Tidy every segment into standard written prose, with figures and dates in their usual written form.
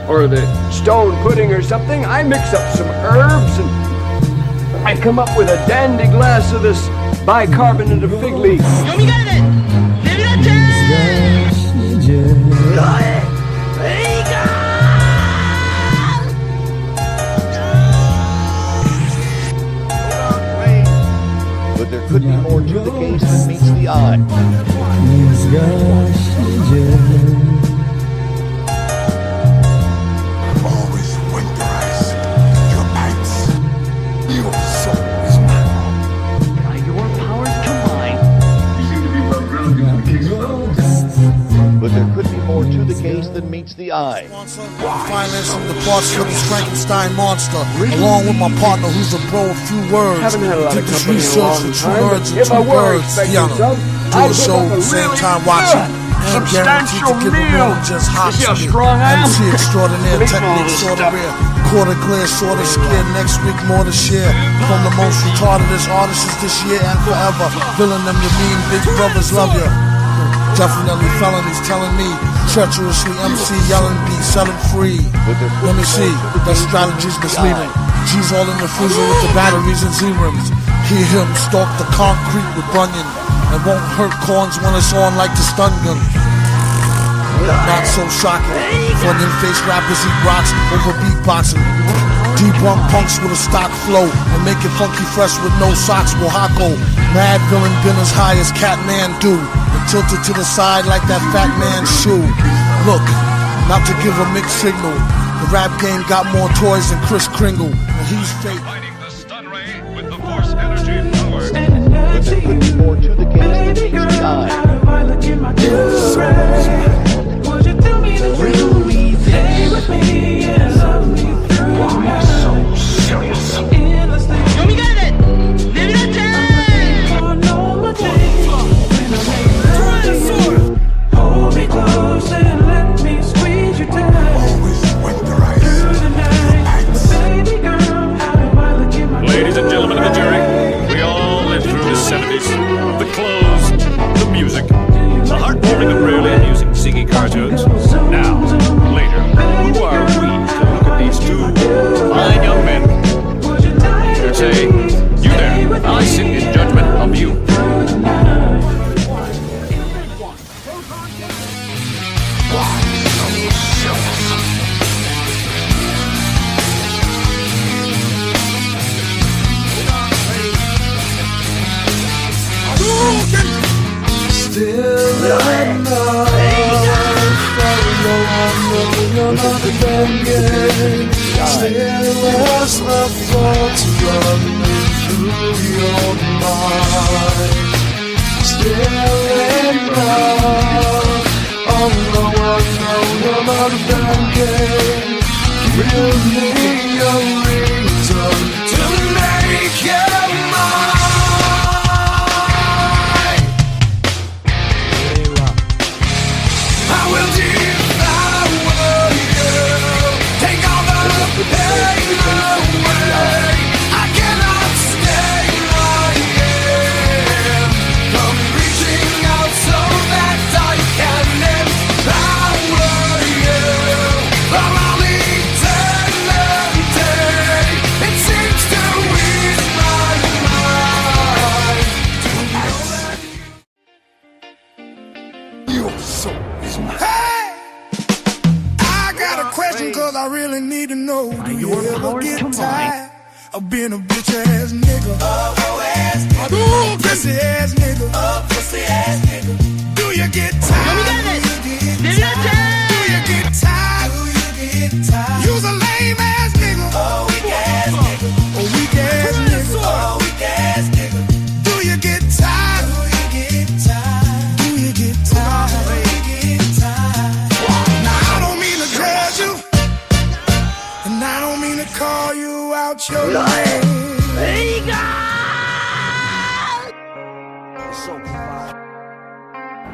or the stone pudding or something. I mix up some herbs and I come up with a dandy glass of this bicarbonate of fig leaf. But there could be more to the case than meets the eye. Always winterize your pants. Your soul is mine. By your powers combined. You seem to be well grounded in the case, fellow. But there could be more to the case than meets the eye. Financing the parts for this Frankenstein monster, along with my partner who's a bro, a few words. Haven't had a lot of Did this company in a research long for time, two nerds but and if I two were birds. expecting Piano. some, Do I'd a put show, up a same really time watching. And guaranteed to give a room just hot. You see how strong I am? MC extraordinaire, Big technique balls sort of stuff. rare. Quarter clear, sort of scared. Next week more to share. From the most retardedest artists this year and forever. Filling them your mean big brothers love you. Definitely felonies telling me. Treacherously MC yelling beat, selling free. Let me see, that strategy's misleading. G's all in the freezer with the batteries and Z-rims. Hear him stalk the concrete with Bunyan. And won't hurt corns when it's on like the stun gun. Not so shocking. Funyun face rappers eat rocks over beatboxing. Debunk punks with a stock flow and make it funky fresh with no socks. Wahako. Mad villain been as high as Catman do. And tilted to the side like that fat man's shoe. Look, not to give a mixed signal. The rap game got more toys than Kris Kringle. And he's fake. Fighting the stun ray with the force energy power. But there could be more to the case than meets the eye. Would you tell me the truth? Stay with me and love me through. Why so serious? Endlessly. Hold me close and let me squeeze you down. Always winterize Through the your night, pants. baby girl, how do I look in my Ladies and gentlemen of the jury, we all lived through the 70s. The clothes, the music, the heartwarming and rarely amusing Ziggy cartoons. Now, later, who are we to look at these two fine young men and say, you there, I sit in judgment of you. Still in love, another damn game. Still as the thoughts running through your mind. Still in love, although I know another damn game. Give me a reason to make you mine. I will devour you. Take all the pain away. I cannot stay right here. Come reaching out so that I can empower you. For all eternity, it seems to ease my mind. Your soul is mine. Hey! I got a question cause I really need to know. Do you ever get tired of being a bitch ass nigga? Ooh, pussy ass nigga. Pussy ass nigga. Do you get tired? Do you get tired? You's a lame ass nigga. Weak ass nigga. Weak ass nigga. Weak ass nigga. Do you get tired? Do you get tired? Now I don't mean to judge you, and I don't mean to call you out your name.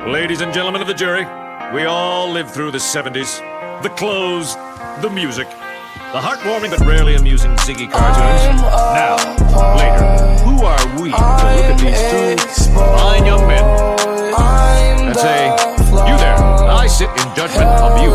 Ladies and gentlemen of the jury, we all lived through the 70s. The clothes, the music, the heartwarming but rarely amusing Ziggy cartoons. Now, later, who are we to look at these two fine young men and say, you there, I sit in judgment of you.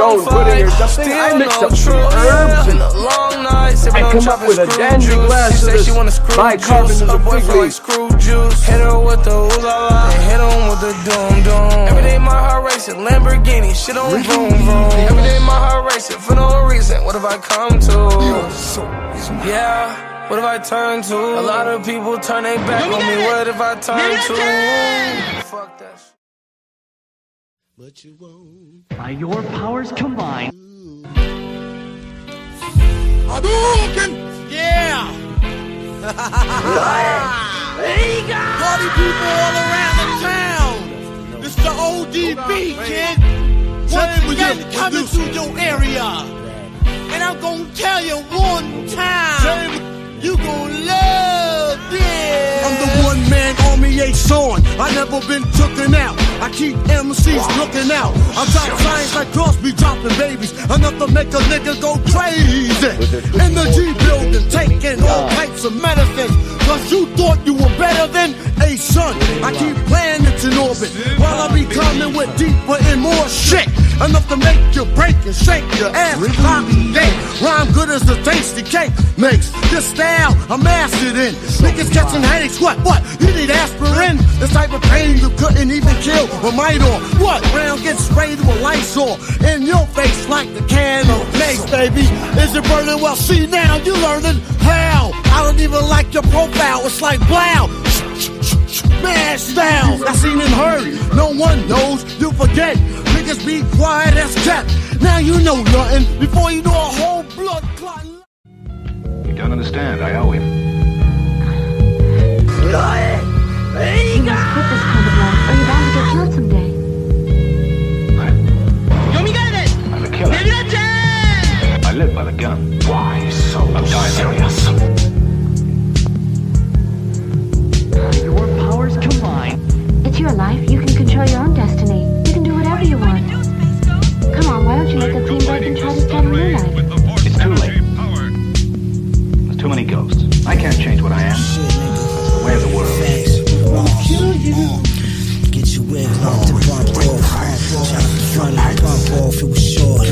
stone pudding or something. I mix up some herbs and I come up with a dandy glass of this bicarbonate of fig leaf. Screw juice. Hit her with the ooh la la, and hit on with the doom doom. Every day my heart racing, Lamborghini, shit on vroom vroom. Every day my heart racing for no reason. What have I come to? Yeah. What have I turned to? A lot of people turn their back on me. What have I turned to? Fuck that shit. But you won't. By your powers combined. Hadouken! Yeah! Party people all around the town. This the ODB, kid. Once again, coming to your area. And I'm gonna tell you one time. You gon' love this. I'm the one-man army, a son. I never been tooken out. I keep MCs looking out. I drop signs like Crosby dropping babies. Enough to make a nigga go crazy. In the G building, taking all types of medicine. Cause you thought you were better than a son. I keep planets in orbit while I be coming with deeper and more shit. Enough to make you break and shake your ass. Rhyme good as the tasty cake makes. This style I'm mastered in. Niggas catching headaches, what? You need aspirin? This type of pain you couldn't even kill with might on. What? Round gets sprayed with Lysol in your face like the can of mace, baby. Is it burning? Well, see now, you learning how. I don't even like your profile, it's like blow. Smash down. I seen and heard, no one knows, you forget. Niggas be quiet as kept. Now you know nothing before you know a whole blood clot. You don't understand, I owe him. You must quit this kind of life, or you're bound to get killed someday. I'm a killer. I live by the gun. Why so serious? Your powers combined. It's your life. You can control your own destiny. You can do whatever you want. Come on, why don't you make a clean break and try to start a new life? It's too late. There's too many ghosts. I can't change what I am. It's the way of the world. Get your wig lumped and bumped off. Shot the front and bump off, it was short.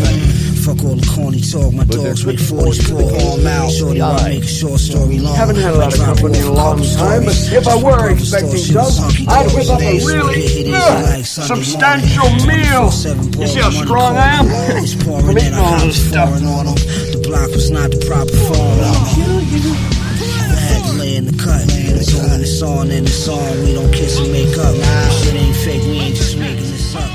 Fuck all the corny talk, my dogs make 40s pour arm out. Shorty wanna make a short story long. Haven't had a lot of company in a long time, but if I were expecting some, I'd whip up a really substantial meal. You see how strong I am? I'm eating all this stuff. The block was not the proper form. Lay in the cut, so when it's on in the song, we don't kiss and make up. Shit ain't fake, we ain't just making this up.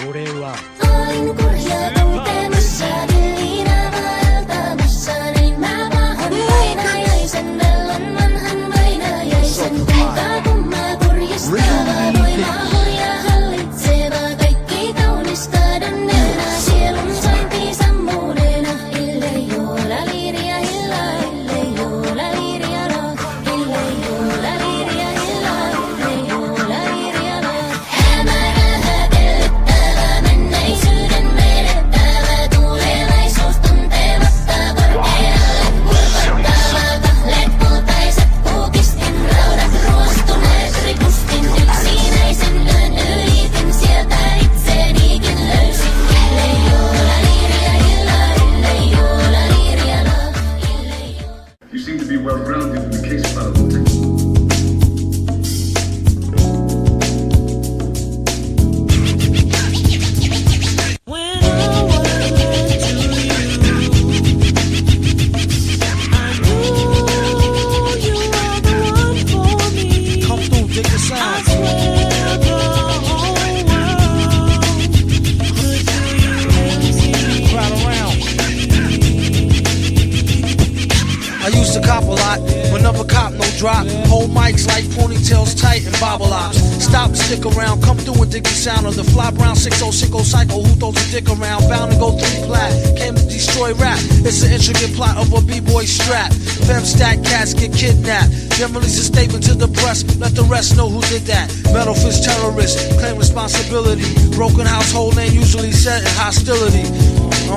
Olin kurja tuntemassa, villiinä vaeltamassa, niin mä vahan vainajaisen, mellon vanhan vainajaisen. Kuinka kummaa kurjistava, voimaa hurja hallitseva, kaikki kaunista donnena, sielun sointi sammuudena. Ille joola liiria hilla, ille joola liiria no, ille joola liiria hilla, ille joola liiria no. Hämärä häkellyttävä, menneisyyden vedettävä, tulevaisuus tuntematta korkealle kurvattava. Kahleet kultaiset puukistin, raudat ruostuneet ripustin, yksinäisen yön ylitin, sieltä itseenikin löysin. Ille joola liiria hilla, ille joola liiria no, ille joola. You seem to be well grounded in the case file. When I was to you, I knew you were the one for me. Come through, dig the I sign. swear the whole world could do you empty. Crowd around. I used to cop a lot, but never cop no drop. Hold mics like ponytails tight and bobble ops. Stop, stick around, come through and dig the sound of the fly brown 6060 cycle who throws a dick around. Bound to go 3 plat, came to destroy rap. It's an intricate plot of a b-boy strap. Fem stack cats get kidnapped. Then release a statement to the press, let the rest know who did that. Metal fist terrorists, claim responsibility. Broken household name usually set in hostility.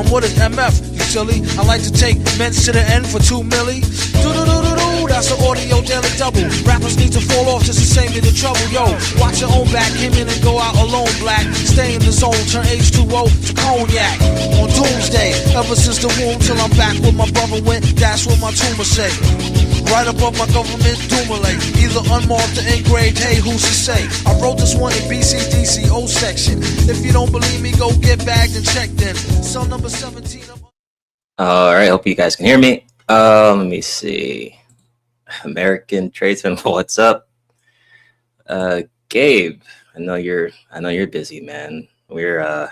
What is MF, you silly? I like to take men to the end for 2 milli. Do-do-do-do-do, that's That's an audio daily double. Rappers need to fall off just to save me the trouble. Yo, watch your own back. Came in and go out alone, black. Stay in the zone, turn H2O to cognac. On doomsday, ever since the womb till I'm back where my brother went. That's what my tumor say. Right above my government doomulate. Either unmarked or engraved, hey, who's to say? I wrote this one in BCDCO section. If you don't believe me, go get bagged and checked in. Cell number 17. All right, hope you guys can hear me. Let me see. American Tradesman, what's up? Gabe, I know you're busy, man. We're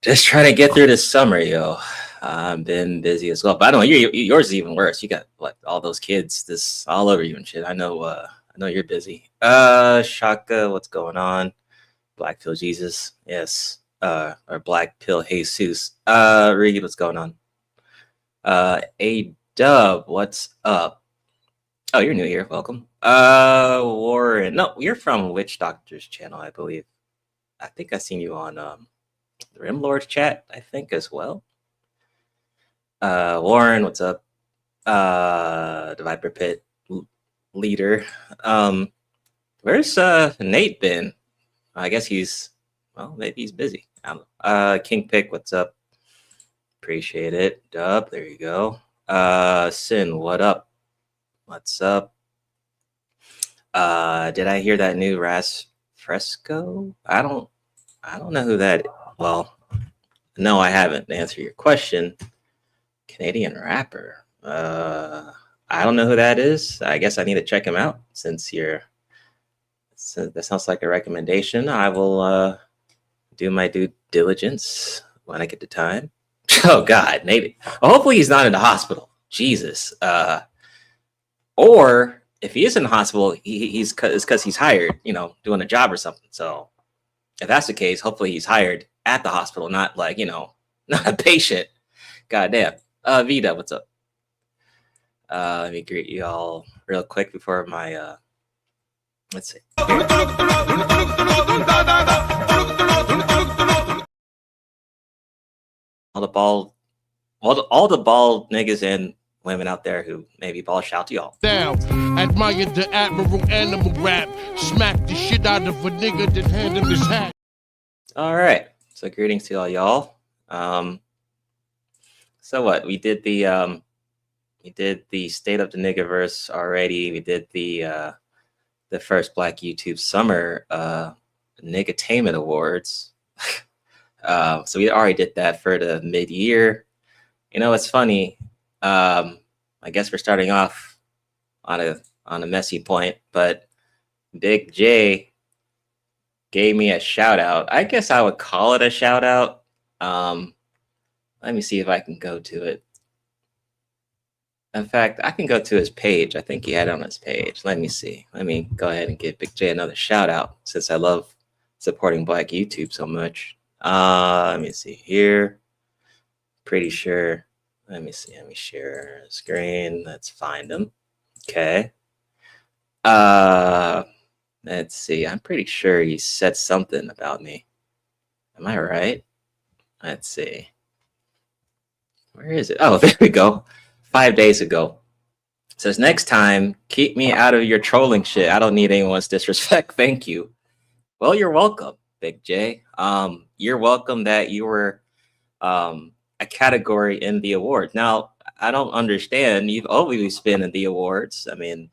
just trying to get through this summer, yo. I've been busy as well, but I don't know, yours is even worse. You got like all those kids this all over you and shit. I know you're busy. Shaka, what's going on? Black Pill Jesus, yes. Or Black Pill Jesus. Reed, what's going on? A Dub, what's up? Oh, you're new here. Welcome. Warren. No, you're from Witch Doctor's channel, I believe. I think I've seen you on the Rimlord's chat, I think, as well. Warren, what's up? The Viper Pit leader. Where's Nate been? I guess maybe he's busy. I don't know. King Pick, what's up? Appreciate it. Dub, there you go. Sin, what up? What's up? Did I hear that new Ras Fresco? I don't know who that is. Well, no, I haven't. To answer your question, Canadian rapper. I don't know who that is. I guess I need to check him out since that sounds like a recommendation. I will do my due diligence when I get the time. Oh God, maybe. Well, hopefully he's not in the hospital. Jesus. Or if he is in the hospital, it's because he's hired, doing a job or something. So if that's the case, hopefully he's hired at the hospital, not like, not a patient. Goddamn. Vida, what's up? Let me greet you all real quick before my let's see. All the bald niggas and women out there who maybe bald, shout to y'all. Down, admire the admiral animal rap, smack the shit out of a nigga that hand him his hat. All right, so greetings to all y'all. So what? We did the State of the Niggaverse already. We did the first Black YouTube Summer Nigatainment Awards. So we already did that for the mid-year. It's funny. I guess we're starting off on a messy point, but Big J gave me a shout out. I guess I would call it a shout out. Let me see if I can go to it. In fact, I can go to his page. I think he had it on his page. Let me see. Let me go ahead and give Big J another shout out since I love supporting Black YouTube so much. Let me see here. Pretty sure. Let me see. Let me share screen. Let's find him. Okay. Let's see. I'm pretty sure he said something about me. Am I right? Let's see. Where is it? Oh, there we go. 5 days ago. It says, next time, keep me out of your trolling shit. I don't need anyone's disrespect. Thank you. Well, you're welcome, Big J. You're welcome that you were a category in the awards. Now, I don't understand. You've always been in the awards. I mean,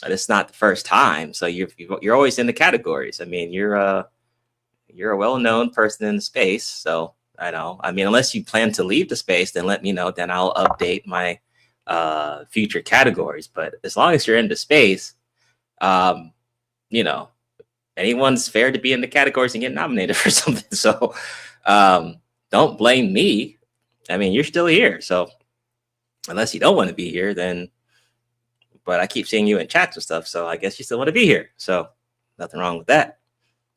it's not the first time. So you're always in the categories. I mean, you're a well-known person in the space. So I know. I mean, unless you plan to leave the space, then let me know. Then I'll update my future categories. But as long as you're in the space, anyone's fair to be in the categories and get nominated for something. So don't blame me. I mean, you're still here. So unless you don't want to be here, then. But I keep seeing you in chats and stuff, so I guess you still want to be here. So nothing wrong with that.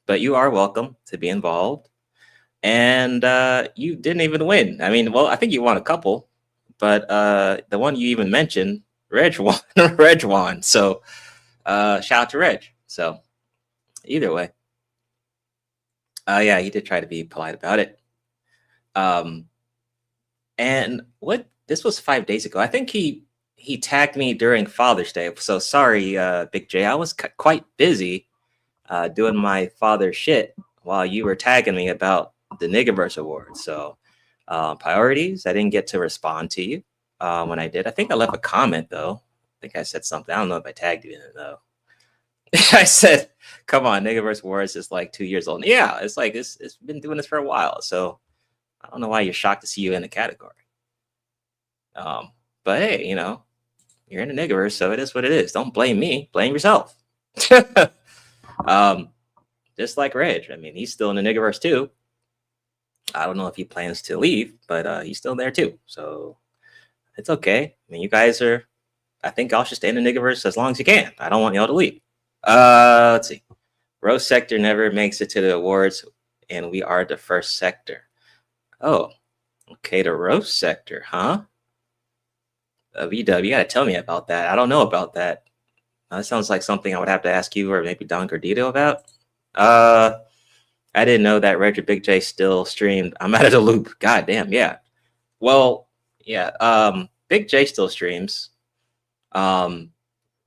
But you are welcome to be involved. And you didn't even win. I mean, well, I think you won a couple, but the one you even mentioned, Reg won. Reg won. So shout out to Reg. So either way. Yeah, he did try to be polite about it. And this was 5 days ago. I think he he tagged me during Father's Day. So sorry, Big J. I was quite busy doing my father shit while you were tagging me about the Niggaverse Awards. So priorities, I didn't get to respond to you when I did. I think I left a comment though. I think I said something. I don't know if I tagged you in it though. I said, come on, Niggaverse Awards is like 2 years old. Yeah, it's like it's been doing this for a while. So I don't know why you're shocked to see you in the category. But hey, you know, you're in the Niggaverse, so it is what it is. Don't blame me. Blame yourself. Just like Reg. I mean, he's still in the Niggaverse too. I don't know if he plans to leave, but he's still there too. So it's okay. I mean, you guys are, I think y'all should stay in the Niggaverse as long as you can. I don't want y'all to leave. Let's see. Rose Sector never makes it to the awards, and we are the first sector. Oh, okay, the Rose Sector, huh? VW, you gotta tell me about that. I don't know about that. That sounds like something I would have to ask you or maybe Don Gordito about. I didn't know that Reg Big J still streamed. I'm out of the loop. God damn, yeah. Well, yeah. Big J still streams.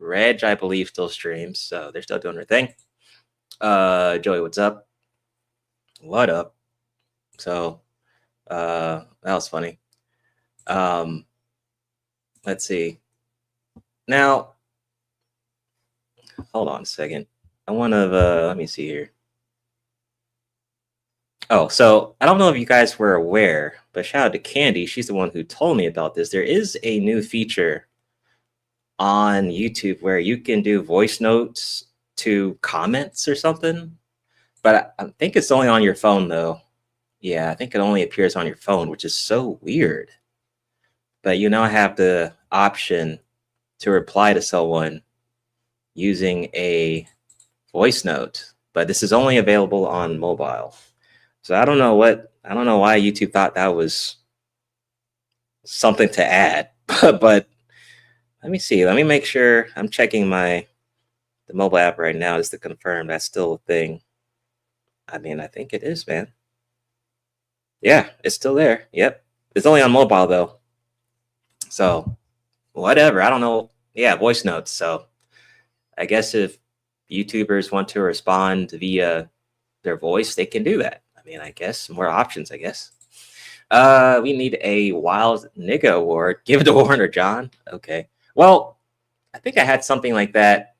Reg, I believe, still streams, so they're still doing their thing. Joey, what's up? What up? So, that was funny. Let's see. Now, hold on a second. I want to, let me see here. Oh, so I don't know if you guys were aware, but shout out to Candy. She's the one who told me about this. There is a new feature on YouTube where you can do voice notes to comments or something, but I think it's only on your phone though. Yeah, I think it only appears on your phone, which is so weird. But you now have the option to reply to someone using a voice note, but this is only available on mobile. So I don't know why YouTube thought that was something to add, but let me see. Let me make sure. I'm checking the mobile app right now just to confirm that's still a thing. I mean, I think it is, man. Yeah, it's still there. Yep. It's only on mobile though. So whatever. I don't know. Yeah, voice notes. So I guess if YouTubers want to respond via their voice, they can do that. I mean, I guess more options, I guess. We need a Wild Nigga Award. Give it to Warner John. Okay. Well, I think I had something like that.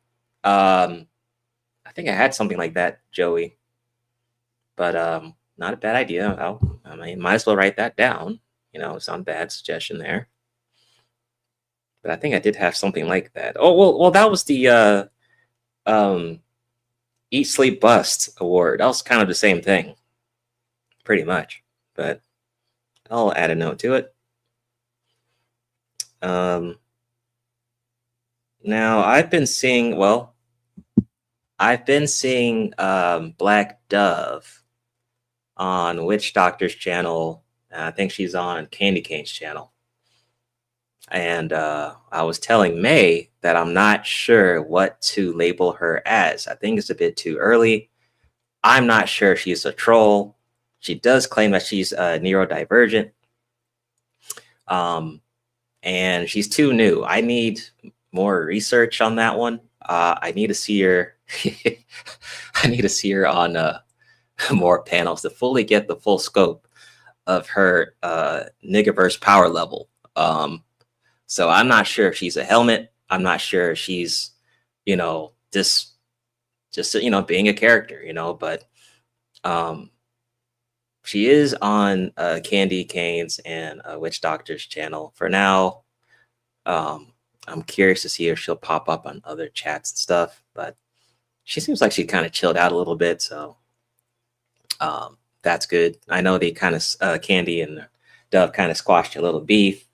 Joey. But not a bad idea. I mean, might as well write that down. You know, it's not a bad suggestion there. But I think I did have something like that. Oh, well, that was the Eat, Sleep, Bust Award. That was kind of the same thing. Pretty much. But I'll add a note to it. Now I've been seeing Black Dove on Witch Doctor's channel. I think she's on Candy Cane's channel. And I was telling May that I'm not sure what to label her as. I think it's a bit too early. I'm not sure if she's a troll. She does claim that she's neurodivergent. And she's too new. I need more research on that one. I need to see her. I need to see her on more panels to fully get the full scope of her Niggaverse power level. So I'm not sure if she's a helmet. I'm not sure if she's, you know, just you know, being a character, you know, but she is on Candy Cane's and Witch Doctor's channel. For now, I'm curious to see if she'll pop up on other chats and stuff, but she seems like she kind of chilled out a little bit, so that's good. I know they kind of, Candy and Dove kind of squashed a little beef,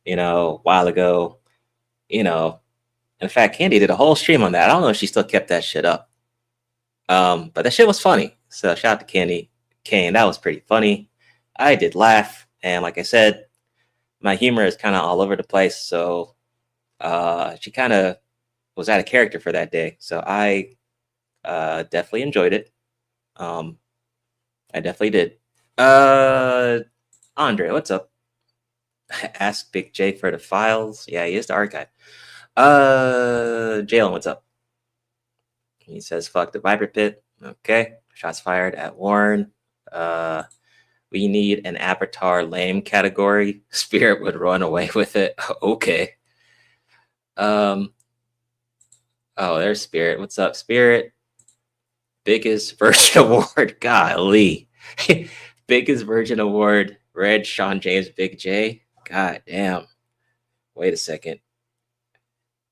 you know, a while ago, you know. In fact, Candy did a whole stream on that. I don't know if she still kept that shit up. But that shit was funny. So shout out to Candy Cane. That was pretty funny. I did laugh. And like I said, my humor is kind of all over the place. So she kind of was out of character for that day. So I definitely enjoyed it. I definitely did. Andre, what's up? Ask Big J for the files. Yeah, he is the archive. Jalen, what's up? He says, fuck the Viper Pit. Okay. Shots fired at Warren. We need an Avatar lame category. Spirit would run away with it. Okay. Oh, there's Spirit. What's up, Spirit? Biggest Virgin Award. Golly. Biggest Virgin Award. Red, Sean James, Big J. God damn. Wait a second.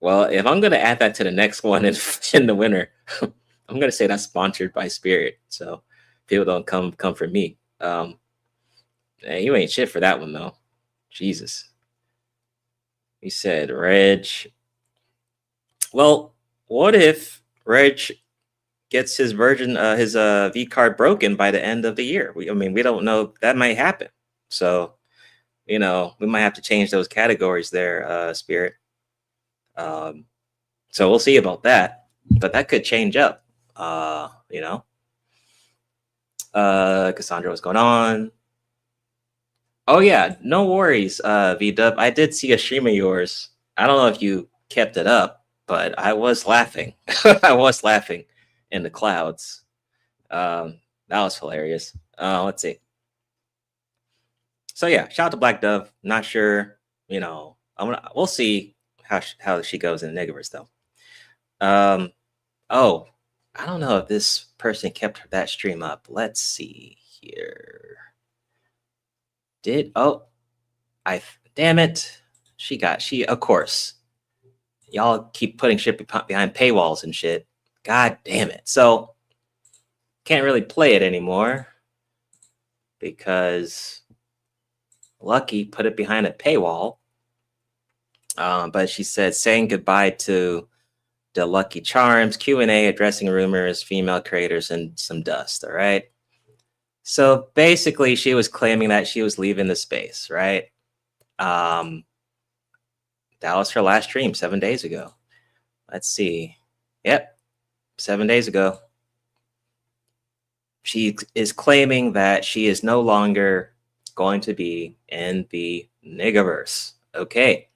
Well, if I'm going to add that to the next one in the winner, I'm going to say that's sponsored by Spirit. So people don't come for me. Hey, you ain't shit for that one, though. Jesus. He said, Reg. Well, what if Reg gets his V card broken by the end of the year? We don't know. That might happen. So, we might have to change those categories there, Spirit. So we'll see about that. But that could change up. Cassandra, what's going on? Oh yeah, no worries, V-Dub. I did see a stream of yours. I don't know if you kept it up, but I was laughing. I was laughing in the clouds. That was hilarious. Let's see. So yeah, shout out to Black Dove. Not sure, we'll see how she goes in the Nigiverse though. Oh, I don't know if this person kept that stream up. Let's see here. Damn it. She, of course. Y'all keep putting shit behind paywalls and shit. God damn it. So, can't really play it anymore because Lucky put it behind a paywall. But she said, saying goodbye to the Lucky Charms, Q&A, addressing rumors, female creators, and some dust, all right? So basically, she was claiming that she was leaving the space, right? That was her last stream 7 days ago. Let's see. Yep, 7 days ago. She is claiming that she is no longer going to be in the Nigiverse. Okay,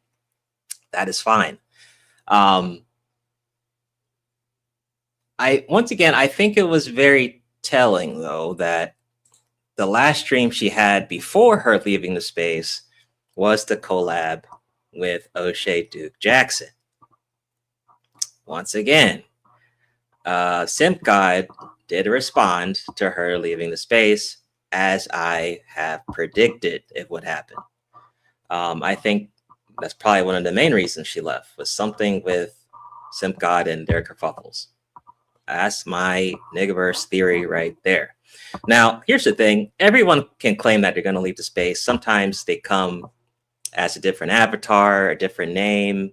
that is fine. Once again, I think it was very telling, though, that the last stream she had before her leaving the space was the collab with O'Shea Duke Jackson. Once again, Simp God did respond to her leaving the space, as I have predicted it would happen. I think that's probably one of the main reasons she left, was something with Simp God and their kerfuffles. That's my Nigiverse theory right there. Now, here's the thing. Everyone can claim that they're going to leave the space. Sometimes they come as a different avatar, a different name,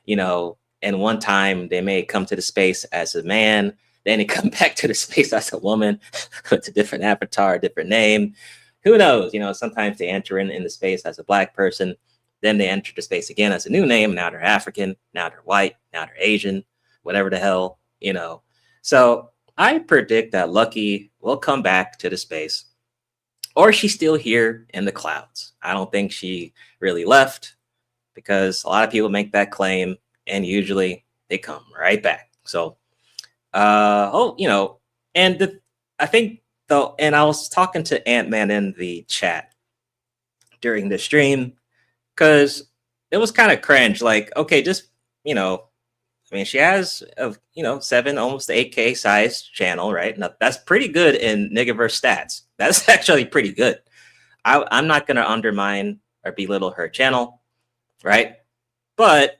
and one time they may come to the space as a man, then they come back to the space as a woman with a different avatar, a different name. Who knows? Sometimes they enter in the space as a Black person, then they enter the space again as a new name. Now they're African, now they're white, now they're Asian, whatever the hell, So I predict that Lucky will come back to the space, or she's still here in the clouds. I don't think she really left, because a lot of people make that claim and usually they come right back. So, I think though, and I was talking to Ant-Man in the chat during the stream, because it was kind of cringe. Like, okay, just, she has a 7, almost 8K size channel, right? Now, that's pretty good in Nigiverse stats. That's actually pretty good. I'm not going to undermine or belittle her channel, right? But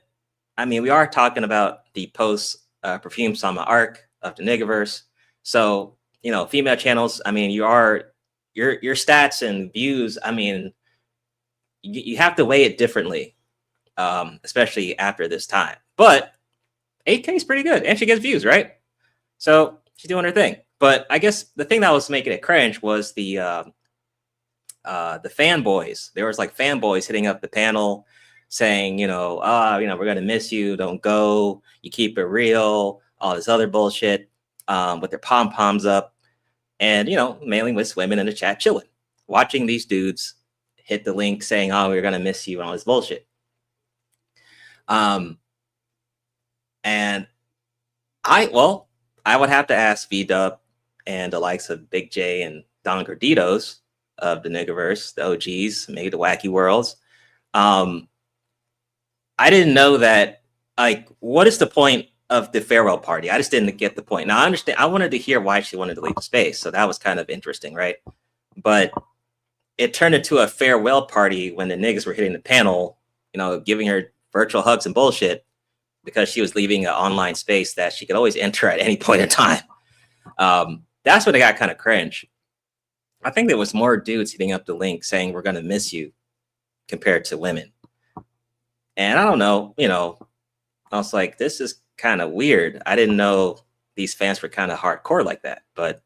we are talking about the post Perfume Sama arc of the Nigiverse. So, female channels, your stats and views, you have to weigh it differently, especially after this time. But 8K is pretty good, and she gets views, right? So she's doing her thing. But I guess the thing that was making it cringe was the fanboys. There was like fanboys hitting up the panel saying, we're gonna miss you. Don't go. You keep it real. All this other bullshit with their pom poms up, and mainly with women in the chat chilling, watching these dudes hit the link saying, "Oh, we're gonna miss you," and all this bullshit. And I would have to ask V-Dub and the likes of Big J and Don Gorditos of the Niggaverse, the OGs, maybe the Wacky Worlds. I didn't know that. Like, what is the point of the farewell party? I just didn't get the point. Now I understand. I wanted to hear why she wanted to leave the space, so that was kind of interesting, right? But it turned into a farewell party when the niggas were hitting the panel, giving her virtual hugs and bullshit because she was leaving an online space that she could always enter at any point in time. That's when it got kind of cringe. I think there was more dudes hitting up the link saying, "We're going to miss you," compared to women. And I don't know, I was like, this is kind of weird. I didn't know these fans were kind of hardcore like that. But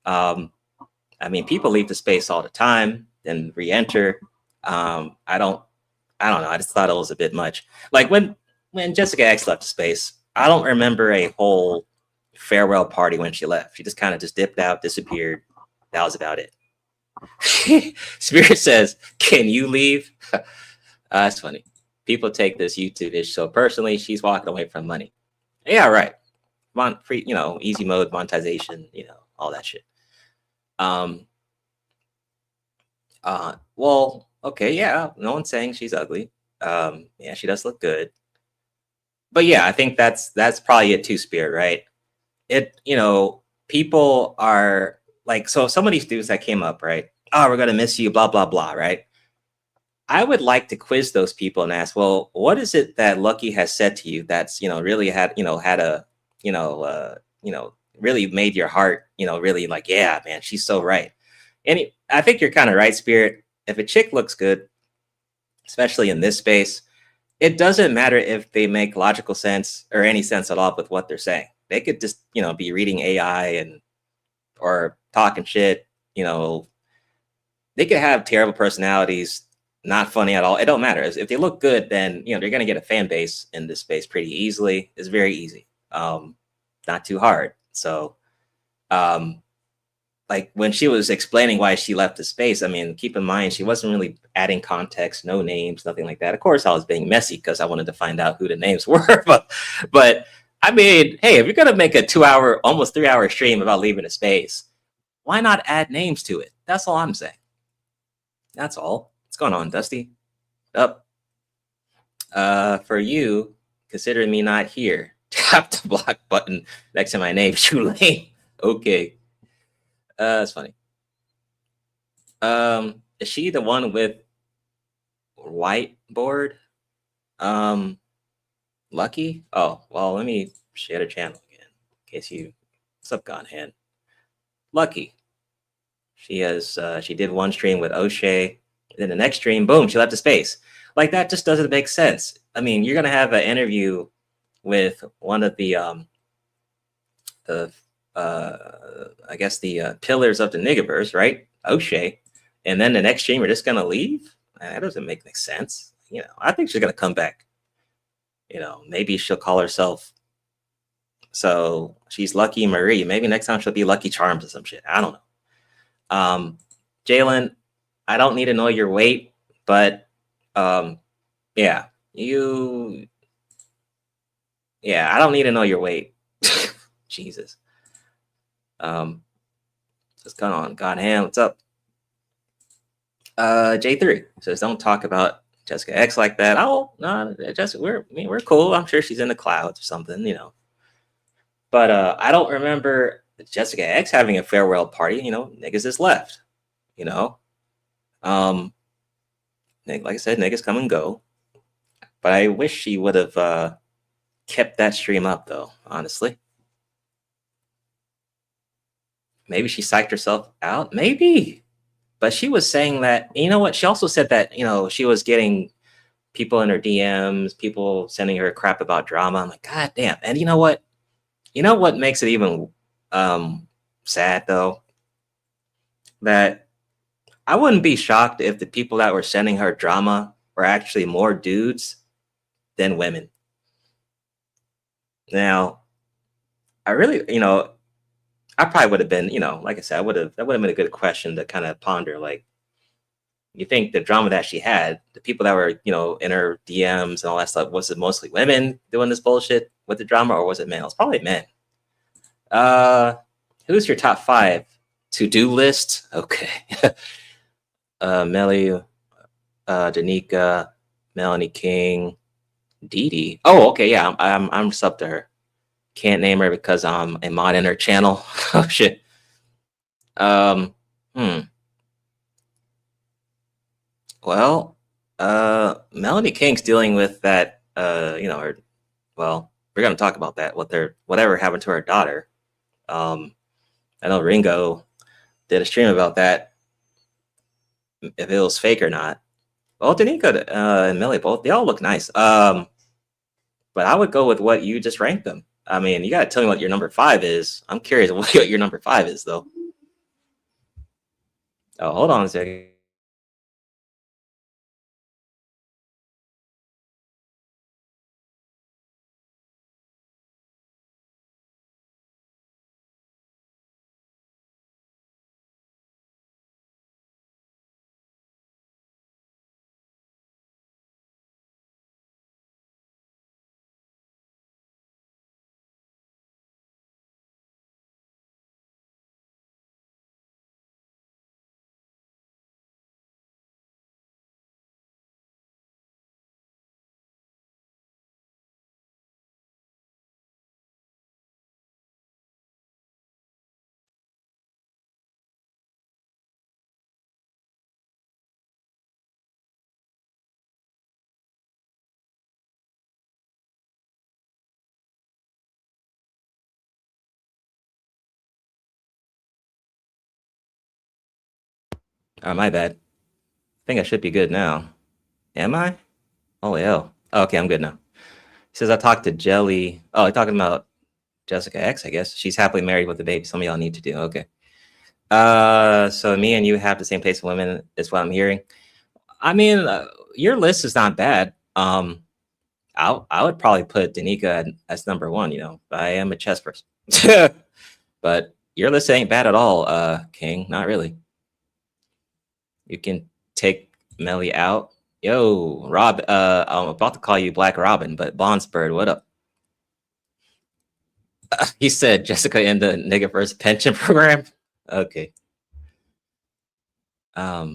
I mean, people leave the space all the time, then re-enter. I don't know. I just thought it was a bit much. Like when Jessica X left the space, I don't remember a whole farewell party when she left. She just kind of just dipped out, disappeared. That was about it. Spirit says, "Can you leave?" That's funny. People take this YouTube issue so personally. She's walking away from money. Yeah, right. Free, easy mode monetization, all that shit. Well, okay, yeah. No one's saying she's ugly. Yeah, she does look good. But yeah, I think that's probably it too, Spirit, right? People are like, so some of these dudes that came up, right? "Oh, we're gonna miss you, blah, blah, blah," right? I would like to quiz those people and ask, well, what is it that Lucky has said to you that's, really had a, really made your heart, really like, yeah, man, she's so right. And I think you're kind of right, Spirit. If a chick looks good, especially in this space, it doesn't matter if they make logical sense or any sense at all with what they're saying. They could just, be reading AI or talking shit, they could have terrible personalities, not funny at all. It don't matter. If they look good, then they're gonna get a fan base in this space pretty easily. It's very easy, not too hard. So, like when she was explaining why she left the space, I mean, keep in mind she wasn't really adding context, no names, nothing like that. Of course, I was being messy because I wanted to find out who the names were. but I mean, hey, if you're gonna make a 2-hour, almost 3-hour stream about leaving a space, why not add names to it? That's all I'm saying. That's all. What's going on, Dusty? Up. For you, considering me not here, tap the block button next to my name, Shoe Lane. Okay. That's funny. Is she the one with whiteboard? Lucky? Oh, well, let me share the channel again in case you. What's up, Godhand? Lucky. She did one stream with O'Shea. Then the next stream, boom, she left the space. Like, that just doesn't make sense. I mean, you're gonna have an interview with one of the I guess the pillars of the Niggaverse, right? O'Shea, and then the next stream you're just gonna leave? That doesn't make any sense. I think she's gonna come back. Maybe she'll call herself. So she's Lucky Marie. Maybe next time she'll be Lucky Charms or some shit. I don't know. Jalen, I don't need to know your weight, but yeah, I don't need to know your weight. Jesus. What's going on? Godhand, what's up? J3 says, don't talk about Jessica X like that. Oh, no, Jessica, we're cool. I'm sure she's in the clouds or something, But I don't remember Jessica X having a farewell party. Niggas just left. Like I said, niggas come and go. But I wish she would have kept that stream up, though, honestly. Maybe she psyched herself out. Maybe. But she was saying that, you know what? She also said that, she was getting people in her DMs, people sending her crap about drama. I'm like, God damn. And you know what? You know what makes it even sad, though? That I wouldn't be shocked if the people that were sending her drama were actually more dudes than women. Now, I really, I probably would have been, like I said, that would have been a good question to kind of ponder. Like, You think the drama that she had, the people that were, you know, in her DMs and all that stuff, was it mostly women doing this bullshit with the drama, or was it men? It's probably men. Who's your top 5 to-do list? Okay. Melly, Danica, Melanie King, Dee Dee. Oh, okay, yeah, I'm sub to her. Can't name her because I'm a mod in her channel. Oh shit. Well, Melanie King's dealing with that. You know, well, we're gonna talk about that. Whatever happened to her daughter. I know Ringo did a stream about that. If it was fake or not. Well, Danica and Melly both, they all look nice. But I would go with what you just ranked them. I mean, you gotta tell me what your number 5 is. I'm curious what your number 5 is, though. Oh, hold on a second. Oh, my bad. I think I should be good now. Am I? Oh, hell. Oh, okay, I'm good now. He says I talked to Jelly. Oh, I'm talking about Jessica X, I guess. She's happily married with a baby. Some of y'all need to do. Okay. So me and you have the same taste in women, is what I'm hearing. I mean, your list is not bad. I would probably put Danica as number 1. You know, I am a chess person. But your list ain't bad at all, King. Not really. You can take Melly out. Yo, Rob, I'm about to call you Black Robin, but Bondsbird, what up? He said Jessica in the Niggaverse pension program. Okay. Yeah,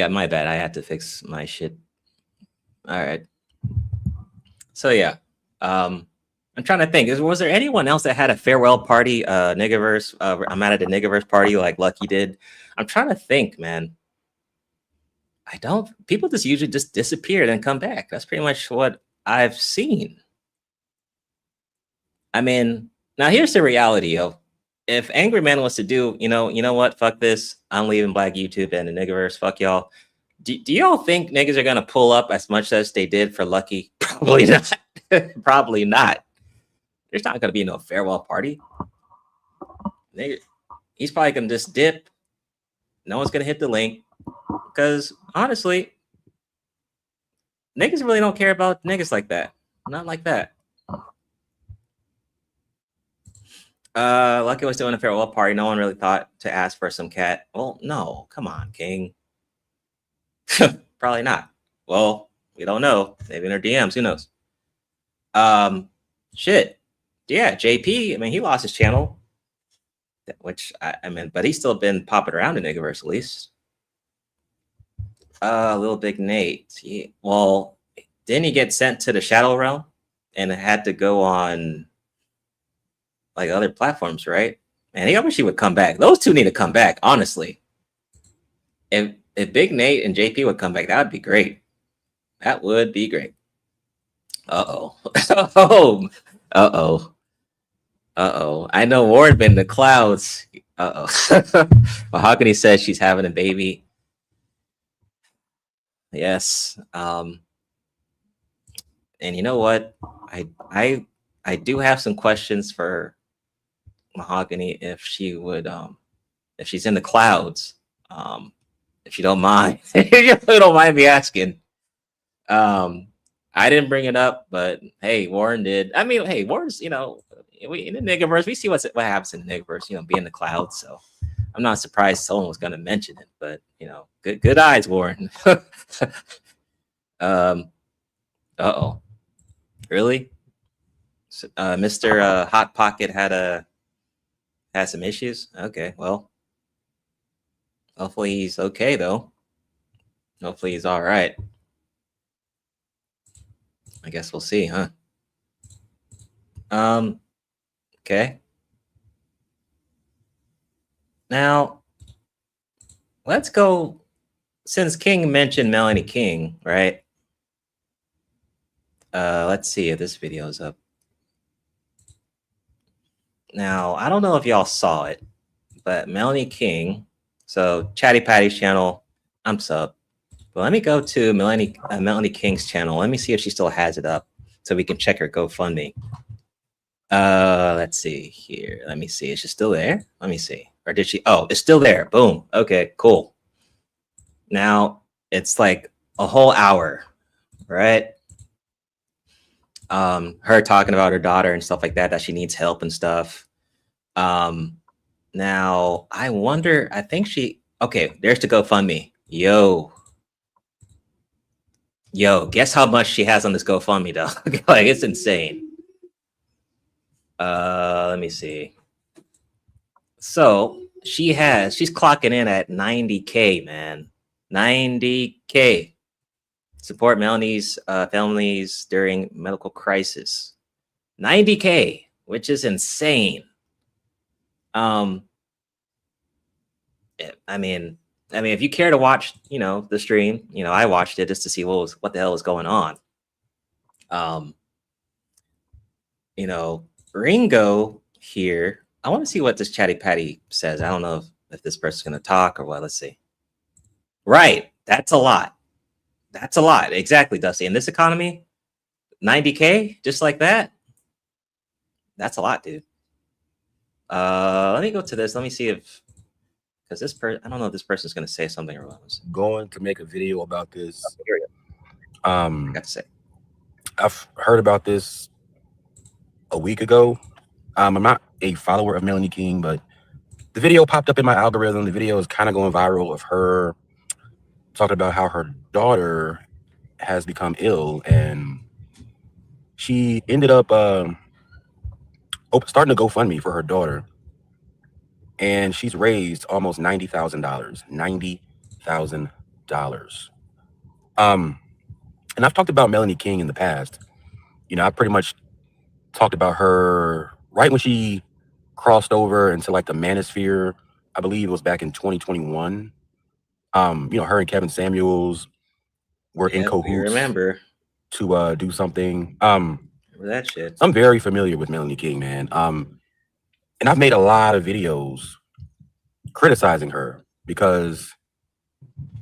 my bad. I had to fix my shit. All right. So yeah, I'm trying to think. Was there anyone else that had a farewell party, Niggaverse? I'm at a Niggaverse party like Lucky did. I'm trying to think, man. People just usually just disappear and come back. That's pretty much what I've seen. I mean, now here's the reality of if Angry Man wants to do, you know what? Fuck this. I'm leaving Black YouTube and the Niggaverse. Fuck y'all. Do y'all think niggas are gonna pull up as much as they did for Lucky? Probably not. Probably not. There's not gonna be no farewell party. Nigga, he's probably gonna just dip. No one's gonna hit the link because honestly, niggas really don't care about niggas like that. Not like that. Lucky was doing a farewell party. No one really thought to ask for some cat. Well, no, come on, King. Probably not. Well, we don't know. Maybe in her DMs. Who knows? Shit. Yeah, JP. I mean, he lost his channel, which I mean, but he's still been popping around in Niggaverse at least. Little Big Nate. Well, didn't he get sent to the Shadow Realm and had to go on like other platforms, right? Man, I wish he would come back. Those two need to come back, honestly. If Big Nate and JP would come back, that would be great. That would be great. Uh-oh. Uh-oh. I know Ward been in the clouds. Uh-oh. Mahogany says she's having a baby. Yes. And you know what? I do have some questions for Mahogany if she would if she's in the clouds. If you don't mind. If you don't mind me asking. I didn't bring it up, but hey, Warren did. I mean, hey, Warren's, you know, we in the Niggaverse, we see what happens in the Niggaverse, you know, be in the clouds. So I'm not surprised someone was gonna mention it, but you know, good eyes, Warren. Uh-oh. Really? Mr. Hot Pocket had some issues? Okay, well. Hopefully he's okay though. Hopefully he's all right. I guess we'll see, huh? Okay. Now, let's go, since King mentioned Melanie King, right? Let's see if this video is up. Now, I don't know if y'all saw it, but Melanie King, so Chatty Patty's channel, I'm sub. But let me go to Melanie King's channel. Let me see if she still has it up so we can check her GoFundMe. Let's see here. Let me see. Is she still there? Let me see. Or did she? Oh, it's still there. Boom. Okay, cool. Now it's like a whole hour, right? Her talking about her daughter and stuff like that she needs help and stuff. Now I wonder, I think okay, there's the GoFundMe. Yo, guess how much she has on this GoFundMe though? Like, it's insane. Let me see. So she's clocking in at 90K, man. 90K. Support Melanie's families during medical crisis. 90K, which is insane. I mean, if you care to watch, you know, the stream, you know, I watched it just to see what the hell was going on. You know, Ringo here. I want to see what this Chatty Patty says. I don't know if this person's going to talk or what. Let's see. Right. That's a lot. That's a lot. Exactly, Dusty. In this economy, 90K, just like that. That's a lot, dude. Let me go to this. Let me see if, because this person, I don't know if this person's going to say something or what. Going to make a video about this. I got to say. I've heard about this a week ago. I'm not a follower of Melanie King, but the video popped up in my algorithm. The video is kind of going viral of her talking about how her daughter has become ill, and she ended up starting to GoFundMe for her daughter, and she's raised almost $90,000. $90,000. And I've talked about Melanie King in the past. You know, I pretty much talked about her right when she crossed over into like the manosphere. I believe it was back in 2021. You know, her and Kevin Samuels were in cahoots. Remember to do something. Remember that shit. I'm very familiar with Melanie King, man. And I've made a lot of videos criticizing her because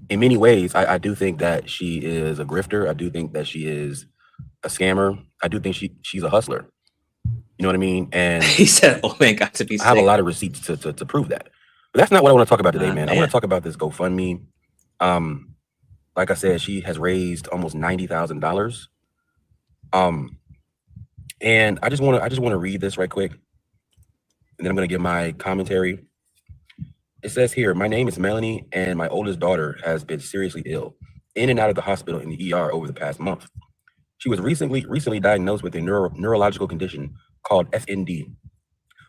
in many ways, I do think that she is a grifter. I do think that she is a scammer. I do think she's a hustler. You know what I mean? And he said, "Oh man, got to be sick." I have a lot of receipts to prove that. But that's not what I want to talk about today, man. I want to talk about this GoFundMe. Like I said, she has raised almost $90,000. And I just want to read this right quick, and then I'm going to give my commentary. It says here, "My name is Melanie, and my oldest daughter has been seriously ill, in and out of the hospital in the ER over the past month. She was recently diagnosed with a neurological condition called FND,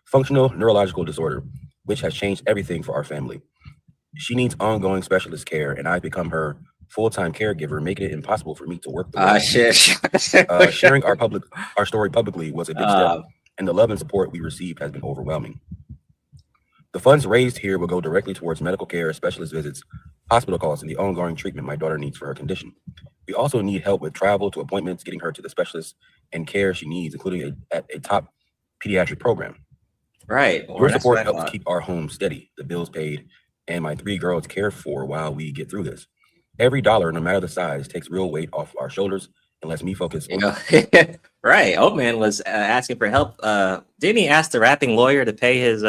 functional neurological disorder, which has changed everything for our family. She needs ongoing specialist care, and I've become her full-time caregiver, making it impossible for me to work. Sharing our story publicly was a big step, and the love and support we received has been overwhelming. The funds raised here will go directly towards medical care, specialist visits, hospital calls, and the ongoing treatment my daughter needs for her condition. We also need help with travel to appointments, getting her to the specialists and care she needs, including a top pediatric program. Right. Your support helps keep our home steady, the bills paid, and my 3 girls cared for while we get through this. Every dollar, no matter the size, takes real weight off our shoulders and lets me focus." You know, right. Old man was asking for help. Didn't he ask the rapping lawyer to pay his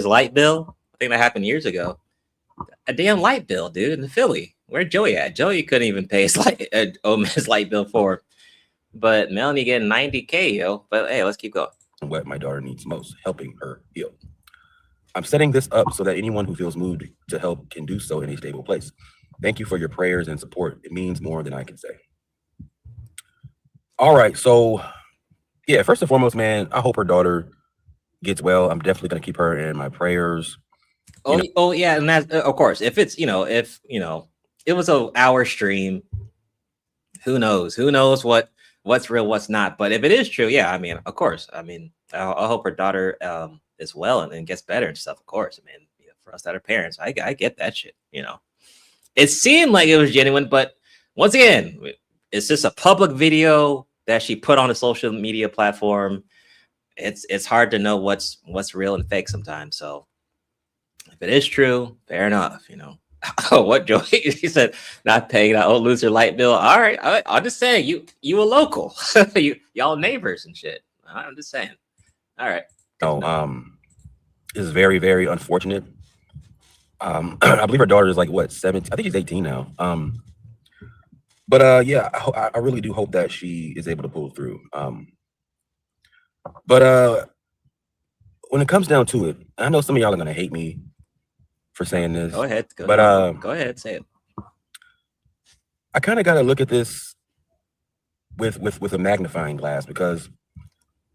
light bill? I think that happened years ago. A damn light bill, dude, in Philly. Where'd Joey at? Joey couldn't even pay his light bill for him. But Melanie getting 90K, yo. But hey, let's keep going. What my daughter needs most, helping her heal. I'm setting this up so that anyone who feels moved to help can do so in a stable place. Thank you for your prayers and support. It means more than I can say. All right, so yeah, first and foremost, man, I hope her daughter gets well. I'm definitely gonna keep her in my prayers. Oh yeah, and that of course, if it's if it was an hour stream, who knows? Who knows what's real, what's not? But if it is true, yeah, I mean, of course, I mean, I hope her daughter is well and gets better and stuff. Of course, I mean, for us that are parents, I get that shit. It seemed like it was genuine, but once again, it's just a public video that she put on a social media platform. It's hard to know what's real and fake sometimes. So if it is true, fair enough. Oh, what Joey? He said not paying that old loser light bill. All right, I'm just saying you a local, y'all neighbors and shit. I'm just saying. All right. No, this is very, very unfortunate. I believe her daughter is like what 17. I think she's 18 now. But yeah, I really do hope that she is able to pull through. But when it comes down to it, I know some of y'all are gonna hate me for saying this. Go ahead. Go ahead, say it. I kind of got to look at this with a magnifying glass because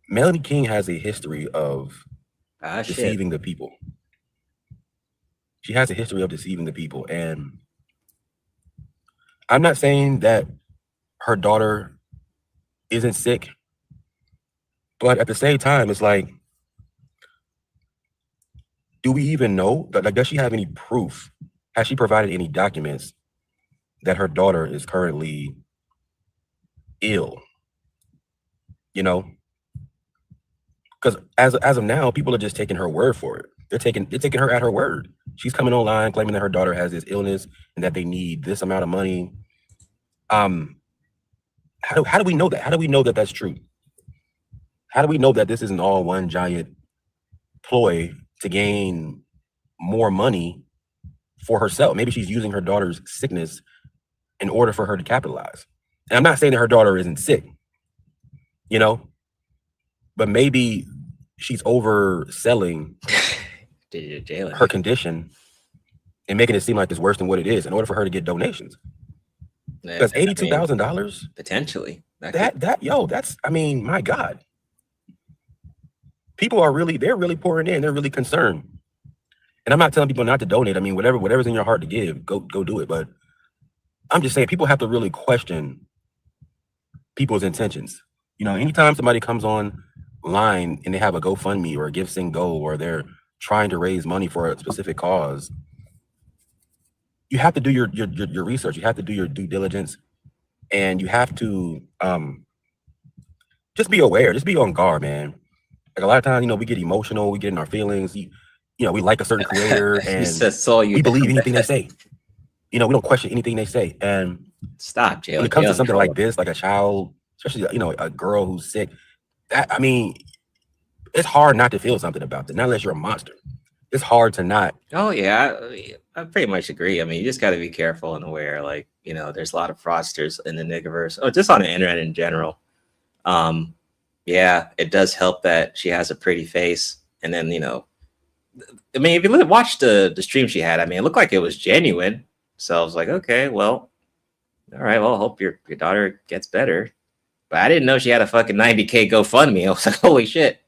Melanie King has a history of deceiving the people. She has a history of deceiving the people, and I'm not saying that her daughter isn't sick, but at the same time, it's like, do we even know? Like, does she have any proof? Has she provided any documents that her daughter is currently ill? Because as of now, people are just taking her word for it. They're taking her at her word. She's coming online claiming that her daughter has this illness and that they need this amount of money. How do we know that? How do we know that that's true? How do we know that this isn't all one giant ploy to gain more money for herself? Maybe she's using her daughter's sickness in order for her to capitalize. And I'm not saying that her daughter isn't sick, but maybe she's overselling her condition and making it seem like it's worse than what it is in order for her to get donations. That's $82,000 potentially. That's I mean, my God. People are they're really pouring in. They're really concerned. And I'm not telling people not to donate. I mean, whatever's in your heart to give, go do it. But I'm just saying people have to really question people's intentions. Anytime somebody comes online and they have a GoFundMe or a Give Sing Go, or they're trying to raise money for a specific cause, you have to do your research. You have to do your due diligence, and you have to just be aware. Just be on guard, man. Like a lot of times, we get emotional, we get in our feelings. We like a certain creator, and we believe anything they say. We don't question anything they say. And stop, Jay. When it comes to something like this, like a child, especially a girl who's sick, it's hard not to feel something about that. Not unless you're a monster. It's hard to not. Oh yeah, I pretty much agree. I mean, you just got to be careful and aware. Like, there's a lot of fraudsters in the niggaverse, or just on the internet in general. Yeah, it does help that she has a pretty face, and then I mean, if you watch the stream she had, I mean, it looked like it was genuine. So I was like, okay, well, all right, well, I hope your daughter gets better. But I didn't know she had a fucking 90K GoFundMe. I was like, holy shit.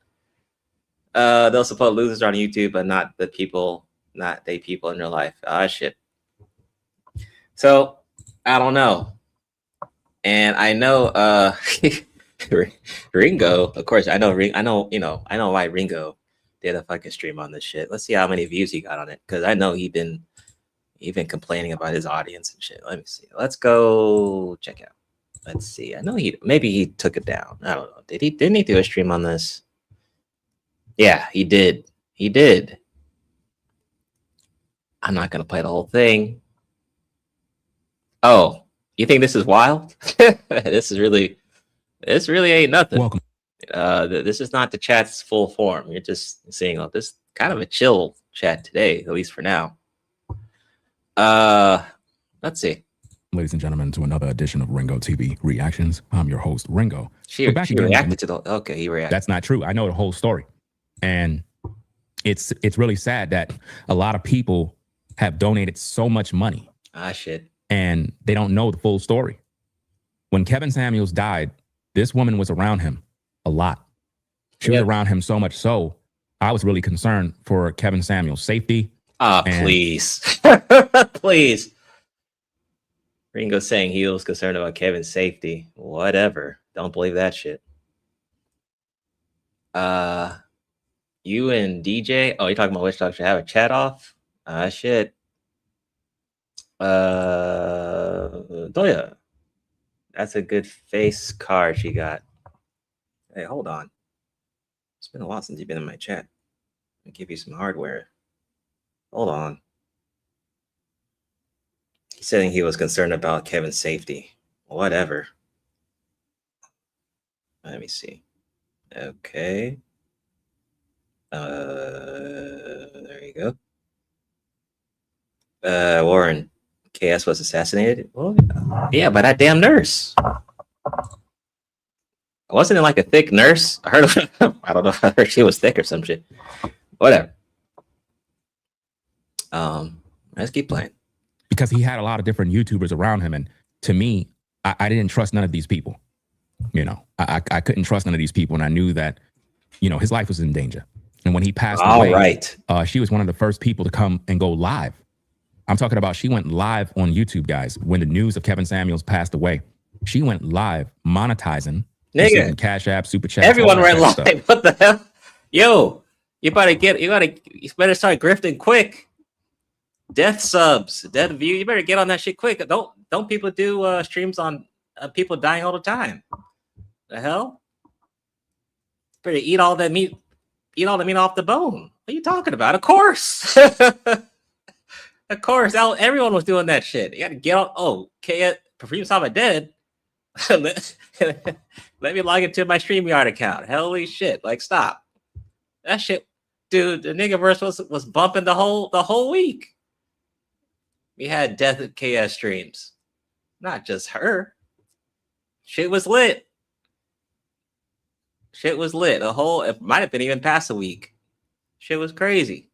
They'll support losers on YouTube, but not the people, not they people in real life. Ah, shit. So I don't know. And I know Ringo, of course, I know why Ringo did a fucking stream on this shit. Let's see how many views he got on it, because I know he's been complaining about his audience and shit. Let me see. Let's go check out. Let's see. I know maybe he took it down. I don't know. Didn't he do a stream on this? Yeah, he did. He did. I'm not gonna play the whole thing. Oh, you think this is wild? This really ain't nothing. Welcome. This is not the chat's full form. You're just seeing this kind of a chill chat today, at least for now. Let's see. Ladies and gentlemen, to another edition of Ringo TV Reactions. I'm your host, Ringo. She reacted to the. Okay, he reacted. That's not true. I know the whole story. And it's really sad that a lot of people have donated so much money. Shit. And they don't know the full story. When Kevin Samuels died, this woman was around him a lot. She was around him so much so, I was really concerned for Kevin Samuels' safety. Please. Please. Ringo saying he was concerned about Kevin's safety. Whatever. Don't believe that shit. You and DJ? Oh, you're talking about which dog should have a chat off? Shit. Doya. That's a good face card she got. Hey, hold on. It's been a while since you've been in my chat. I'll give you some hardware. Hold on. He's saying he was concerned about Kevin's safety. Whatever. Let me see. Okay. There you go. Warren, KS was assassinated. Well, yeah, by that damn nurse. Wasn't it like a thick nurse? I heard. I don't know if I heard she was thick or some shit. Whatever. Let's keep playing. Because he had a lot of different YouTubers around him, and to me, I didn't trust none of these people. You know, I couldn't trust none of these people, and I knew that, you know, his life was in danger. And when he passed away, she was one of the first people to come and go live. I'm talking about she went live on YouTube, guys. When the news of Kevin Samuels passed away, she went live monetizing. Nigga, Cash App, Super Chat. Everyone went live. Stuff. What the hell? Yo, you better start grifting quick. Death subs, death view. You better get on that shit quick. Don't people do streams on people dying all the time? The hell? Better eat all that meat. Eat all the meat off the bone. What are you talking about? Of course. Of course. Everyone was doing that shit. You got to get on. Oh, Perfume Saba dead. Let me log into my StreamYard account. Holy shit. Like, stop. That shit. Dude, the niggaverse was bumping the whole week. We had Death at KS streams. Not just her. Shit was lit. Shit was lit. It might have been even past a week. Shit was crazy.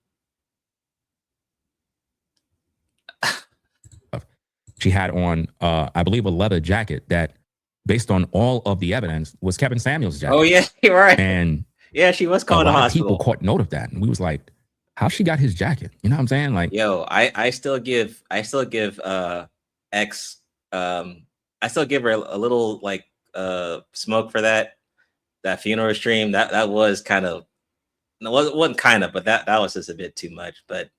She had on, I believe, a leather jacket that, based on all of the evidence, was Kevin Samuels' jacket. Oh, yeah, you're right. And yeah, she was calling the hospital. People caught note of that, and we was like, how she got his jacket? You know what I'm saying? Like, yo, I still give X I still give her a little like smoke for that funeral stream. That was kind of, no, it wasn't kind of, but that was just a bit too much. But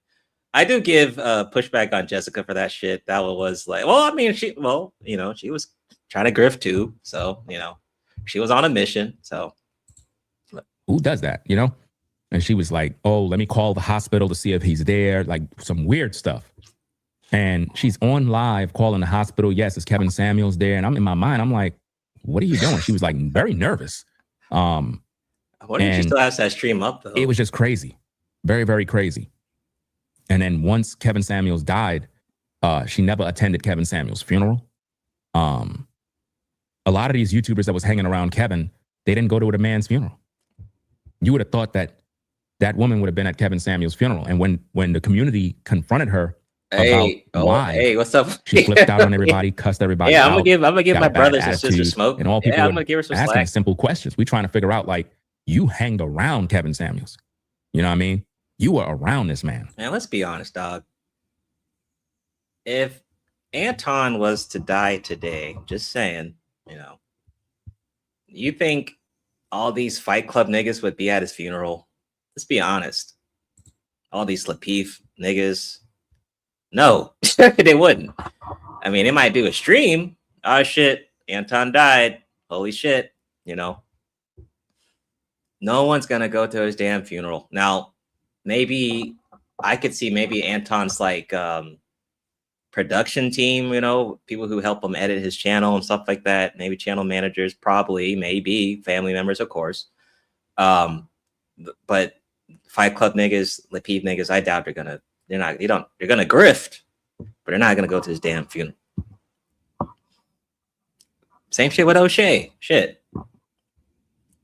I do give pushback on Jessica for that shit. That was like, well, I mean, she was trying to grift too, so she was on a mission. So who does that? And she was like, oh, let me call the hospital to see if he's there, like some weird stuff. And she's on live calling the hospital. Yes, it's Kevin Samuels there. And I'm in my mind, I'm like, what are you doing? She was like very nervous. What if she still has that stream up though? It was just crazy. Very, very crazy. And then once Kevin Samuels died, she never attended Kevin Samuels' funeral. A lot of these YouTubers that was hanging around Kevin, they didn't go to the man's funeral. You would have thought that woman would have been at Kevin Samuels' funeral. And when the community confronted her about why, what's up? She flipped out on everybody, cussed everybody out. I'm gonna give my brothers and sisters smoke. And all people I'm gonna give her some asking slack. simple questions. We trying to figure out, like, you hanged around Kevin Samuels. You know what I mean? You were around this man. Man, let's be honest, dog. If Anton was to die today, just saying, you think all these Fight Club niggas would be at his funeral? Let's be honest. All these Lapeef niggas, no, they wouldn't. I mean, they might do a stream. Oh shit, Anton died. Holy shit, No one's gonna go to his damn funeral. Now, maybe I could see Anton's like production team, people who help him edit his channel and stuff like that. Maybe channel managers, probably, maybe family members, of course. But Fight Club niggas, Lapeef niggas, I doubt they're gonna grift, but they're not gonna go to his damn funeral. Same shit with O'Shea. Shit.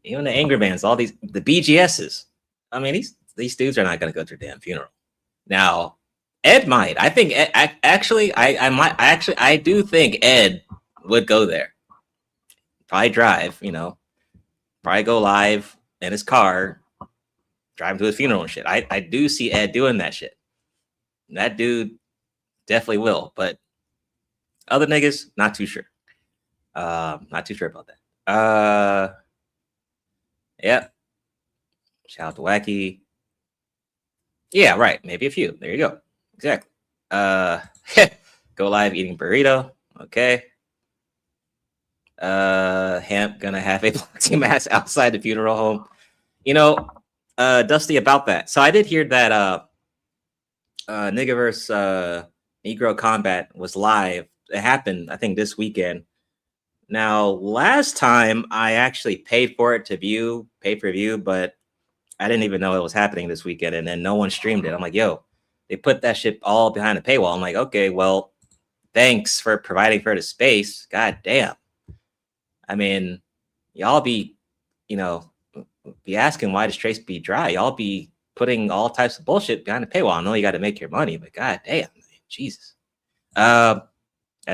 Even the Angry Bands, all the BGSs. I mean, these dudes are not gonna go to their damn funeral. Now, Ed might. I think I do think Ed would go there. Probably drive, probably go live in his car, drive to his funeral and shit. I do see Ed doing that shit. That dude definitely will, but other niggas, not too sure. Not too sure about that. Yeah. Shout out to Wacky. Yeah, right. Maybe a few. There you go. Exactly. Go live eating burrito. Okay. Hemp gonna have a boxing match outside the funeral home. Dusty, about that. So I did hear that Niggaverse Negro Combat was live. It happened, I think, this weekend. Now, last time I actually paid for it to pay per view, but I didn't even know it was happening this weekend, and then no one streamed it. I'm like, yo, they put that shit all behind the paywall. I'm like, okay, well, thanks for providing for the space. God damn. I mean, y'all be asking why the trace be dry. Y'all be putting all types of bullshit behind the paywall. I know you got to make your money, but god damn, Jesus. I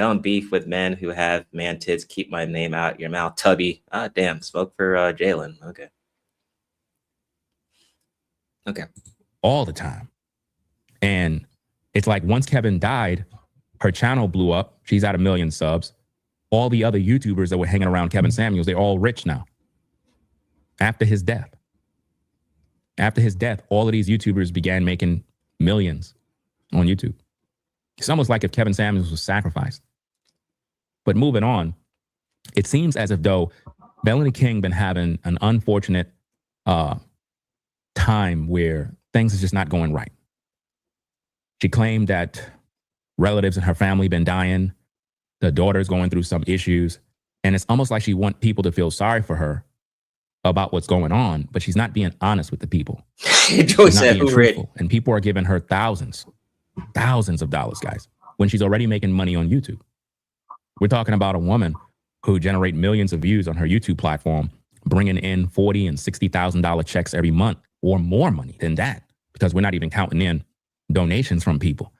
don't beef with men who have man tits. Keep my name out your mouth, Tubby. Damn, spoke for Jalen. Okay. All the time. And it's like once Kevin died, her channel blew up. She's at 1 million subs. All the other YouTubers that were hanging around Kevin Samuels, they're all rich now. After his death, all of these YouTubers began making millions on YouTube. It's almost like if Kevin Samuels was sacrificed. But moving on, it seems as if though Melanie King been having an unfortunate time where things is just not going right. She claimed that relatives in her family been dying. The daughter's going through some issues. And it's almost like she wants people to feel sorry for her about what's going on, but she's not being honest with the people. And people are giving her thousands of dollars, guys, when she's already making money on YouTube. We're talking about a woman who generate millions of views on her YouTube platform, bringing in $40,000 and $60,000 checks every month, or more money than that, because we're not even counting in donations from people.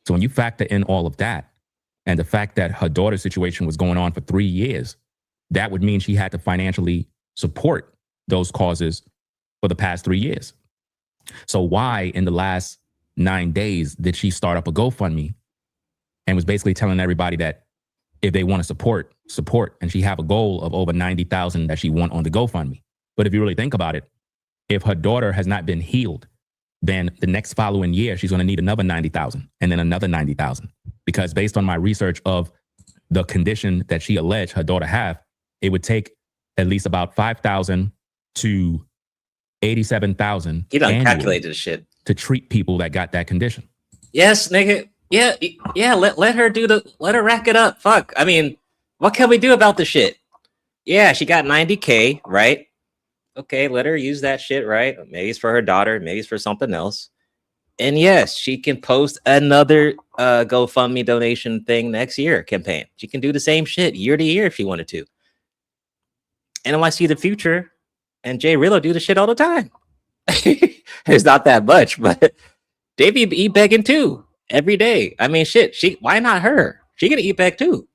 So when you factor in all of that, and the fact that her daughter's situation was going on for 3 years, that would mean she had to financially support those causes for the past 3 years. So why in the last 9 days did she start up a GoFundMe and was basically telling everybody that if they want to support, and she have a goal of over 90,000 that she want on the GoFundMe. But if you really think about it, if her daughter has not been healed, then the next following year, she's going to need another 90,000 and then another 90,000. Because based on my research of the condition that she alleged her daughter have, it would take at least about 5,000 to 87,000. He done calculated the shit to treat people that got that condition. Yes, nigga. Yeah. Let her rack it up. Fuck. I mean, what can we do about the shit? Yeah, she got 90K, right? Okay, let her use that shit, right? Maybe it's for her daughter, maybe it's for something else. And yes, she can post another GoFundMe donation thing next year campaign. She can do the same shit year to year if she wanted to. NYC The Future and Jay Rillo do the shit all the time. It's not that much, but they be e-begging too every day. I mean, shit, why not her? She can e-beg too.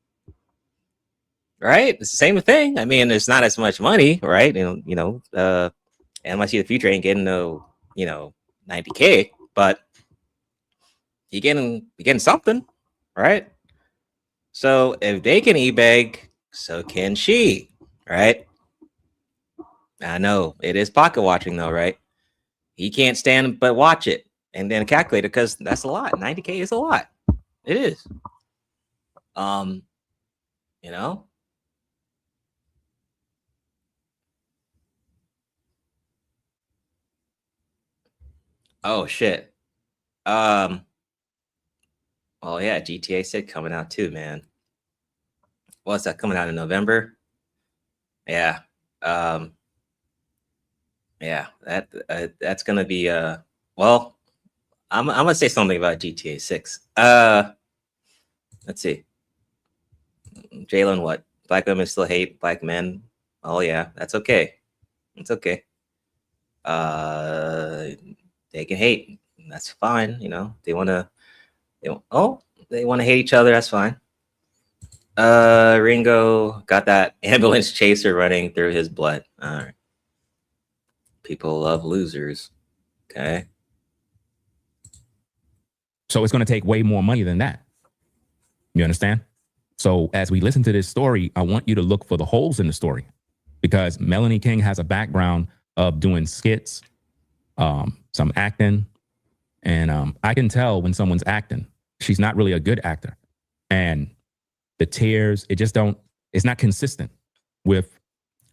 Right? It's the same thing. I mean, it's not as much money, right? NYC The Future ain't getting no, 90K, but you getting something, right? So if they can e-beg, so can she, right? I know it is pocket watching though, right? He can't stand but watch it and then calculate it because that's a lot. 90K is a lot. It is. Oh shit. Oh yeah, GTA 6 coming out too, man. What's that coming out in November? Yeah. Yeah, that's gonna be well, I'm gonna say something about GTA 6. Let's see. Jalen, what? Black women still hate black men. Oh yeah, that's okay. It's okay. they can hate. That's fine. You know, they want to hate each other. That's fine. Ringo got that ambulance chaser running through his blood. All right. People love losers. Okay. So it's going to take way more money than that. You understand? So as we listen to this story, I want you to look for the holes in the story, because Melanie King has a background of doing skits, some acting, and I can tell when someone's acting. She's not really a good actor. And the tears, it's not consistent with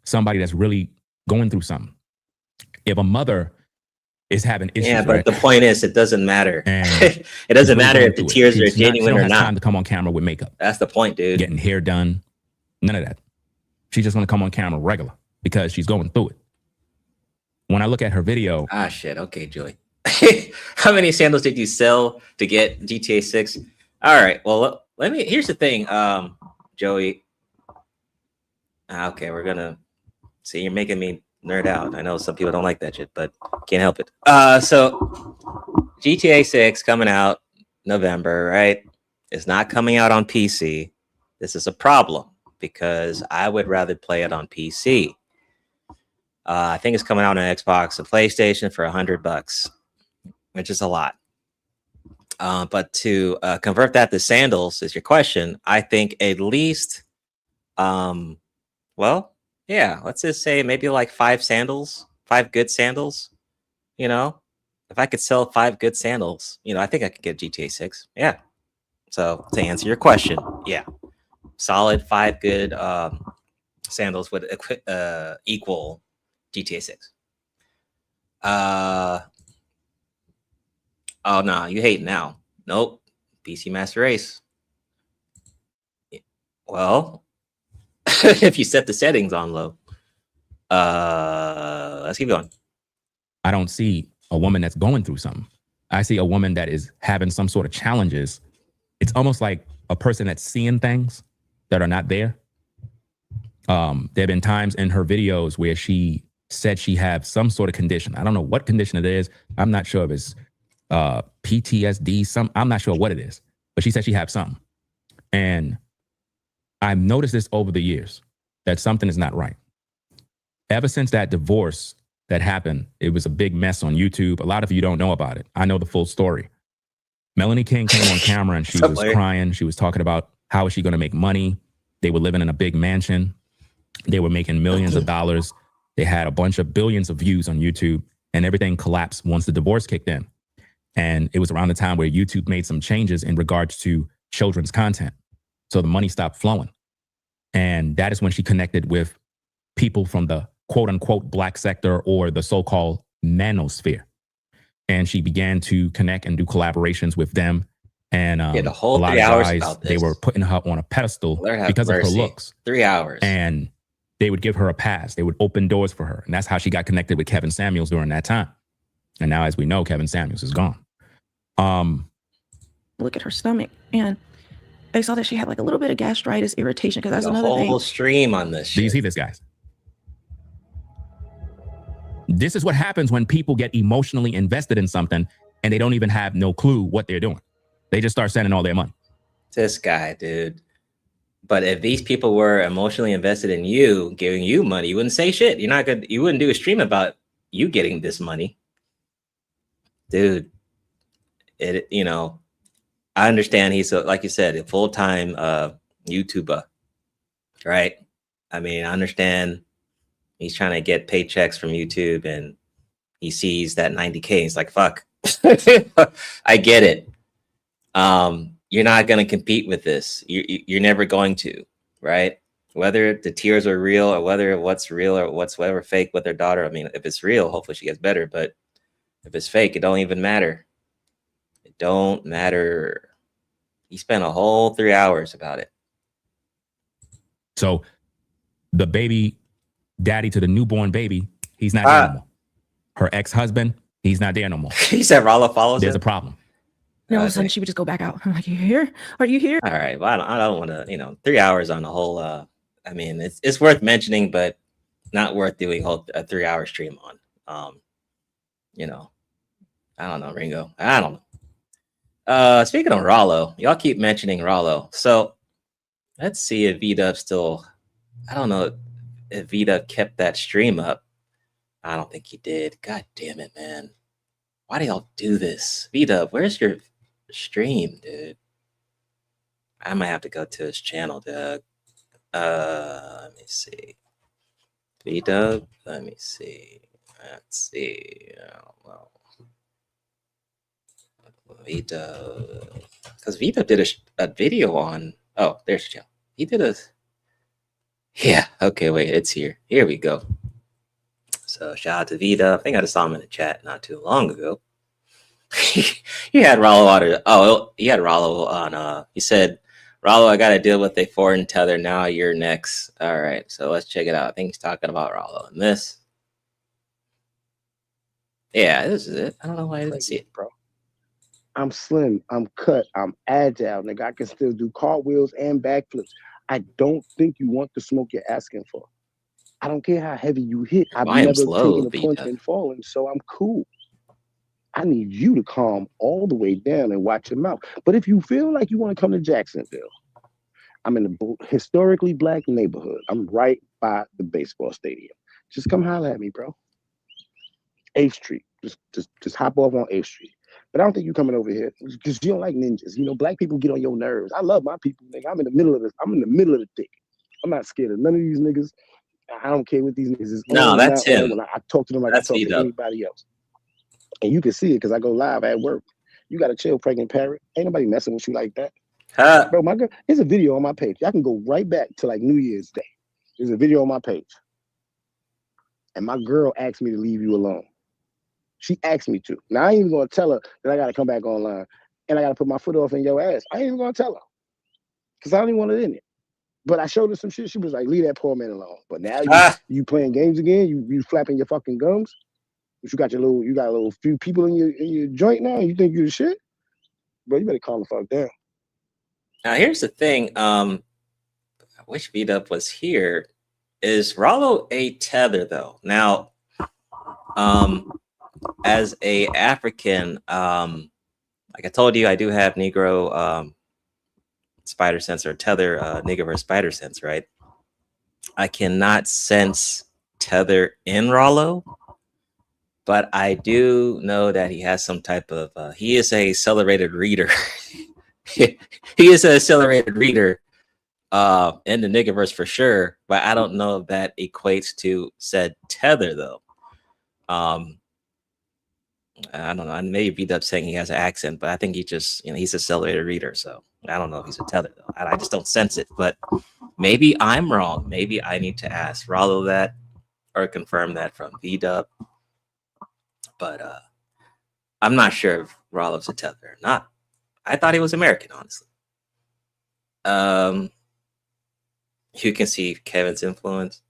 somebody that's really going through something. If a mother is having issues, yeah, but right? the point is, it doesn't matter. It doesn't matter if the tears are genuine or not. Time to come on camera with makeup. That's the point, dude. Getting hair done, none of that. She's just gonna come on camera regular because she's going through it. When I look at her video, shit. Okay, Joey. How many sandals did you sell to get GTA 6? All right. Well, here's the thing, Joey. Okay, we're gonna see. You're making me nerd out. I know some people don't like that shit, but can't help it. So GTA 6 coming out November, right? It's not coming out on PC. This is a problem because I would rather play it on PC. I think it's coming out on Xbox and PlayStation for $100, which is a lot. But to convert that to sandals is your question. I think at least, yeah, let's just say maybe like 5 good sandals. You know, if I could sell 5 good sandals, you know, I think I could get GTA 6. Yeah. So to answer your question, yeah, solid 5 good sandals would equal GTA 6. Oh no, you hate now. Nope. PC Master Race. Well, if you set the settings on low. Let's keep going. I don't see a woman that's going through something. I see a woman that is having some sort of challenges. It's almost like a person that's seeing things that are not there. There have been times in her videos where she said she had some sort of condition. I don't know what condition it is. I'm not sure if it's PTSD, I'm not sure what it is, but she said she had something. And I've noticed this over the years, that something is not right. Ever since that divorce that happened, it was a big mess on YouTube. A lot of you don't know about it. I know the full story. Melanie King came on camera and she was crying. She was talking about how is she going to make money. They were living in a big mansion. They were making millions of dollars. They had a bunch of billions of views on YouTube, and everything collapsed once the divorce kicked in. And it was around the time where YouTube made some changes in regards to children's content. So the money stopped flowing. And that is when she connected with people from the quote unquote black sector, or the so-called manosphere. And she began to connect and do collaborations with them. And a whole a lot 3 of hours guys, about this. they were putting her on a pedestal because of her looks. 3 hours. And they would give her a pass. They would open doors for her. And that's how she got connected with Kevin Samuels during that time. And now, as we know, Kevin Samuels is gone. Look at her stomach, and they saw that she had like a little bit of gastritis irritation, because that's another thing. Whole stream on this shit. Do you see this, guys? This is what happens when people get emotionally invested in something and they don't even have no clue what they're doing. They just start sending all their money. This guy, dude. But if these people were emotionally invested in you, giving you money, you wouldn't say shit. You're not good. You wouldn't do a stream about you getting this money. Dude, you know, I understand he's like you said, a full-time YouTuber, right? I mean, I understand he's trying to get paychecks from YouTube, and he sees that 90K. He's like, fuck, I get it. You're not going to compete with this. You're never going to, right? Whether the tears are real or whether what's real or whatsoever fake with their daughter. I mean, if it's real, hopefully she gets better. But if it's fake, it don't even matter. It don't matter. He spent a whole 3 hours about it. So the baby daddy to the newborn baby, he's not there no more. Her ex-husband, he's not there no more. He said Rala follows There's him? a problem. And all of a sudden she would just go back out. I'm like, you here? Are you here? All right. Well, I don't want to, 3 hours on the whole. I mean, it's worth mentioning, but not worth doing a 3 hour stream on. I don't know, Ringo. I don't know. Speaking of Rollo, y'all keep mentioning Rollo. So let's see if V-Dub still, I don't know if V-Dub kept that stream up. I don't think he did. God damn it, man. Why do y'all do this? V-Dub, where's your stream, dude? I might have to go to his channel, Doug. Let me see. V-Dub, let me see. Let's see. I don't know. V-Dub, because V-Dub did a video on. Oh, there's the channel. He did a. Yeah. Okay. Wait. It's here. Here we go. So shout out to V-Dub. I think I just saw him in the chat not too long ago. He had Rollo on. Oh, he had Rollo on. He said, "Rollo, I got to deal with a foreign tether. Now you're next." All right. So let's check it out. I think he's talking about Rollo and this. Yeah, this is it. I don't know why I didn't see it, bro. I'm slim, I'm cut, I'm agile, nigga. I can still do cartwheels and backflips. I don't think you want the smoke you're asking for. I don't care how heavy you hit. I've never taken a punch and fallen, so I'm cool. I need you to calm all the way down and watch your mouth. But if you feel like you want to come to Jacksonville, I'm in a historically black neighborhood. I'm right by the baseball stadium. Just come holler at me, bro. 8th Street. Just hop off on 8th Street. But I don't think you're coming over here because you don't like ninjas. You know, black people get on your nerves. I love my people, nigga. I'm in the middle of this. I'm in the middle of the thick. I'm not scared of none of these niggas. I don't care what these niggas is. No, that's him. When I talk to them like I talk to anybody else. And you can see it because I go live at work. You got to chill, pregnant parrot. Ain't nobody messing with you like that. Bro, my girl, there's a video on my page. I can go right back to like New Year's Day. There's a video on my page. And my girl asked me to leave you alone. She asked me to. Now, I ain't even going to tell her that I got to come back online and I got to put my foot off in your ass. I ain't even going to tell her because I don't even want it in it. But I showed her some shit. She was like, leave that poor man alone. But now you playing games again. You flapping your fucking gums. You got a little few people in your joint now. And you think you the shit? Bro, you better calm the fuck down. Now, here's the thing. I wish V-Dub was here. Is Rollo a tether, though? Now, as a African, like I told you, I do have Negro spider sense or tether, Negroverse spider sense, right? I cannot sense tether in Rollo, but I do know that he has some type of, he is a accelerated reader. He is an accelerated reader in the Niggaverse for sure, but I don't know if that equates to said tether though. I don't know. Maybe V-Dub saying he has an accent, but I think he just, he's an accelerated reader. So I don't know if he's a tether though. I just don't sense it, but maybe I'm wrong. Maybe I need to ask Rollo that or confirm that from V-Dub. But I'm not sure if Rollo's a tether or not. I thought he was American, honestly. You can see Kevin's influence.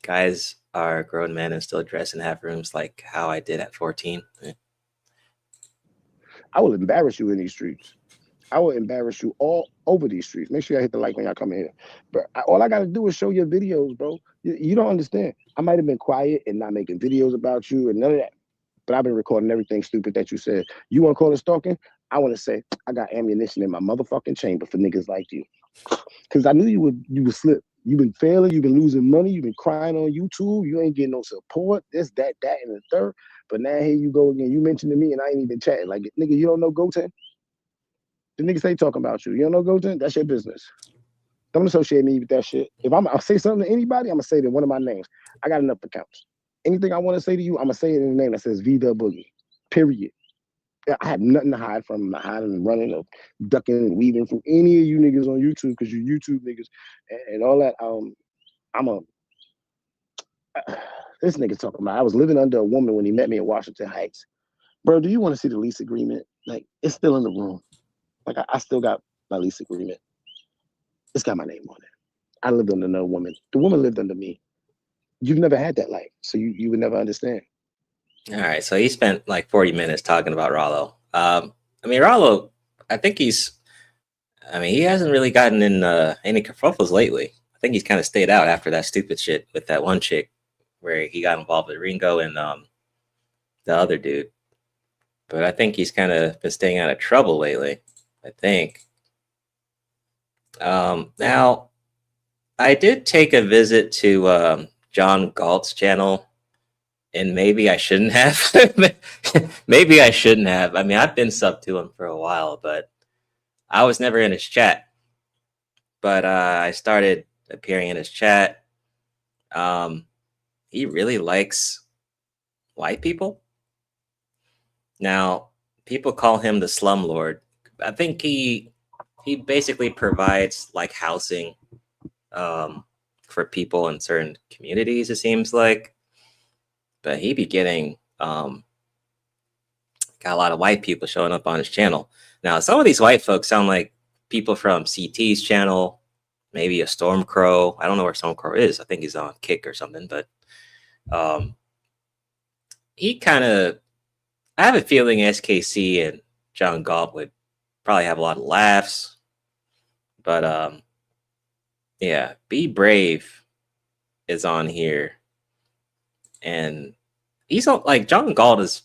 Guys are grown men and still dress and have rooms like how I did at 14. I will embarrass you in these streets. I will embarrass you all over these streets. Make sure I hit the like when y'all come in here. But all I got to do is show your videos, bro. You don't understand. I might have been quiet and not making videos about you and none of that. But I've been recording everything stupid that you said. You want to call it stalking? I want to say I got ammunition in my motherfucking chamber for niggas like you. Because I knew you would slip. You've been failing. You've been losing money. You've been crying on YouTube. You ain't getting no support. This, that, and the third. But now here you go again. You mentioned to me and I ain't even chatting. Like, nigga, you don't know Goten? The niggas say talking about you. You don't know Goten? That's your business. Don't associate me with that shit. If I'll say something to anybody, I'm going to say it in one of my names. I got enough accounts. Anything I want to say to you, I'm going to say it in the name that says V-Dub Boogie. Period. I have nothing to hide from. I'm not hiding and running or ducking and weaving from any of you niggas on YouTube because you YouTube niggas and all that. This nigga talking about I was living under a woman when he met me in Washington Heights. Bro, do you want to see the lease agreement? Like, it's still in the room. Like, I still got my lease agreement. It's got my name on it. I lived under another woman. The woman lived under me. You've never had that life, so you would never understand. All right, so he spent like 40 minutes talking about Rollo. I mean, Rollo, I think he hasn't really gotten in any kerfuffles lately. I think he's kind of stayed out after that stupid shit with that one chick where he got involved with Ringo and the other dude. But I think he's kind of been staying out of trouble lately, I think. Now, I did take a visit to John Galt's channel, and maybe I shouldn't have. Maybe I shouldn't have. I mean, I've been subbed to him for a while, but I was never in his chat. But I started appearing in his chat. He really likes white people. Now, people call him the slumlord. I think he basically provides like housing for people in certain communities, it seems like. But he be getting got a lot of white people showing up on his channel. Now, some of these white folks sound like people from CT's channel, maybe a Stormcrow. I don't know where Stormcrow is. I think he's on Kick or something, but he kind of, I have a feeling SKC and John Galt would probably have a lot of laughs. But yeah, Be Brave is on here. And he's like, John Galt is,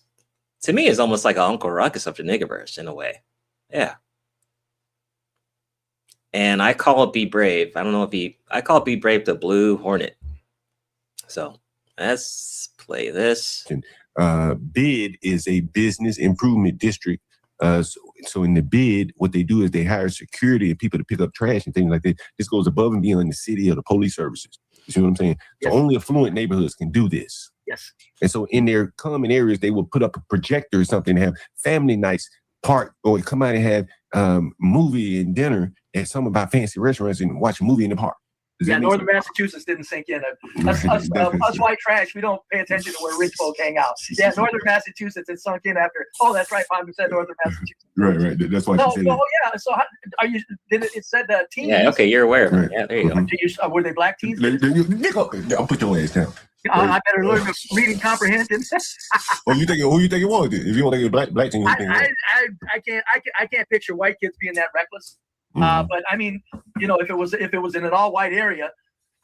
to me, is almost like an Uncle Ruckus of the Niggaverse in a way. Yeah. And I call it Be Brave. I don't know if I call Be Brave the Blue Hornet. So let's play this. BID is a business improvement district. So in the BID, what they do is they hire security and people to pick up trash and things like that. This goes above and beyond the city or the police services. You see what I'm saying? Yes. So only affluent neighborhoods can do this. Yes. And so in their common areas, they will put up a projector or something, have family nights, park, or come out and have movie and dinner at some of our fancy restaurants and watch a movie in the park. Yeah, Northern Massachusetts didn't sink in. Us white trash, we don't pay attention to where rich folk hang out. Yeah, Northern Massachusetts, it sunk in after. Oh, that's right, 5% Northern Massachusetts. Right. That's why. No, yeah. So, are you? Did it said teens? Yeah, okay, you're aware of it. Yeah, there you go. Were they black teens? I'll put your ass down. I better learn to read and comprehend. Who you think it was? If you want to think it black teens, I can't picture white kids being that reckless. But I mean, if it was in an all white area,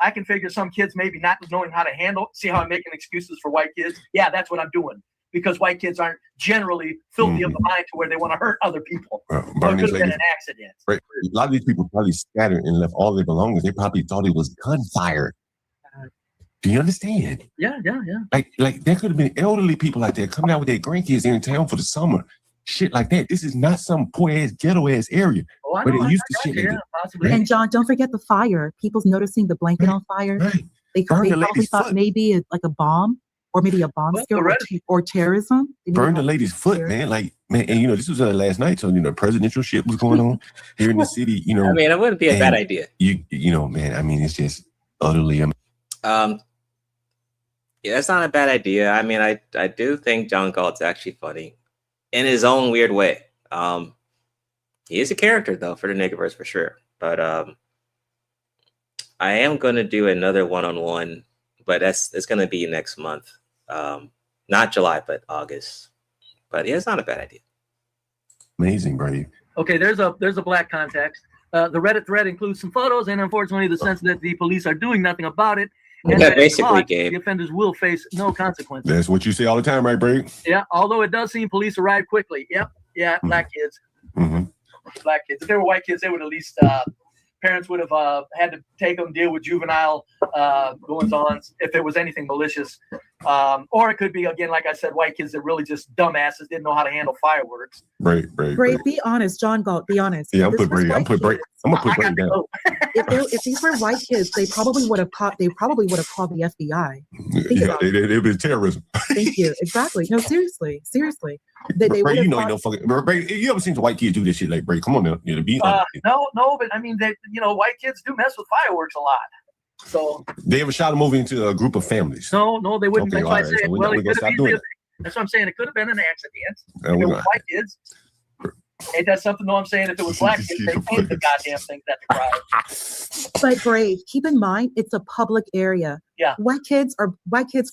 I can figure some kids maybe not knowing how to handle. See how I'm making excuses for white kids? Yeah, that's what I'm doing, because white kids aren't generally filthy of the mind to where they want to hurt other people. So it could have been an accident. Right. A lot of these people probably scattered and left all their belongings. They probably thought it was gunfire. Do you understand? Yeah. Like there could have been elderly people out there coming out with their grandkids in town for the summer. Shit like that. This is not some poor ass ghetto ass area. Oh, but it used to shit. Yeah, possibly. And John, don't forget the fire. People's noticing the blanket on fire. Right. They probably thought maybe like a bomb or maybe a bomb scare or terrorism. Burn the lady's foot, man. Like, man, and this was last night, so presidential shit was going on here in the city. I mean, it wouldn't be a bad idea. Man. I mean, it's just utterly. Yeah, that's not a bad idea. I mean, I do think John Galt's actually funny in his own weird way. He is a character though for the Niggaverse for sure. But I am gonna do another one-on-one, but it's gonna be next month. Not July, but August. But yeah, it's not a bad idea. Amazing, Brady. Okay, there's a black context. The Reddit thread includes some photos and unfortunately the sense that the police are doing nothing about it. And yeah, basically, Gabe. The offenders will face no consequences. That's what you say all the time, right, Brady? Yeah, although it does seem police arrive quickly. Yep. Yeah, black kids. Black kids. If they were white kids, they would at least parents would have had to take them, deal with juvenile goings-ons if there was anything malicious. Or it could be, again, like I said, white kids that really just dumbasses, didn't know how to handle fireworks. Right. Brave, be honest, John Galt, be honest. Yeah, I'm gonna put Brady down. If these were white kids, they probably would have called the FBI. It'd be terrorism. Thank you. Exactly. No, seriously. They Brady, you ain't no fucking. Brady, you ever seen some white kids do this shit? Like, Brady, come on now. Be no, but I mean, white kids do mess with fireworks a lot. So they ever shot a movie into a group of families? No, they wouldn't. Okay, That's why I right, say, so well, we're gonna stop doing it. That's what I'm saying. It could have been an accident. We're If it was not. white kids. Ain't that something? No, I'm saying if it was black kids, they paint the goddamn things at the crowd. But Brave, keep in mind, it's a public area. Yeah. White kids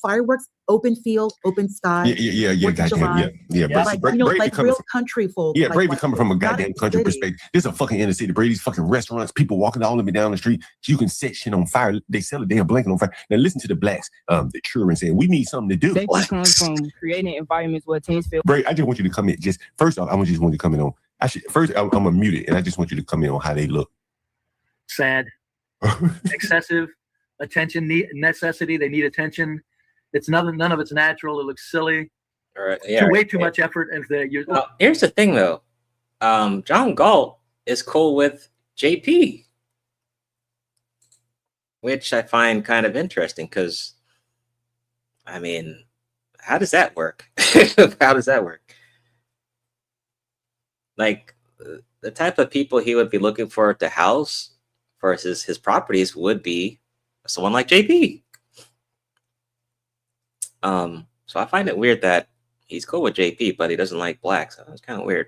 fireworks, open field, open sky. Yeah, 4th of goddamn, July. yeah. Like, Brady like coming real from, country folk. yeah, like Brady white coming from a folk, not goddamn in the country city. perspective. This is a fucking inner city. Brady's fucking restaurants, people walking all up and down the street. You can set shit on fire. They sell a damn blanket on fire. Now listen to the blacks, the children saying, we need something to do. Safety comes from creating environments where teens feel. Brady, I just want you to come in. Just first off, I just want you to come in on. I'm gonna mute it, and I just want you to come in on how they look. Sad, excessive attention, necessity. They need attention. It's none of it's natural. It looks silly. All right, yeah, way too much effort. And here's the thing, though. John Galt is cool with JP, which I find kind of interesting because, I mean, how does that work? How does that work? Like, the type of people he would be looking for at the house versus his properties would be someone like JP. So I find it weird that he's cool with JP, but he doesn't like blacks. So it's kind of weird.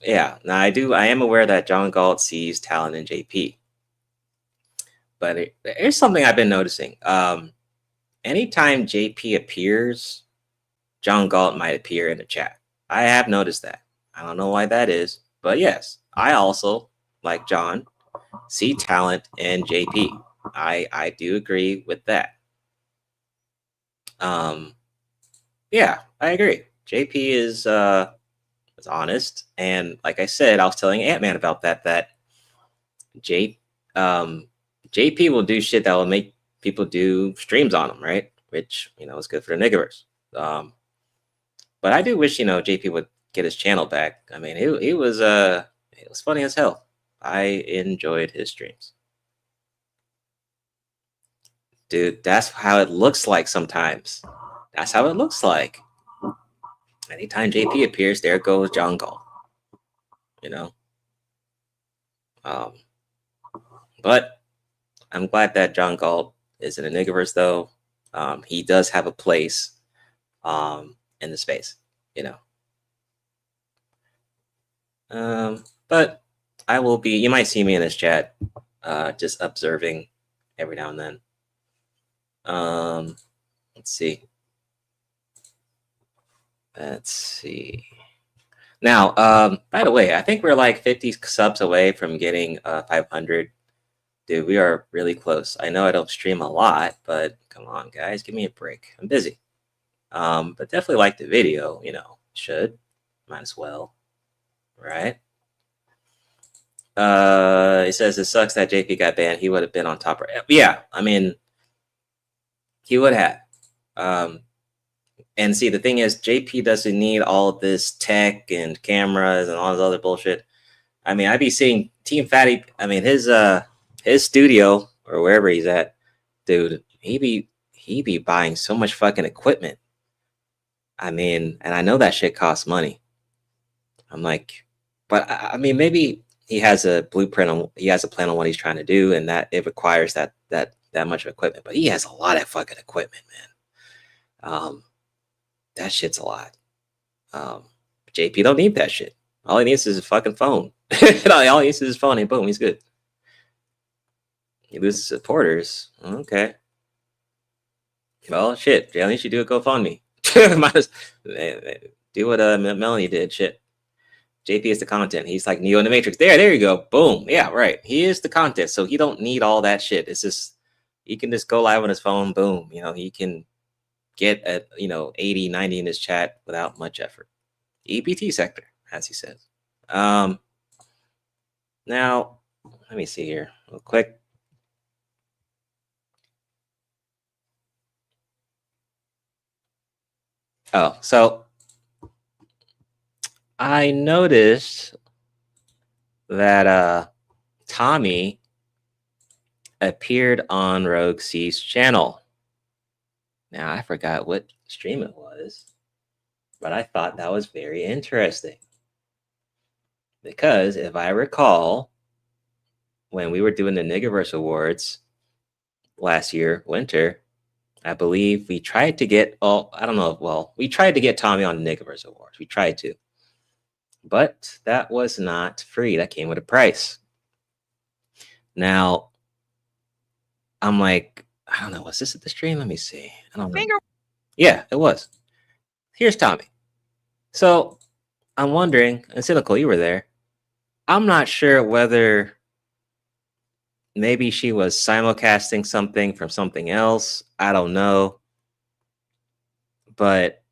Yeah, now I am aware that John Galt sees talent in JP. But here's something I've been noticing. Anytime JP appears, John Galt might appear in the chat. I have noticed that. I don't know why that is, but yes, I also, like John, see talent in JP. I do agree with that. Yeah, I agree. JP is honest, and like I said, I was telling Ant-Man about that JP will do shit that will make people do streams on him, right? Which, you know, is good for the niggerverse. But I do wish, you know, JP would get his channel back. I mean, it was funny as hell. I enjoyed his streams. Dude, that's how it looks like sometimes. That's how it looks like. Anytime JP appears, there goes John Galt. You know? But I'm glad that John Galt is in the niggerverse, though. He does have a place in the space, you know. But I will be, you might see me in this chat, just observing every now and then. Let's see. Now, by the way, I think we're like 50 subs away from getting 500. Dude, we are really close. I know I don't stream a lot, but come on, guys, give me a break. I'm busy. But definitely like the video, you know, might as well, right? He says it sucks that JP got banned. He would have been on top. Yeah, I mean, he would have. And see, the thing is, JP doesn't need all of this tech and cameras and all this other bullshit. I mean, I'd be seeing Team Fatty. I mean, his studio or wherever he's at, dude, he be buying so much fucking equipment. I mean, and I know that shit costs money. I'm like, but I mean, maybe he has a blueprint he has a plan on what he's trying to do, and that it requires that much of equipment. But he has a lot of fucking equipment, man. That shit's a lot. JP don't need that shit. All he needs is a fucking phone. All he needs is his phone, and boom, he's good. He loses supporters. Okay. Well, shit. At least you do a GoFundMe. Might as do what Melanie did. Shit. JP is the content. He's like Neo in the Matrix. There you go. Boom. Yeah, right. He is the content, so he don't need all that shit. It's just he can just go live on his phone. Boom. You know, he can get at 80, 90 in his chat without much effort. EPT sector, as he says. Now, let me see here real quick. Oh, so I noticed that Tommy appeared on Rogue C's channel. Now, I forgot what stream it was, but I thought that was very interesting. Because if I recall, when we were doing the Niggerverse Awards last year, winter, I believe we tried to get, we tried to get Tommy on the Niggerverse Awards. We tried to. But that was not free. That came with a price. Now, I'm like, I don't know, was this at the stream? Let me see. I don't know. Finger. Yeah, it was. Here's Tommy. So I'm wondering, and Cynical, you were there. I'm not sure whether maybe she was simulcasting something from something else. I don't know. But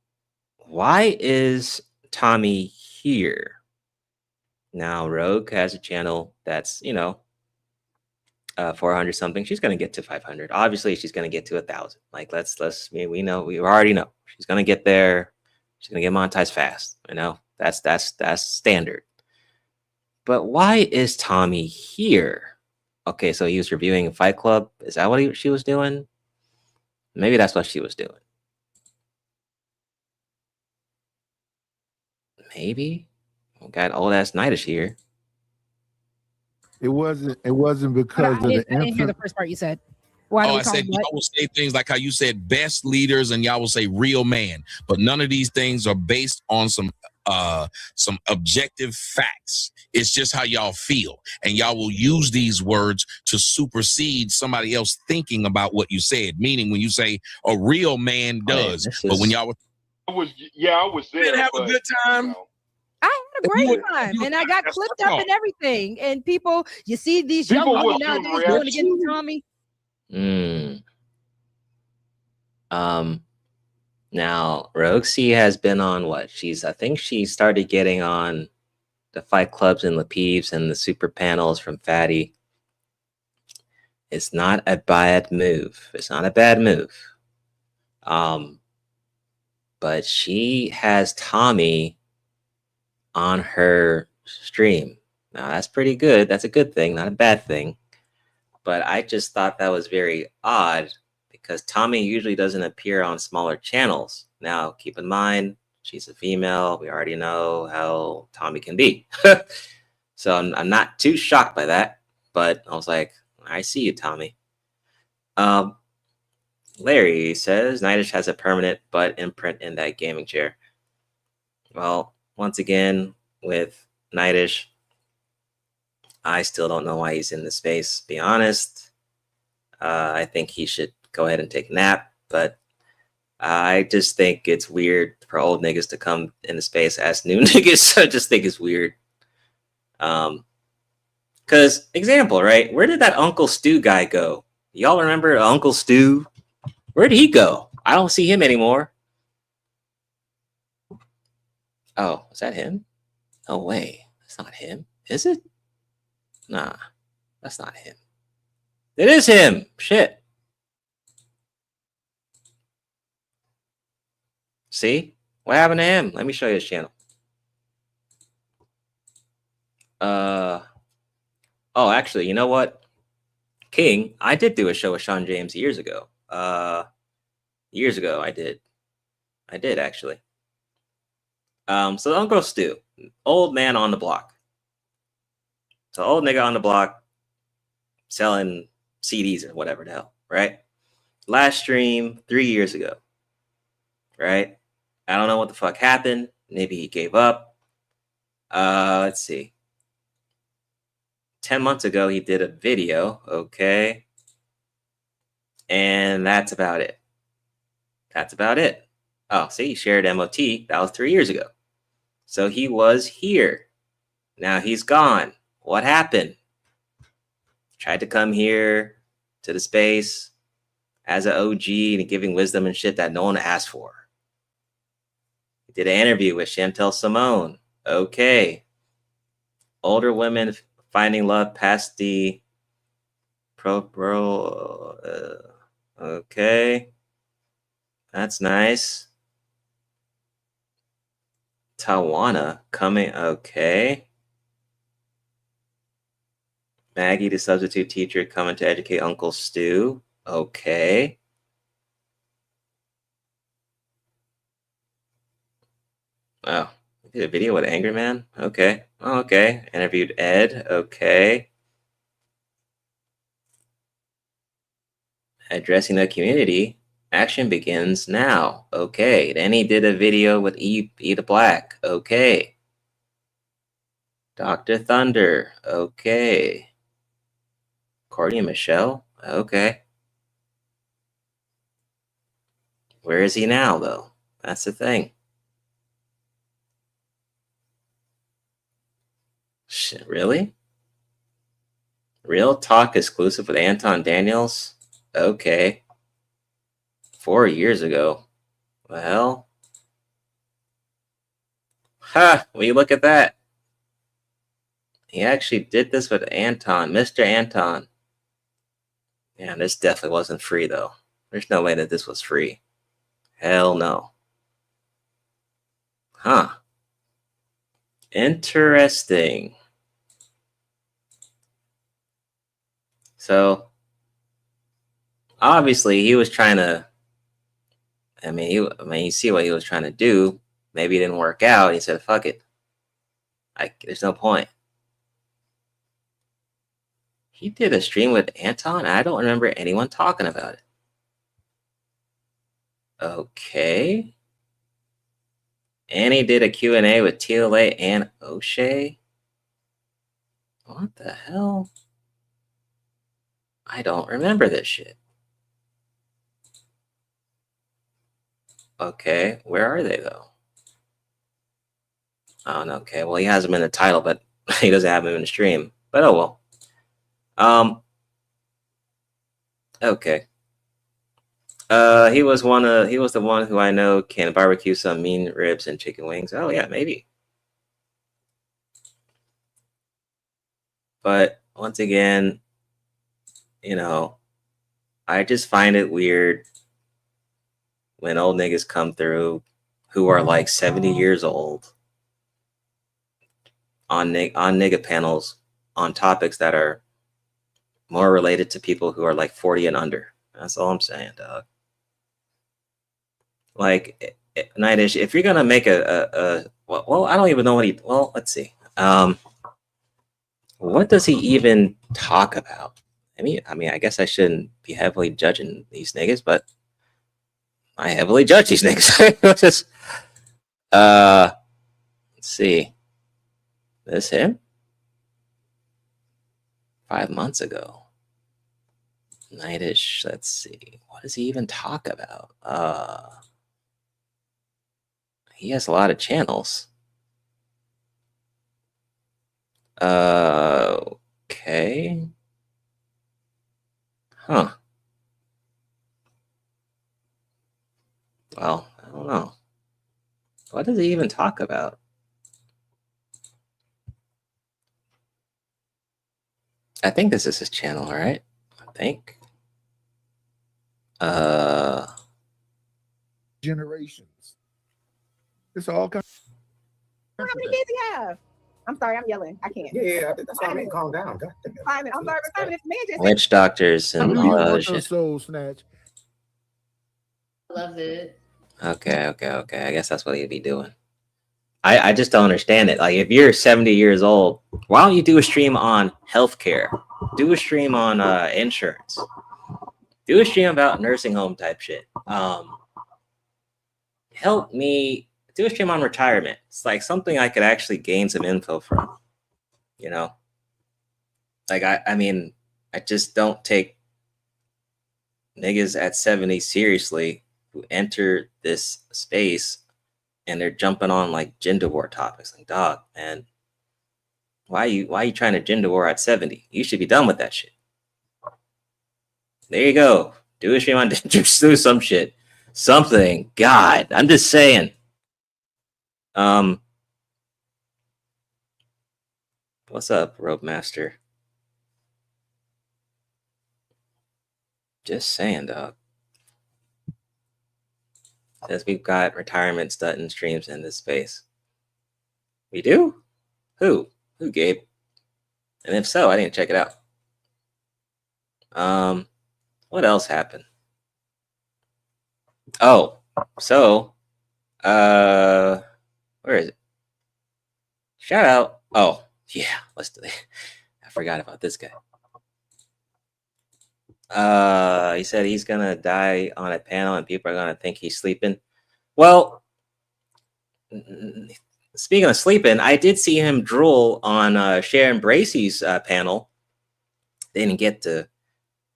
why is Tommy here? Now, Rogue has a channel that's, 400 something. She's going to get to 500. Obviously, she's going to get to 1,000. Like, we already know she's going to get there. She's going to get monetized fast. That's standard. But why is Tommy here? Okay, so he was reviewing Fight Club. Is that what she was doing? Maybe that's what she was doing. Maybe. We got old ass Nightish here. It wasn't because of I the didn't hear the first part you said. Why do Oh, we I call said him what? y'all will say things like how you said best leaders, and y'all will say real man, but none of these things are based on some objective facts. It's just how y'all feel, and y'all will use these words to supersede somebody else thinking about what you said. Meaning, when you say a real man does, but when y'all were, I was there. didn't have a good time. I had a great time, and I got clipped up and everything. And people, you see these young People women was doing nowadays going against Tommy. Now Rogue C has been on what? I think she started getting on the Fight Clubs and the Peeves and the super panels from Fatty. It's not a bad move. But she has Tommy on her stream. Now that's pretty good. That's a good thing, not a bad thing. But I just thought that was very odd because Tommy usually doesn't appear on smaller channels. Now, keep in mind, she's a female. We already know how Tommy can be. So I'm not too shocked by that. But I was like, I see you, Tommy. Larry says, Nightish has a permanent butt imprint in that gaming chair. Well, once again, with Nightish, I still don't know why he's in the space, to be honest. I think he should go ahead and take a nap, but I just think it's weird for old niggas to come into space as new niggas. I just think it's weird. Because, example, right? Where did that Uncle Stu guy go? Y'all remember Uncle Stu? Where did he go? I don't see him anymore. Oh, is that him? No way. That's not him. Is it? Nah, that's not him. It is him. Shit. See? What happened to him? Let me show you his channel. Oh, actually, you know what? King, I did do a show with Sean James years ago. Years ago, I did actually. So Uncle Stu, old man on the block. So old nigga on the block selling CDs or whatever the hell, right? Last stream 3 years ago, right? I don't know what the fuck happened. Maybe he gave up. Let's see. 10 months ago, he did a video, okay? And that's about it. Oh, see, he shared MOT. That was 3 years ago. So he was here. Now he's gone. What happened? Tried to come here to the space as an OG and giving wisdom and shit that no one asked for. He did an interview with Chantel Simone. Okay. Older women finding love past the okay. That's nice. Tawana coming. Okay. Maggie, the substitute teacher, coming to educate Uncle Stu. Okay. Oh, we did a video with Angry Man. Okay. Oh, okay. Interviewed Ed. Okay. Addressing the community. Action begins now. Okay. Then he did a video with Eda Black. Okay. Dr. Thunder. Okay. Courtney and Michelle. Okay. Where is he now, though? That's the thing. Shit, really? Real Talk exclusive with Anton Daniels? Okay. 4 years ago. Well. Ha! Will you look at that? He actually did this with Anton, Mr. Anton. Yeah, this definitely wasn't free, though. There's no way that this was free. Hell no. Huh. Interesting. So, obviously, he was trying to. I mean, you see what he was trying to do. Maybe it didn't work out. He said, "Fuck it. There's no point." He did a stream with Anton. I don't remember anyone talking about it. Okay. And he did a Q&A with TLA and O'Shea. What the hell? I don't remember this shit. Okay, where are they though? Oh, no, okay. Well, he has them in the title, but he doesn't have them in the stream. But oh well. Okay. He was the one who I know can barbecue some mean ribs and chicken wings. Oh yeah, maybe. But once again, you know, I just find it weird when old niggas come through who are like 70 years old on nigga panels on topics that are more related to people who are like 40 and under. That's all I'm saying, dog. Like, Nightish, if you're gonna make well, I don't even know what well, let's see. What does he even talk about? I mean, I guess I shouldn't be heavily judging these niggas, but I heavily judge these niggas. Just, let's see. This him? 5 months ago. Nightish, let's see. What does he even talk about? He has a lot of channels. Okay. Huh. Well, I don't know. What does he even talk about? I think this is his channel, right? I think. Generations. It's all kind. How many kids do you have? I'm sorry, I'm yelling. I can't. Yeah, that's why I mean, calm down. Simon, I'm sorry, but Simon, this man just. Witch doctors and all that other shit. Soul snatch. Love it. Okay. I guess that's what he'd be doing. I just don't understand it. Like, if you're 70 years old, why don't you do a stream on healthcare? Do a stream on insurance. Do a stream about nursing home type shit. Help me do a stream on retirement. It's like something I could actually gain some info from. You know? Like, I mean, I just don't take niggas at 70 seriously who enter this space and they're jumping on like gender war topics. Like, dog, man, why are you trying to gender war at 70? You should be done with that shit. There you go. Do a stream on do some shit. Something. God, I'm just saying. What's up, Rope Master? Just saying, dog. Says we've got retirement Stutton streams in this space. We do? Who, Gabe? And if so, I didn't check it out. What else happened? Oh, so, where is it? Shout out. Oh, yeah, let's do it. I forgot about this guy. He said he's gonna die on a panel and people are gonna think he's sleeping. Well, speaking of sleeping, I did see him drool on Sharon Bracey's panel. Didn't get to,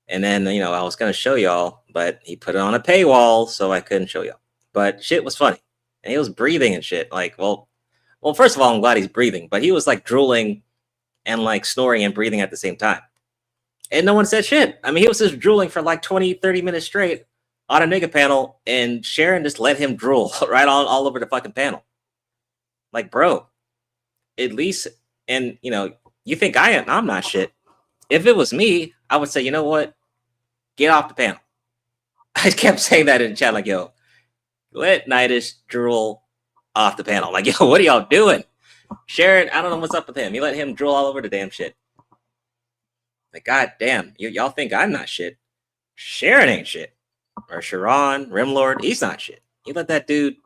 and then I was gonna show y'all but he put it on a paywall, so I couldn't show you. But shit was funny, and he was breathing and shit. Like, well, first of all, I'm glad he's breathing, but he was like drooling and like snoring and breathing at the same time. And no one said shit. I mean, he was just drooling for like 20, 30 minutes straight on a nigga panel, and Sharon just let him drool right on all over the fucking panel. Like, bro, at least, and you know, you think I'm not shit. If it was me, I would say, you know what? Get off the panel. I kept saying that in the chat, like, yo, let Nitish drool off the panel. Like, yo, what are y'all doing? Sharon, I don't know what's up with him. You let him drool all over the damn shit. Like, god damn, y'all think I'm not shit. Sharon ain't shit. Or Sharon, Rimlord, he's not shit. You let that dude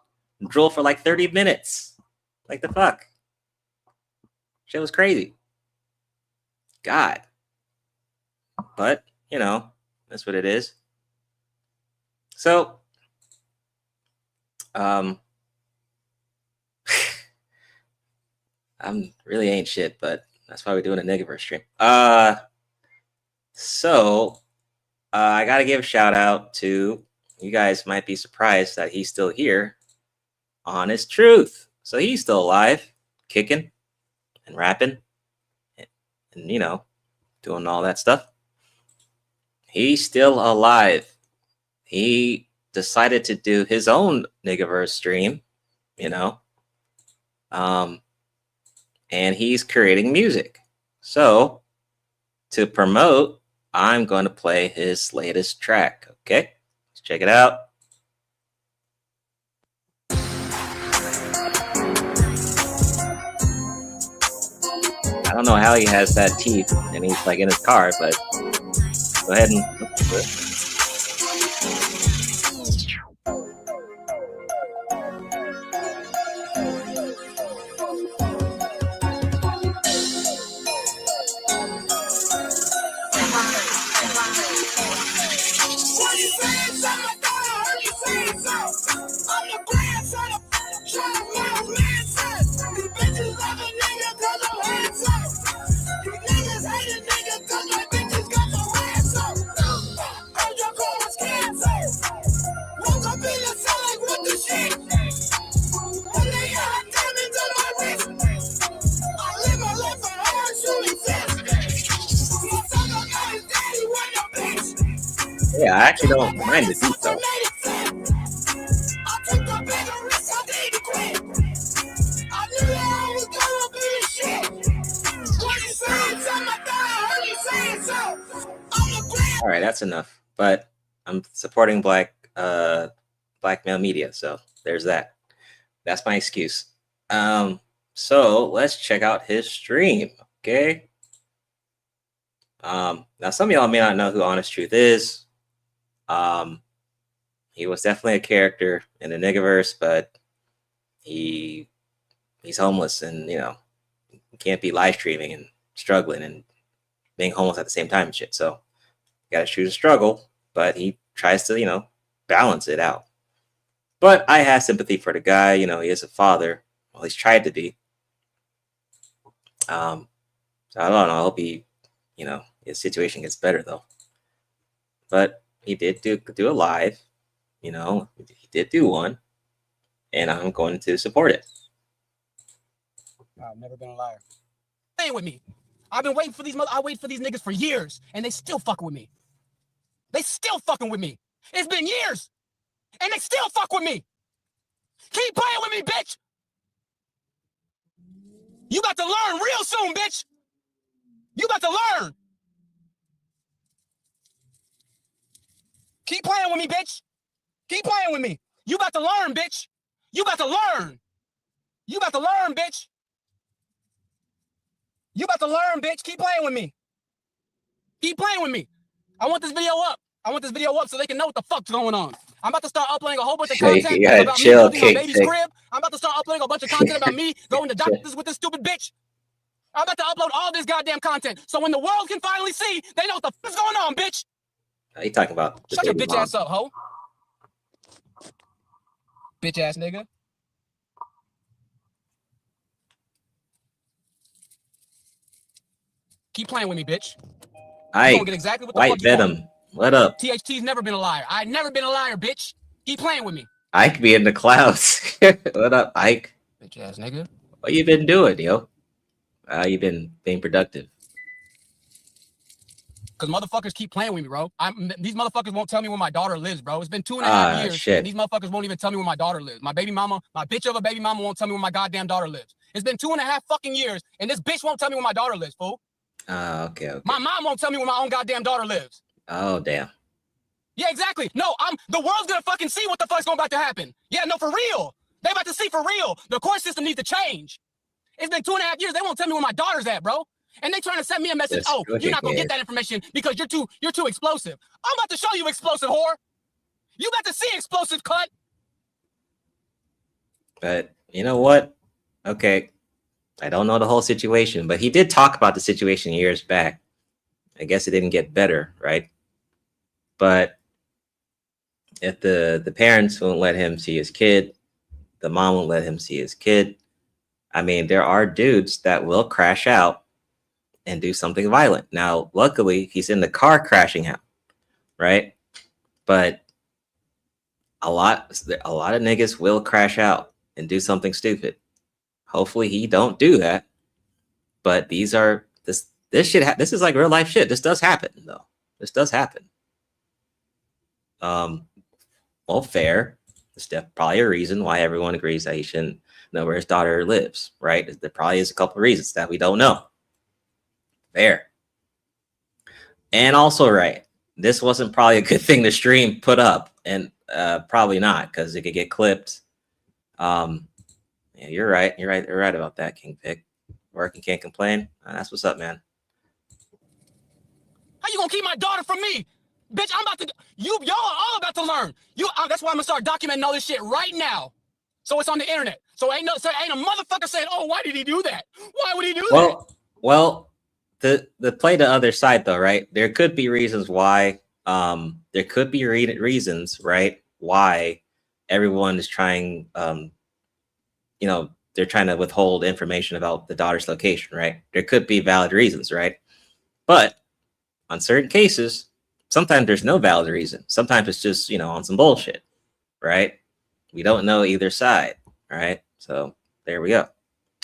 drool for like 30 minutes. Like, the fuck? Shit was crazy. God. But, you know, that's what it is. So, I'm really ain't shit, but that's why we're doing a Negaverse stream. So I gotta give a shout out to, you guys might be surprised that he's still here, Honest Truth. So he's still alive, kicking and rapping and you know, doing all that stuff. He's still alive. He decided to do his own Negaverse stream, you know, and he's creating music. So to promote, I'm going to play his latest track. Okay, let's check it out. I don't know how he has that teeth and he's like in his car, but go ahead and listen to it. Yeah, I actually don't mind the beat though. All right, that's enough. But I'm supporting black male media, so there's that. That's my excuse. So let's check out his stream, okay? Now some of y'all may not know who Honest Truth is. He was definitely a character in the Negaverse, but he's homeless, and you know, he can't be live streaming and struggling and being homeless at the same time and shit. So you gotta choose a struggle, but he tries to, you know, balance it out. But I have sympathy for the guy. You know, he is a father. Well, he's tried to be. So I don't know. I hope he, you know, his situation gets better though. But he did do a live, you know, he did do one, and I'm going to support it. I've never been a liar. Stay with me. I've been waiting for these I wait for these niggas for years, and they still fucking with me. They still fucking with me. It's been years, and they still fuck with me. Keep playing with me, bitch. You got to learn real soon, bitch. You got to learn. Keep playing with me, bitch. Keep playing with me. You got to learn, bitch. You got to learn. You got to learn, bitch. You got to learn, bitch. Keep playing with me. Keep playing with me. I want this video up. I want this video up so they can know what the fuck's going on. I'm about to start uploading a whole bunch of content about me building my baby's crib. I'm about to start uploading a bunch of content about me going to doctors with this stupid bitch. I'm about to upload all this goddamn content so when the world can finally see, they know what the fuck's going on, bitch. Are you talking about? Shut your bitch ass up, ho. Bitch ass nigga. Keep playing with me, bitch. I get exactly what the White fuck you want. Venom What up? THT's never been a liar. I've never been a liar, bitch. Keep playing with me. Ike be in the clouds. What up, Ike? Bitch ass nigga. What you been doing, yo? How you been being productive? Because motherfuckers keep playing with me, bro. These motherfuckers won't tell me where my daughter lives, bro. It's been 2.5 years. Shit. And these motherfuckers won't even tell me where my daughter lives. My baby mama, my bitch of a baby mama won't tell me where my goddamn daughter lives. It's been 2.5 fucking years, and this bitch won't tell me where my daughter lives, fool. Okay. My mom won't tell me where my own goddamn daughter lives. Oh, damn. Yeah, exactly. No, the world's gonna fucking see what the fuck's going about to happen. Yeah, no, for real. They about to see for real. The court system needs to change. It's been 2.5 years. They won't tell me where my daughter's at, bro. And they trying to send me a message. Oh, you're not gonna get that information because you're too explosive. I'm about to show you explosive, whore. You about to see explosive, cut. But you know what? Okay. I don't know the whole situation, but he did talk about the situation years back. I guess it didn't get better, right? But if the parents won't let him see his kid, the mom won't let him see his kid. I mean, there are dudes that will crash out and do something violent. Now, luckily, he's in the car crashing out, right? But a lot of niggas will crash out and do something stupid. Hopefully, he don't do that. But this shit. This is like real life shit. This does happen, though. This does happen. Well, fair. There's probably a reason why everyone agrees that he shouldn't know where his daughter lives, right? There probably is a couple of reasons that we don't know. Fair. And also, right, this wasn't probably a good thing to stream, put up, and probably not, because it could get clipped. Yeah, you're right. You're right about that, King Pick. Working can't complain. That's what's up, man. How you gonna keep my daughter from me? Bitch, I'm about to, y'all are all about to learn. That's why I'm gonna start documenting all this shit right now. So it's on the internet. So ain't a motherfucker saying, oh, why did he do that? Why would he do that? Well, the play the other side though, right? There could be reasons why, reasons, right? Why everyone is trying, they're trying to withhold information about the daughter's location, right? There could be valid reasons, right? But on certain cases, sometimes there's no valid reason. Sometimes it's just, on some bullshit, right? We don't know either side, right? So there we go.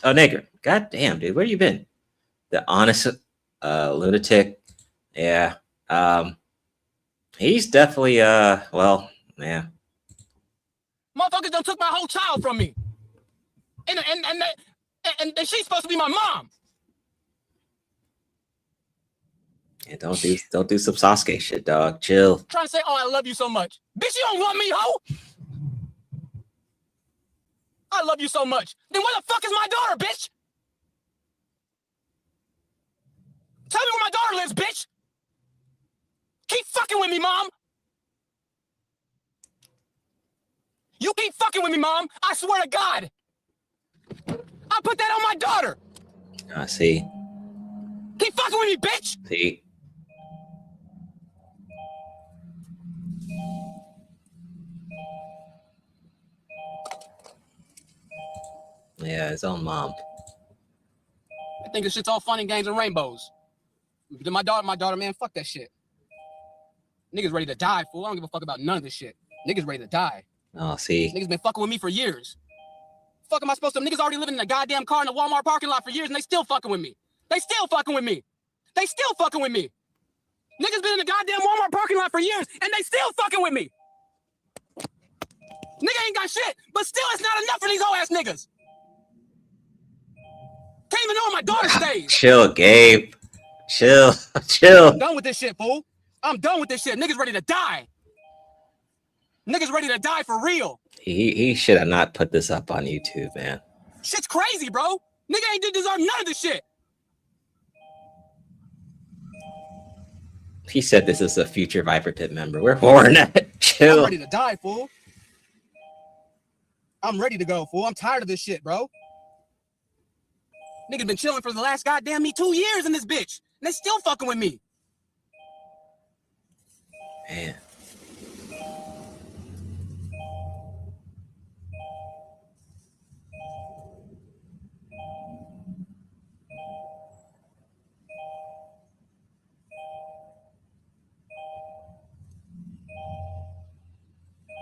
Oh, nigger. God damn, dude. Where you been? The honest lunatic. Yeah. He's definitely, well, yeah. Motherfuckers done took my whole child from me. And she's supposed to be my mom. Yeah, don't do some Sasuke shit, dog. Chill. Trying to say, oh, I love you so much. Bitch, you don't love me, ho. I love you so much. Then where the fuck is my daughter, bitch? Tell me where my daughter lives, bitch. Keep fucking with me, mom. You keep fucking with me, mom. I swear to God. I put that on my daughter. I see. Keep fucking with me, bitch. See. Yeah, his own mom. I think this shit's all fun and games and rainbows. My daughter, man, fuck that shit. Niggas ready to die, fool. I don't give a fuck about none of this shit. Niggas ready to die. Oh, see. Niggas been fucking with me for years. Fuck am I supposed to? Niggas already living in a goddamn car in a Walmart parking lot for years and they still fucking with me. They still fucking with me. They still fucking with me. Niggas been in the goddamn Walmart parking lot for years and they still fucking with me. Nigga ain't got shit, but still it's not enough for these whole ass niggas. Can't even know where my daughter stays. Chill, Gabe. Chill. I'm done with this shit, fool. I'm done with this shit. Niggas ready to die. Niggas ready to die for real. He should have not put this up on YouTube, man. Shit's crazy, bro. Nigga ain't deserve none of this shit. He said this is a future Viper Pit member. We're horned at. Chill. I'm ready to die, fool. I'm ready to go, fool. I'm tired of this shit, bro. Niggas been chilling for the last goddamn 2 years in this bitch. And they still fucking with me. Man.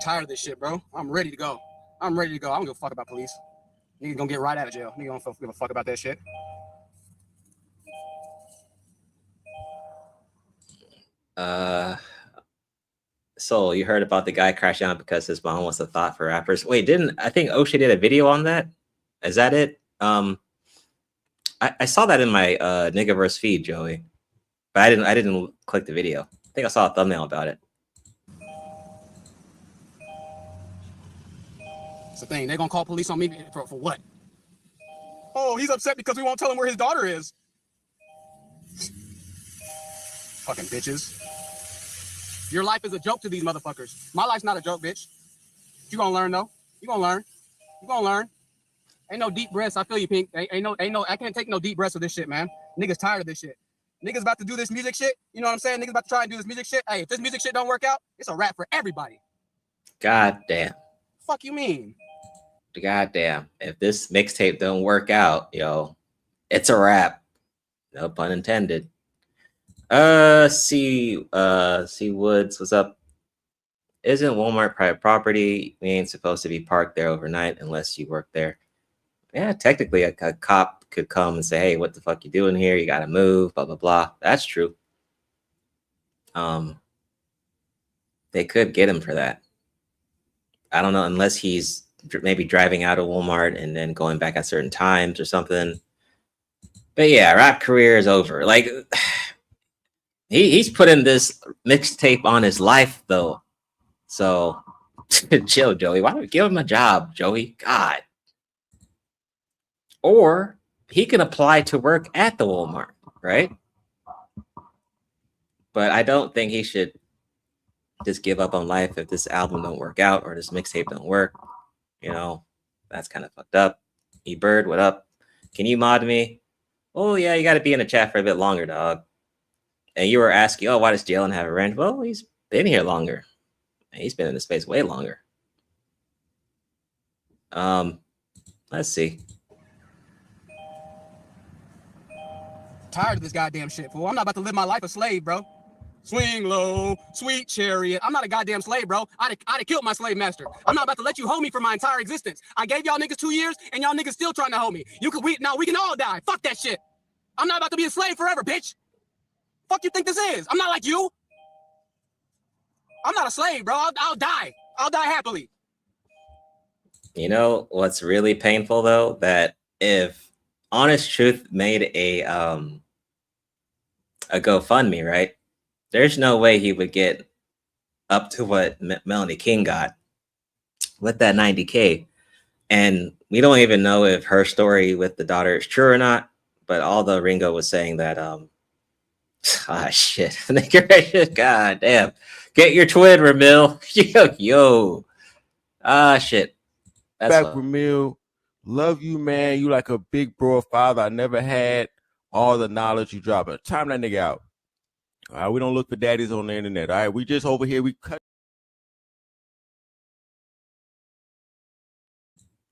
Tired of this shit, bro. I'm ready to go. I'm ready to go. I don't give a fuck about police. Niggas gonna get right out of jail. Niggas don't give a fuck about that shit. So you heard about the guy crashing out because his mom was a thought for rappers. Wait, I think O'Shea did a video on that? Is that it? I saw that in my Niggaverse feed, Joey, but I didn't click the video. I think I saw a thumbnail about it. It's the thing. They're gonna call police on me for what? Oh, he's upset because we won't tell him where his daughter is. Fucking bitches. Your life is a joke to these motherfuckers. My life's not a joke, bitch. You gonna learn though. You gonna learn. You gonna learn. Ain't no deep breaths. I feel you, Pink. Ain't no. I can't take no deep breaths of this shit, man. Niggas tired of this shit. Niggas about to do this music shit. You know what I'm saying? Niggas about to try and do this music shit. Hey, if this music shit don't work out, it's a wrap for everybody. God damn. Fuck you mean? God damn. If this mixtape don't work out, yo, it's a wrap. No pun intended. C Woods, what's up? Isn't Walmart private property? We ain't supposed to be parked there overnight unless you work there. Yeah, technically a cop could come and say, hey, what the fuck you doing here? You gotta move, blah, blah, blah. That's true. They could get him for that. I don't know, unless he's maybe driving out of Walmart and then going back at certain times or something. But yeah, rap career is over. Like, he's putting this mixtape on his life, though. So chill, Joey. Why don't we give him a job, Joey? God. Or he can apply to work at the Walmart, right? But I don't think he should just give up on life if this album don't work out or this mixtape don't work. You know, that's kind of fucked up. E-Bird, what up? Can you mod me? Oh, yeah, you got to be in the chat for a bit longer, dog. And you were asking, oh, why does Jalen have a rent? Well, he's been here longer. He's been in the space way longer. Let's see. Tired of this goddamn shit, fool. I'm not about to live my life a slave, bro. Swing low, sweet chariot. I'm not a goddamn slave, bro. I'd have killed my slave master. I'm not about to let you hold me for my entire existence. I gave y'all niggas 2 years, and y'all niggas still trying to hold me. We can all die. Fuck that shit. I'm not about to be a slave forever, bitch. Fuck you think this is? I'm not like you. I'm not a slave, bro. I'll die. I'll die happily. You know what's really painful though? That if Honest Truth made a GoFundMe, right? There's no way he would get up to what Melanie King got with that 90K. And we don't even know if her story with the daughter is true or not. But although Ringo was saying that, shit. God damn. Get your twin, Ramil. Yo. Shit. That's back, Ramil. Love you, man. You like a big bro father. I never had all the knowledge you drop. Time that nigga out. All right, we don't look for daddies on the internet. All right, we just over here. We cut.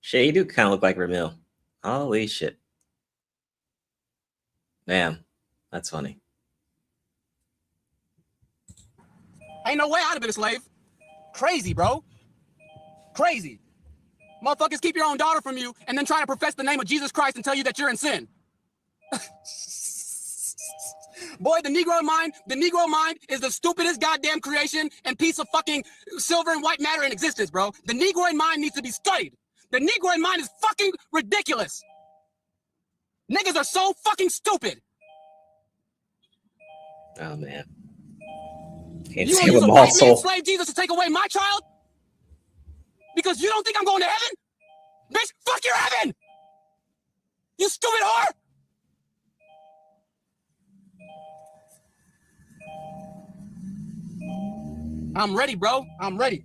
Shit, you do kind of look like Ramil. Holy shit. Damn, that's funny. Ain't no way I'd have been a slave. Crazy, bro. Crazy. Motherfuckers keep your own daughter from you and then try to profess the name of Jesus Christ and tell you that you're in sin. Boy, the Negro mind is the stupidest goddamn creation and piece of fucking silver and white matter in existence, bro. The Negroid mind needs to be studied. The Negroid mind is fucking ridiculous. Niggas are so fucking stupid. Oh, man. You gonna use a white man slave Jesus to take away my child? Because you don't think I'm going to heaven? Bitch, fuck your heaven! You stupid whore! I'm ready, bro. I'm ready.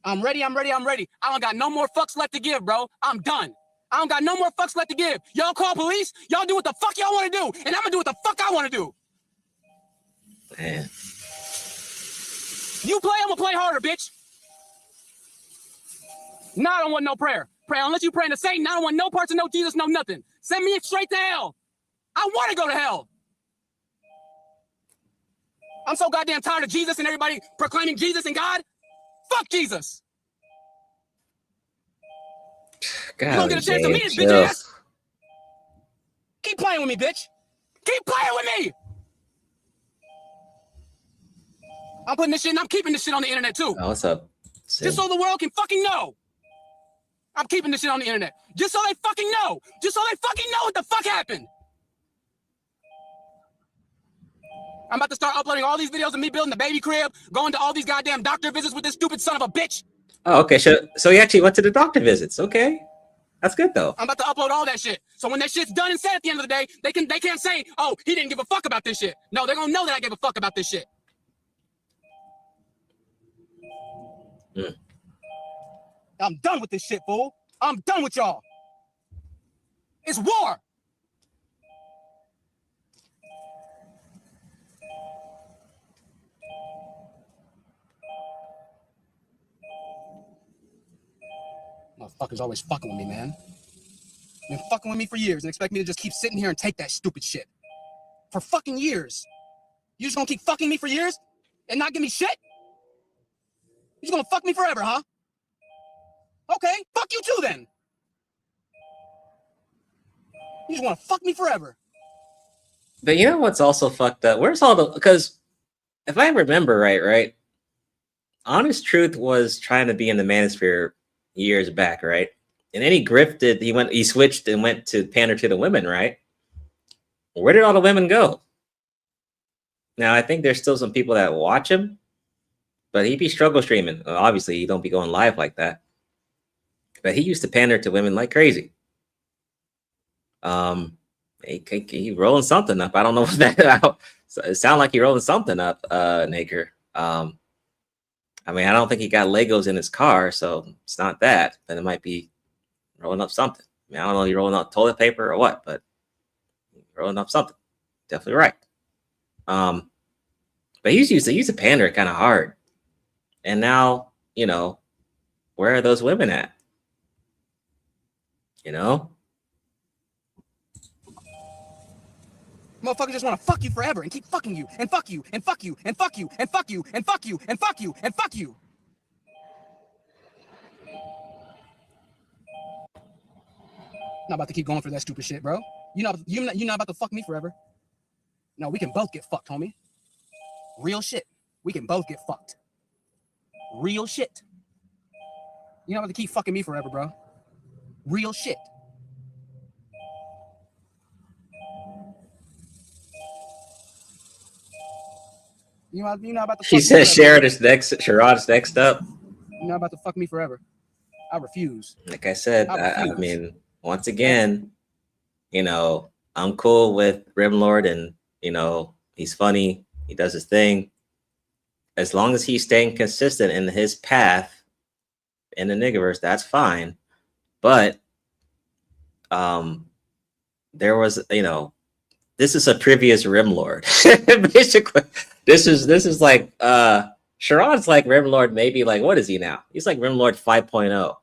I don't got no more fucks left to give, bro. I'm done. I don't got no more fucks left to give. Y'all call police. Y'all do what the fuck y'all want to do. And I'm gonna do what the fuck I want to do. Man. You play, I'm gonna play harder, bitch. No, I don't want no prayer. Unless you praying to Satan, I don't want no parts of no Jesus, no nothing. Send me straight to hell. I want to go to hell. I'm so goddamn tired of Jesus and everybody proclaiming Jesus and God. Fuck Jesus. God, You don't get a chance to meet his bitch ass. Keep playing with me, bitch. Keep playing with me. I'm putting this shit and I'm keeping this shit on the internet too. Oh, what's up? Just so the world can fucking know. I'm keeping this shit on the internet. Just so they fucking know. Just so they fucking know what the fuck happened. I'm about to start uploading all these videos of me building the baby crib, going to all these goddamn doctor visits with this stupid son of a bitch. Oh, okay. So he actually went to the doctor visits. Okay. That's good though. I'm about to upload all that shit. So when that shit's done and said at the end of the day, they can't say, oh, he didn't give a fuck about this shit. No, they're gonna know that I gave a fuck about this shit. I'm done with this shit, fool. I'm done with y'all. It's war. Motherfuckers always fucking with me, man. Been fucking with me for years and expect me to just keep sitting here and take that stupid shit. For fucking years. You just gonna keep fucking me for years and not give me shit? You just gonna fuck me forever, huh? Okay, fuck you too then. You just wanna fuck me forever. But you know what's also fucked up? Where's all the, because if I remember right? Honest Truth was trying to be in the manosphere years back, right? And then he grifted, he switched and went to pander to the women, right? Where did all the women go? Now, I think there's still some people that watch him, but he be struggle streaming. Obviously, he don't be going live like that. But he used to pander to women like crazy. He rolling something up. I don't know what that. It sounded like he rolling something up, Naker. I mean, I don't think he got Legos in his car, so it's not that. But it might be rolling up something. I mean, I don't know if you're rolling up toilet paper or what, but rolling up something. Definitely right. But he used to pander kind of hard. And now, you know, where are those women at? You know? Motherfuckers just want to fuck you forever and keep fucking you and fuck you and fuck you and fuck you and fuck you and fuck you and fuck you and fuck you. Not about to keep going for that stupid shit, bro. You're not about to fuck me forever. No, we can both get fucked, homie. Real shit. We can both get fucked. Real shit. You're not about to keep fucking me forever, bro. Real shit. You're not about to. She said Sharon's next up. You're not about to fuck me forever. I refuse. Like I said, I mean, once again, you know, I'm cool with Rimlord, and you know, he's funny. He does his thing. As long as he's staying consistent in his path in the Niggaverse, that's fine. But there was, you know, this is a previous Rimlord. Basically, this is like Sharon's like Rimlord, maybe like, what is he now? He's like Rimlord 5.0.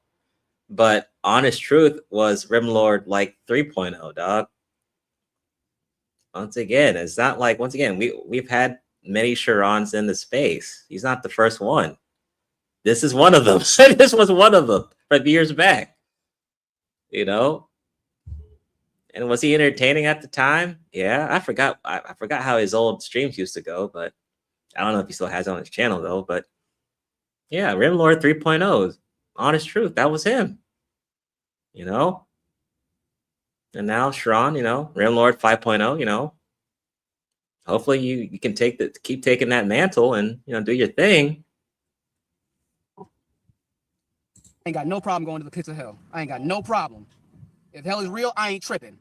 But Honest Truth was Rimlord like 3.0, dog. Once again, it's not like, once again, we've had many Sharons in the space. He's not the first one. This is one of them. This was one of them from years back. You know? And was he entertaining at the time? Yeah, I forgot how his old streams used to go, but I don't know if he still has it on his channel though. But yeah, Rimlord 3.0, Honest Truth, that was him. You know? And now Sharon, you know, Rimlord 5.0, you know. Hopefully you can keep taking that mantle and, you know, do your thing. Ain't got no problem going to the pits of hell. I ain't got no problem. If hell is real, I ain't tripping.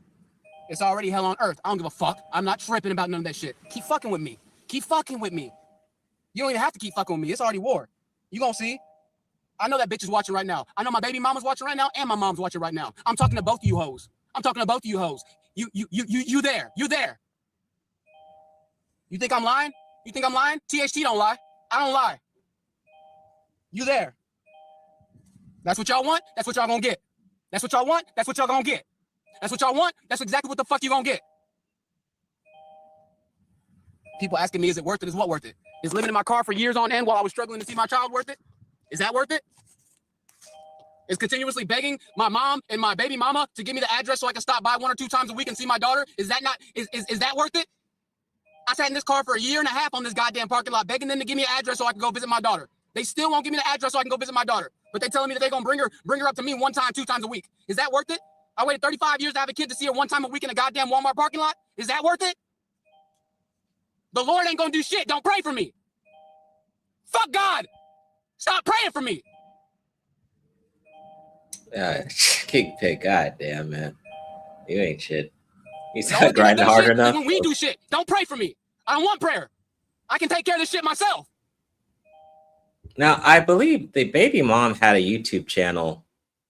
It's already hell on earth. I don't give a fuck. I'm not tripping about none of that shit. Keep fucking with me. Keep fucking with me. You don't even have to keep fucking with me. It's already war. You gonna see? I know that bitch is watching right now. I know my baby mama's watching right now, and my mom's watching right now. I'm talking to both of you hoes. I'm talking to both of you hoes. You there. You there. You think I'm lying? You think I'm lying? THT don't lie. I don't lie. You there. That's what y'all want. That's what y'all gonna get. That's what y'all want. That's what y'all gonna get. That's what y'all want. That's exactly what the fuck you gonna get. People asking me, is it worth it? Is what worth it? Is living in my car for years on end while I was struggling to see my child worth it? Is that worth it? Is continuously begging my mom and my baby mama to give me the address so I can stop by 1 or 2 times a week and see my daughter? Is that not, is that worth it? I sat in this car for a year and a half on this goddamn parking lot begging them to give me an address so I can go visit my daughter. They still won't give me the address so I can go visit my daughter. But they telling me that they're gonna bring her up to me 1 time, 2 times a week. Is that worth it? I waited 35 years to have a kid to see her 1 time a week in a goddamn Walmart parking lot. Is that worth it? The Lord ain't gonna do shit. Don't pray for me. Fuck God. Stop praying for me. Kick pick. God damn, man. You ain't shit. He's The only not thing that grinding does hard shit is enough. when we do shit. Don't pray for me. I don't want prayer. I can take care of this shit myself. Now, I believe the baby mom had a YouTube channel.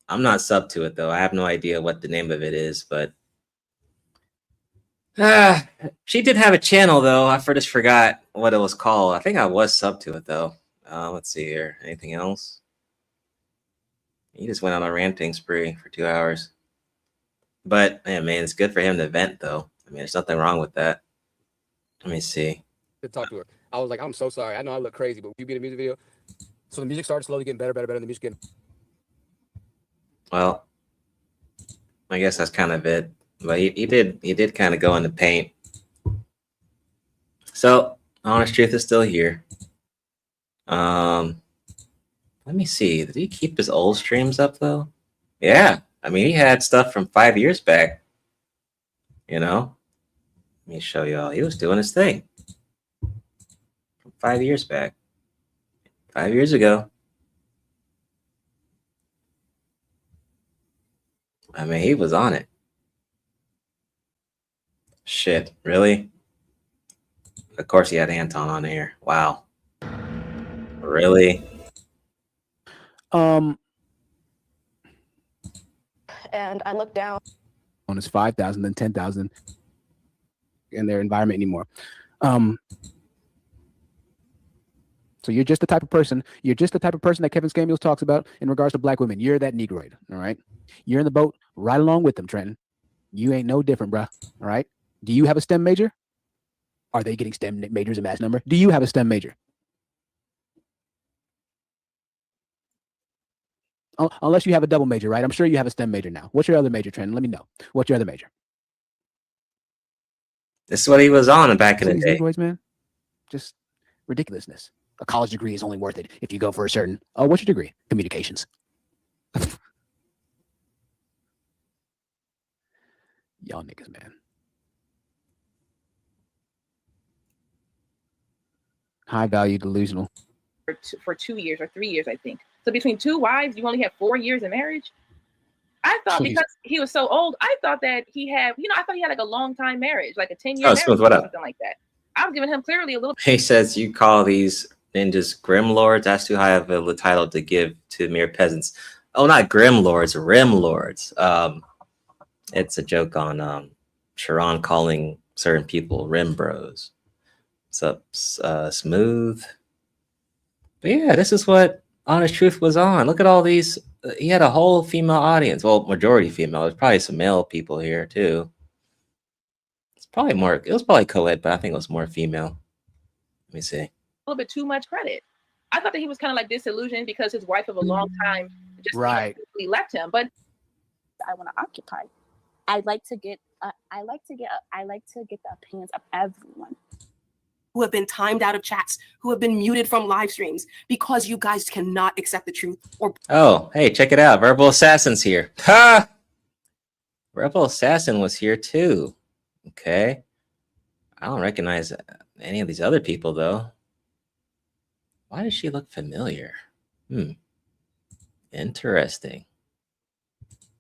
I'm not sub to it, though. I have no idea what the name of it is, but she did have a channel, though. I just forgot what it was called. I think I was sub to it, though. Let's see here. Anything else? He just went on a ranting spree for 2 hours. But, man, it's good for him to vent, though. I mean, there's nothing wrong with that. Let me see. To talk to her. I was like, I'm so sorry. I know I look crazy, but you be in a music video. So the music started slowly getting better, and the music getting. Well, I guess that's kind of it. But he did kind of go in the paint. So, Honest Truth is still here. Let me see. Did he keep his old streams up, though? Yeah. I mean, he had stuff from 5 years back. You know? Let me show y'all. He was doing his thing. From 5 years back. 5 years ago. I mean, he was on it. Shit, really? Of course he had Anton on here. Wow. Really? And I looked down on his 5,000, then 10,000 in their environment anymore. So you're just the type of person that Kevin Samuels talks about in regards to black women. You're that Negroid, all right? You're in the boat right along with them, Trenton. You ain't no different, bruh, all right? Do you have a STEM major? Are they getting STEM majors in mass number? Do you have a STEM major? Unless you have a double major, right? I'm sure you have a STEM major now. What's your other major, Trenton? Let me know. What's your other major? This is what he was on back in the day. Negroids, man. Just ridiculousness. A college degree is only worth it if you go for a certain. Oh, what's your degree? Communications. Y'all niggas, man. High value delusional. For 2 years or 3 years, I think. So between 2 wives, you only have 4 years of marriage. I thought because he was so old, I thought that he had, I thought he had like a long time marriage, like a 10-year marriage or something like that. I was giving him clearly a little. He says you call these ninjas Grim Lords. That's too high of a title to give to mere peasants. Oh, not Grim Lords, Rim Lords. It's a joke on Sharon calling certain people Rim Bros. What's up, Smooth? But yeah, this is what Honest Truth was on. Look at all these. He had a whole female audience. Well, majority female. There's probably some male people here too. It's probably more. It was probably co-ed, but I think it was more female. Let me see. A little bit too much credit. I thought that he was kind of like disillusioned because his wife of a long time just left him. But I want to occupy. I like to get the opinions of everyone. Who have been timed out of chats, who have been muted from live streams because you guys cannot accept the truth. Or oh, hey, check it out. Verbal Assassin's here. Ha! Verbal Assassin was here too. Okay. I don't recognize any of these other people though. Why does she look familiar? Interesting.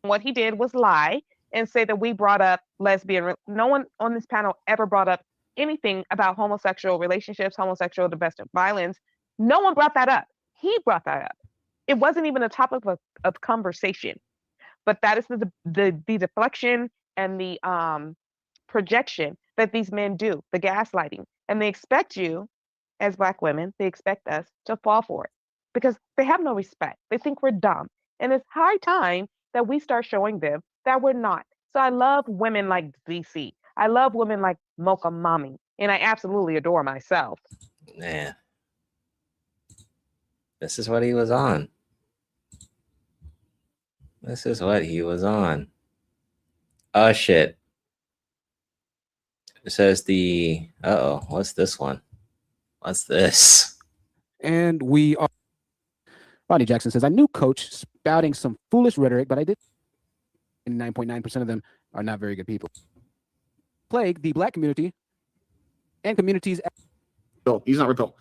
What he did was lie and say that we brought up lesbian. No one on this panel ever brought up anything about homosexual relationships, homosexual domestic violence. No one brought that up. He brought that up. It wasn't even a topic of conversation. But that is the deflection and the projection that these men do, the gaslighting. And they expect you, as Black women, they expect us to fall for it because they have no respect. They think we're dumb. And it's high time that we start showing them that we're not. So I love women like DC. I love women like Mocha Mommy, and I absolutely adore myself. Man. This is what he was on. This is what he was on. Oh shit. It says the what's this one? What's this? And we are Ronnie Jackson says, I knew Coach spouting some foolish rhetoric, but I did 9.9% of them are not very good people. Plague the black community and communities. No, he's not Red Pill.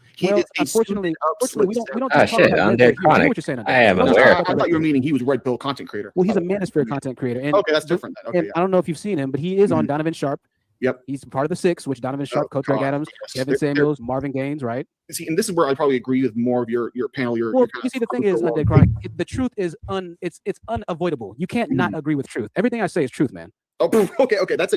Unfortunately, we don't Oh shit, Undead Chronic. What you're saying, I am aware. I thought you were meaning he was Red Pill content creator. Well, he's a Manosphere content creator. And okay, that's different. Then. Okay, and I don't know if you've seen him, but he is on Donovan Sharp. Yep. He's part of the Six, which Donovan Sharp, Coach Greg Adams, Kevin Samuels, Marvin Gaines, right? See, and this is where I probably agree with more of your panel. Well, you see, the thing is, Undead Chronic, the truth is it's unavoidable. You can't not agree with truth. Everything I say is truth, man. Oh, okay. That's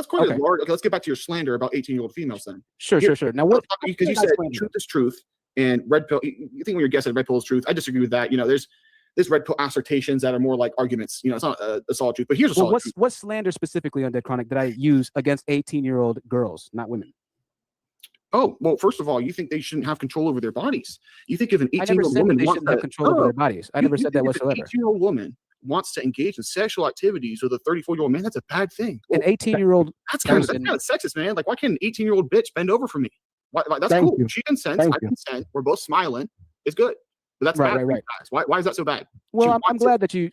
quite a large. Okay, let's get back to your slander about 18-year-old females then. Sure. Now, what? Because you said truth is truth, and Red Pill. You think when your guest said Red Pill is truth? I disagree with that. There's Red Pill assertions that are more like arguments. It's not a solid truth. But here's a solid truth. What slander specifically on Undead Chronic did I use against 18-year-old girls, not women? Oh, well, first of all, you think they shouldn't have control over their bodies. You think if an 18-year-old woman they wants shouldn't have control over their bodies. I never said that whatsoever. If an 18-year-old woman wants to engage in sexual activities with a 34-year-old man, that's a bad thing. An 18-year-old that's kind of sexist, man. Like, why can't an 18-year-old bitch bend over for me? That's cool. She consents. I consent. We're both smiling. It's good. But that's bad for you guys. Why is that so bad? Well, I'm glad that you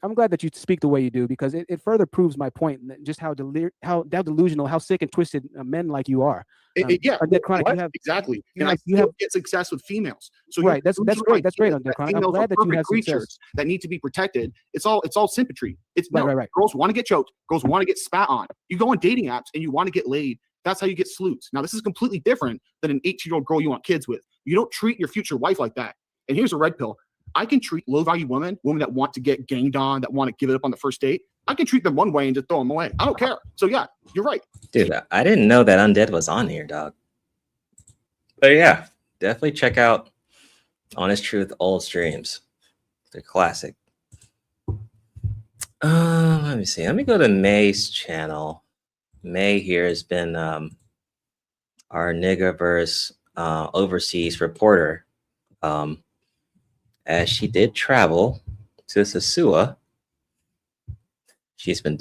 speak the way you do, because it further proves my point, just how delusional, how sick and twisted men like you are. Yeah, Undead Chronic, you have exactly. You And have get success with females. So right, that's great. That's great, Undead Chronic. I'm glad that you have creatures that need to be protected. It's all symmetry. It's right. Girls want to get choked. Girls want to get spat on. You go on dating apps and you want to get laid. That's how you get sleuths. Now, this is completely different than an 18-year-old girl you want kids with. You don't treat your future wife like that. And here's a red pill. I can treat low-value women that want to get ganged on, that want to give it up on the first date. I can treat them one way and just throw them away. I don't care. So yeah, you're right. Dude, I didn't know that Undead was on here, dog. But yeah, definitely check out Honest Truth old streams. They're classic. Let me see. Let me go to May's channel. May here has been our Niggaverse overseas reporter. As she did travel to Sosua. She's been,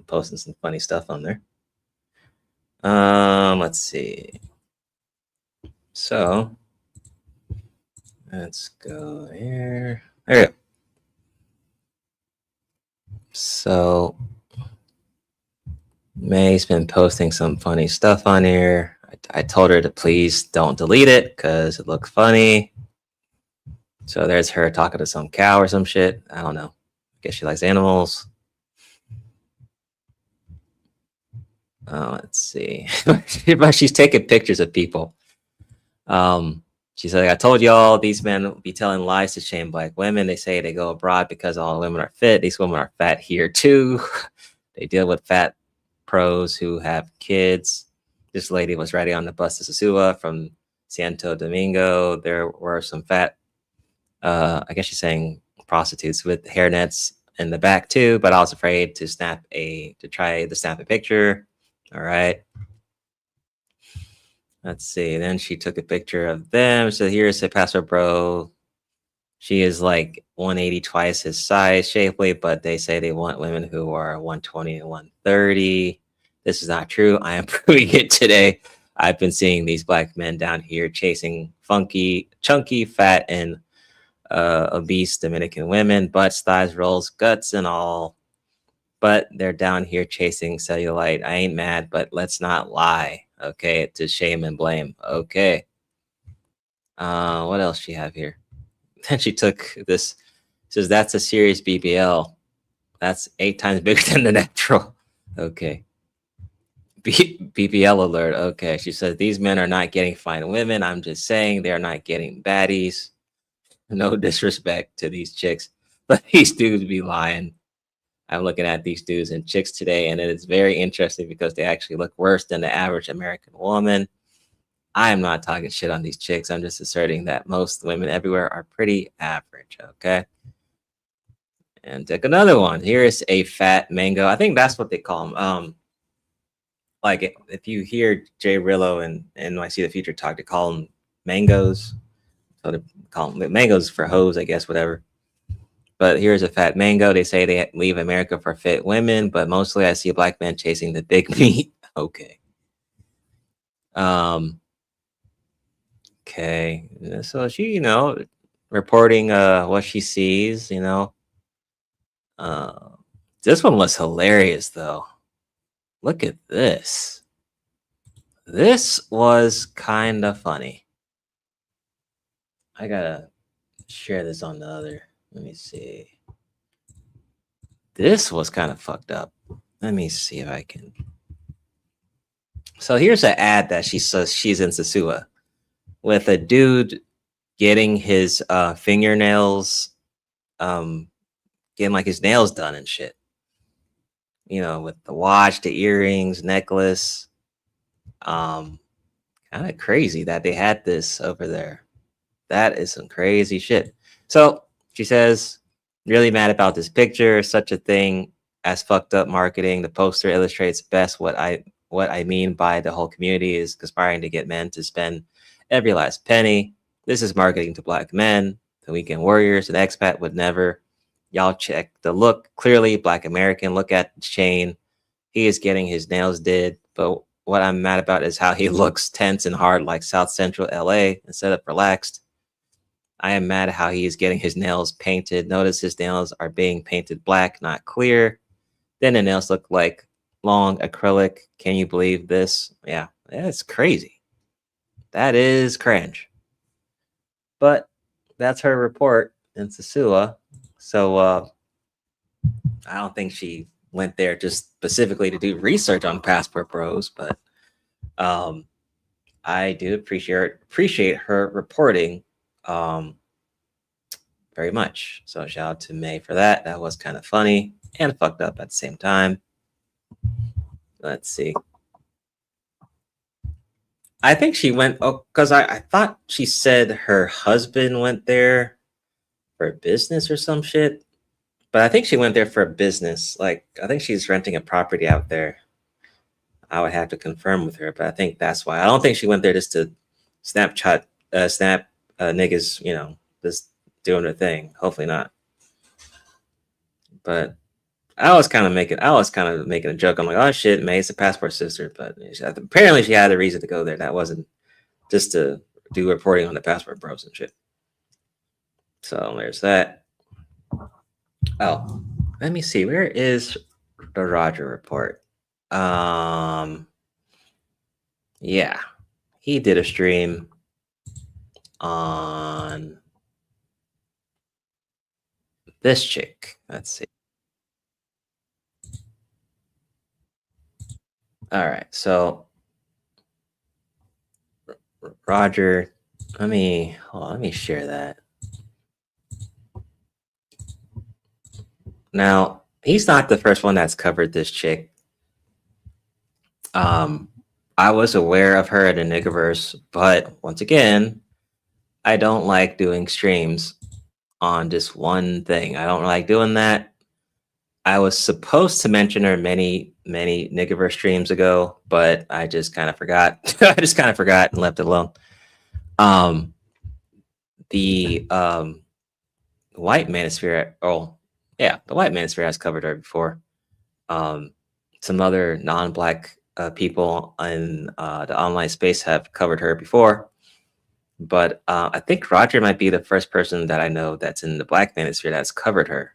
posting some funny stuff on there. Let's see. So let's go here. There you go. So May's been posting some funny stuff on here. I told her to please don't delete it because it looked funny. So there's her talking to some cow or some shit. I don't know. I guess she likes animals. Let's see. But she's taking pictures of people. She's like, I told y'all these men will be telling lies to shame black women. They say they go abroad because all women are fit. These women are fat here too. They deal with fat pros who have kids. This lady was riding on the bus to Sosua from Santo Domingo. There were some fat, I guess she's saying prostitutes with hairnets in the back too, but I was afraid to snap a picture. All right. Let's see. Then she took a picture of them. So here's a pastor bro. She is like 180 twice his size, shapely, but they say they want women who are 120 and 130. This is not true. I am proving it today. I've been seeing these black men down here chasing funky, chunky, fat, and obese Dominican women, butts, thighs, rolls, guts, and all. But they're down here chasing cellulite. I ain't mad, but let's not lie. Okay, to shame and blame. Okay. What else she have here? Then she took this. Says that's a serious BBL. That's 8 times bigger than the natural. Okay. BBL alert. Okay. She says these men are not getting fine women. I'm just saying they're not getting baddies. No disrespect to these chicks, but these dudes be lying. I'm looking at these dudes and chicks today, and it is very interesting because they actually look worse than the average American woman. I am not talking shit on these chicks. I'm just asserting that most women everywhere are pretty average, okay? And take another one. Here is a fat mango. I think that's what they call them. Like if you hear Jay Rillo and NYC The Future talk, they call them mangoes. So they call them mangoes for hoes, I guess, whatever. But here's a fat mango. They say they leave America for fit women, but mostly I see black men chasing the big meat. Okay. Okay. So she, you know, reporting what she sees, you know. This one was hilarious though. Look at this. This was kind of funny. I gotta share this on the other. Let me see. This was kind of fucked up. Let me see if I can. So here's an ad that she says she's in Sosua with a dude getting his fingernails, getting like his nails done and shit. You know, with the watch, the earrings, necklace. Kind of crazy that they had this over there. That is some crazy shit. So she says, really mad about this picture. Such a thing as fucked up marketing. The poster illustrates best what I mean by the whole community is conspiring to get men to spend every last penny. This is marketing to black men. The weekend warriors, an expat would never. Y'all check the look. Clearly black American. Look at the chain. He is getting his nails did. But what I'm mad about is how he looks tense and hard like South Central LA instead of relaxed. I am mad at how he is getting his nails painted. Notice his nails are being painted black, not clear. Then the nails look like long acrylic. Can you believe this? Yeah, that's crazy. That is cringe. But that's her report in Sosua. So I don't think she went there just specifically to do research on Passport Bros, but I do appreciate her reporting very much. So shout out to May for that. That was kind of funny and fucked up at the same time. Let's see. I think she went, because I thought she said her husband went there for business or some shit. But I think she went there for a business. Like, I think she's renting a property out there. I would have to confirm with her, but I think that's why. I don't think she went there just to snap niggas, you know, just doing their thing. Hopefully not. But I was kind of making a joke. I'm like, oh shit, May's a Passport sister, but apparently she had a reason to go there. That wasn't just to do reporting on the Passport Bros and shit. So there's that. Oh, let me see. Where is the Roger report? Yeah, he did a stream on this chick. Let's see. All right, so Roger, let me share that. Now, he's not the first one that's covered this chick. I was aware of her at a Niggaverse, but once again, I don't like doing streams on just one thing. I don't like doing that. I was supposed to mention her many Niggaverse streams ago, but I just kind of forgot. I just kind of forgot and left it alone. The White Manosphere, the White Manosphere has covered her before. Some other non-black people in the online space have covered her before. But I think Roger might be the first person that I know that's in the Black Manosphere that's covered her.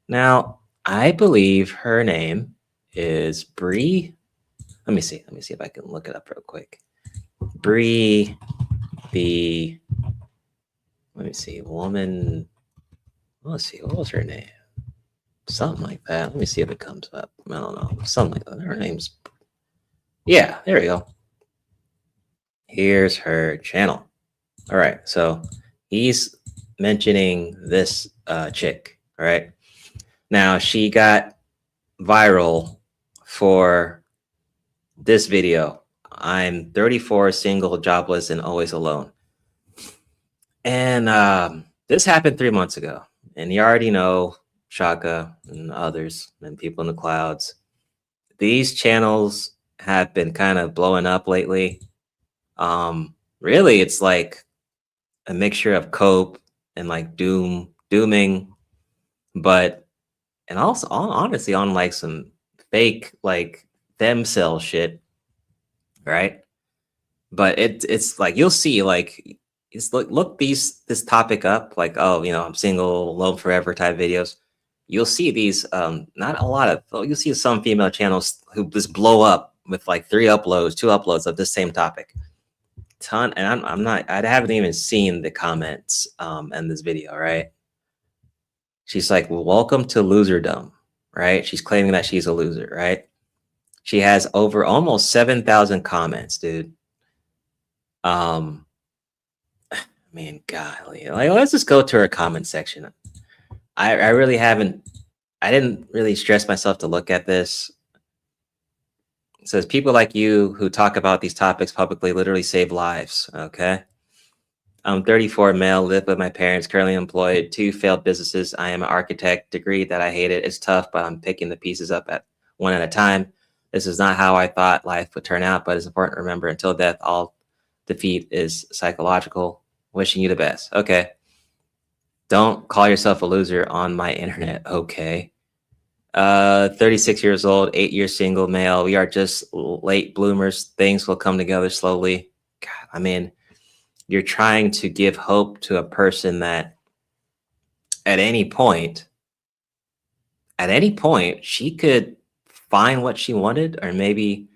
Now, I believe her name is Bree. Let me see if I can look it up real quick. Bree, let me see, woman. Let's see, what was her name? Something like that. Let me see if it comes up. I don't know. Something like that. Her name's, yeah, there we go. Here's her channel. All right, so he's mentioning this chick, all right? Now, she got viral for this video. I'm 34, single, jobless, and always alone. And this happened 3 months ago. And you already know Shaka and others and people in the clouds. These channels have been kind of blowing up lately. Really, it's like a mixture of cope and like dooming, but and also honestly on like some fake like themselves shit, right? But it's like you'll see like it's look this topic up like, oh, you know, I'm single, alone forever type videos. You'll see these not a lot of, you'll see some female channels who just blow up with like 2 uploads of the same topic. Ton, and I haven't even seen the comments in this video, right? She's like, well, welcome to loserdom, right? She's claiming that she's a loser, right? She has over almost 7,000 comments, dude. I mean, golly, like, let's just go to her comment section. I really I didn't really stress myself to look at this. It says, people like you who talk about these topics publicly literally save lives. Okay. I'm 34, male, live with my parents, currently employed, 2 failed businesses. I am an architect, degree that I hated. It's tough, but I'm picking the pieces up one at a time. This is not how I thought life would turn out, but it's important to remember until death, all defeat is psychological. Wishing you the best. Okay. Don't call yourself a loser on my internet. Okay. 36 years old, 8 years single, male. We are just late bloomers. Things will come together slowly. God, I mean, you're trying to give hope to a person that at any point, she could find what she wanted or maybe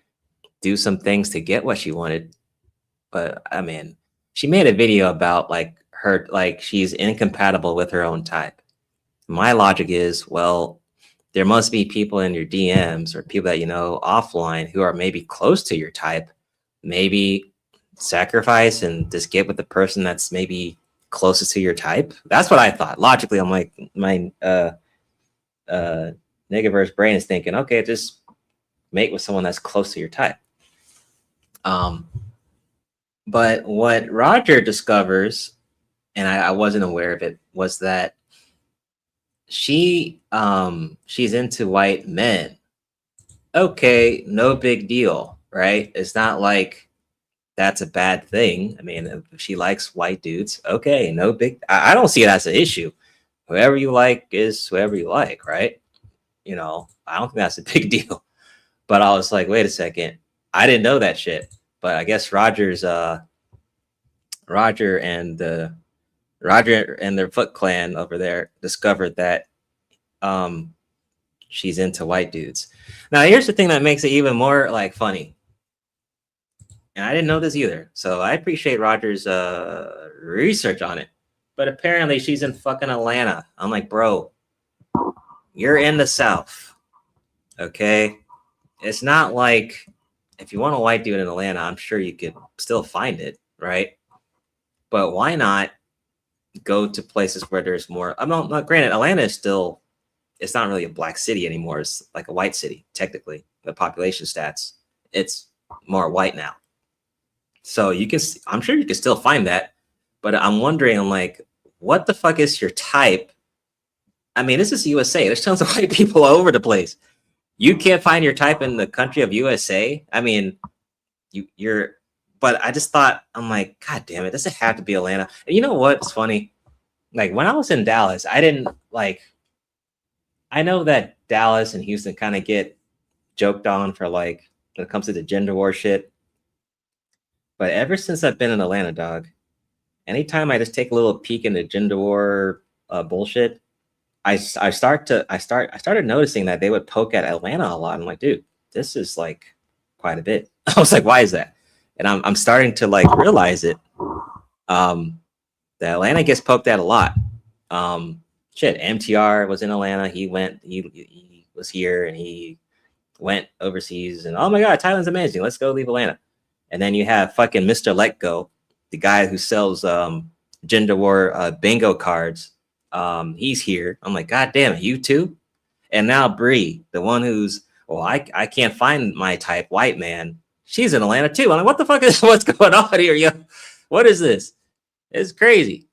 do some things to get what she wanted. But I mean, she made a video about like her, like she's incompatible with her own type. My logic is, well, there must be people in your DMs or people that you know offline who are maybe close to your type. Maybe sacrifice and just get with the person that's maybe closest to your type. That's what I thought. Logically, I'm like, my Negaverse brain is thinking, okay, just mate with someone that's close to your type. But what Roger discovers, and I wasn't aware of it, was that she's into white men. Okay, no big deal, right? It's not like that's a bad thing. I mean, if she likes white dudes, okay, no big. I don't see it as an issue. Whoever you like is whoever you like, right? You know, I don't think that's a big deal. But I was like, wait a second, I didn't know that shit. But I guess Roger and their Foot Clan over there discovered that she's into white dudes. Now, here's the thing that makes it even more like funny. And I didn't know this either. So I appreciate Roger's research on it. But apparently she's in fucking Atlanta. I'm like, bro, you're in the South. Okay? It's not like if you want a white dude in Atlanta, I'm sure you could still find it, right? But why not go to places where there's more? I'm not granted, Atlanta is still, it's not really a black city anymore. It's like a white city, technically. The population stats, it's more white now. So you can, I'm sure you can still find that. But I'm wondering, I'm like, what the fuck is your type? I mean, this is USA. There's tons of white people all over the place. You can't find your type in the country of USA. I mean, but I just thought, I'm like, God damn it, does it have to be Atlanta? And you know what's funny? Like when I was in Dallas, I didn't like, I know that Dallas and Houston kind of get joked on for like, when it comes to the gender war shit. But ever since I've been in Atlanta, dog, anytime I just take a little peek into gender war bullshit, I started noticing that they would poke at Atlanta a lot. I'm like, dude, this is like quite a bit. I was like, why is that? And I'm starting to like realize it. That Atlanta gets poked at a lot. Shit, MTR was in Atlanta. He was here and he went overseas and oh my God, Thailand's amazing. Let's go leave Atlanta. And then you have fucking Mr. Let Go, the guy who sells gender war bingo cards. He's here. I'm like, God damn it, you too? And now Bree, the one who's, well, I can't find my type, white man. She's in Atlanta too. I'm like, what the fuck is what's going on here, yo? What is this? It's crazy.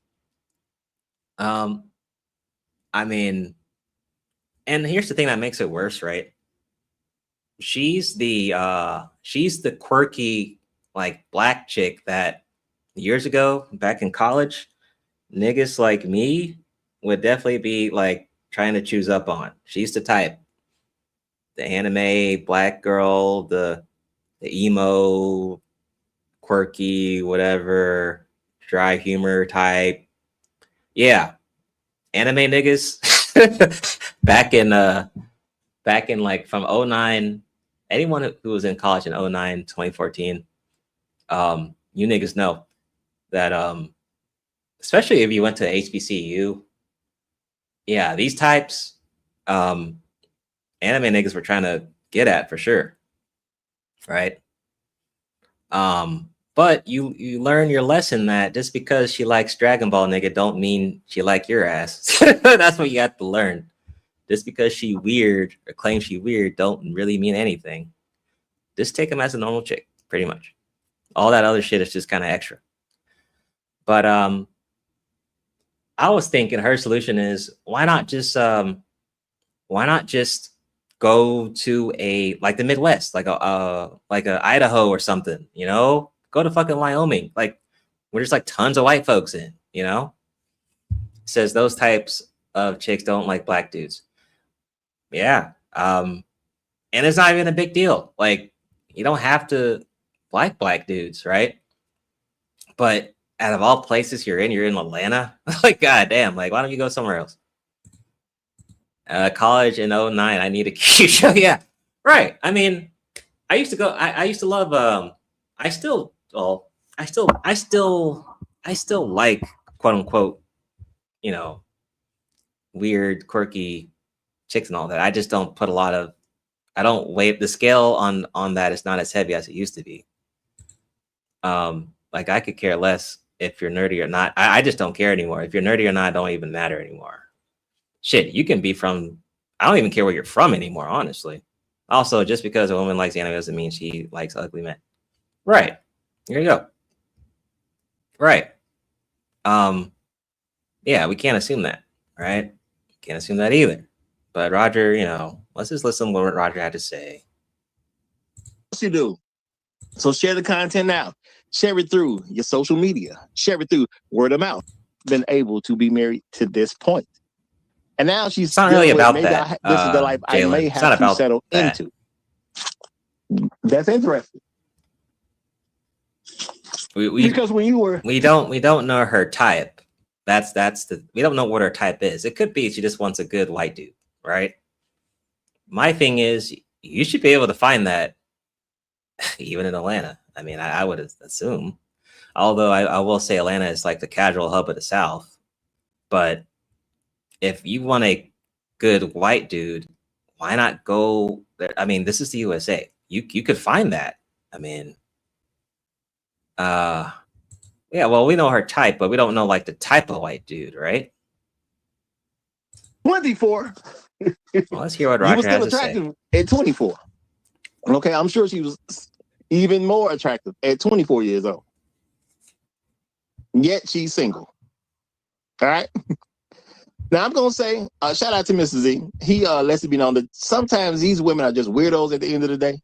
I mean, and here's the thing that makes it worse, right? She's the quirky like black chick that years ago, back in college, niggas like me would definitely be like trying to choose up on. She's the type. The anime, black girl, the emo, quirky, whatever, dry humor type. Yeah. Anime niggas back in like from 09, anyone who was in college in 09, 2014, you niggas know that especially if you went to HBCU, yeah, these types anime niggas were trying to get at for sure. Right? But you learn your lesson that just because she likes Dragon Ball, nigga, don't mean she like your ass. That's what you have to learn. Just because she weird or claims she weird don't really mean anything. Just take him as a normal chick, pretty much. All that other shit is just kind of extra. But I was thinking her solution is why not just go to like the Midwest, like a Idaho or something, you know? Go to fucking Wyoming. Like, we're just like tons of white folks in, you know? It says those types of chicks don't like black dudes. Yeah. And it's not even a big deal. Like, you don't have to like black dudes, right? But out of all places you're in Atlanta. Like, goddamn, like, why don't you go somewhere else? College in 09, I need a cute show. Yeah, right. I mean, I used to go, I used to love, I still like, quote unquote, you know, weird, quirky chicks and all that. I just don't put a lot of, I don't weight the scale on that. It's not as heavy as it used to be. Like, I could care less if you're nerdy or not. I just don't care anymore. If you're nerdy or not, it don't even matter anymore. Shit, you can be from, I don't even care where you're from anymore, honestly. Also, just because a woman likes anime doesn't mean she likes ugly men. Right. Here you go. Right. Yeah, we can't assume that, right? Can't assume that either. But Roger, you know, let's just listen to what Roger had to say. What you do? So share the content now. Share it through your social media. Share it through word of mouth. Been able to be married to this point. And now she's not really about that. This is the life I may have to settle into. That's interesting. Because when you were, we don't know her type. That's we don't know what her type is. It could be she just wants a good white dude, right? My thing is, you should be able to find that even in Atlanta. I mean, I would assume. Although I will say Atlanta is like the casual hub of the South. But if you want a good white dude, why not go there? I mean, this is the USA. You could find that. I mean, yeah, well, we know her type, but we don't know like the type of white dude, right? 24. Well, let's hear what Roger has to say. She was still attractive at 24. Okay, I'm sure she was even more attractive at 24 years old. Yet she's single. All right. Now I'm gonna say, shout out to Mr. Z. He lets it be known that sometimes these women are just weirdos at the end of the day.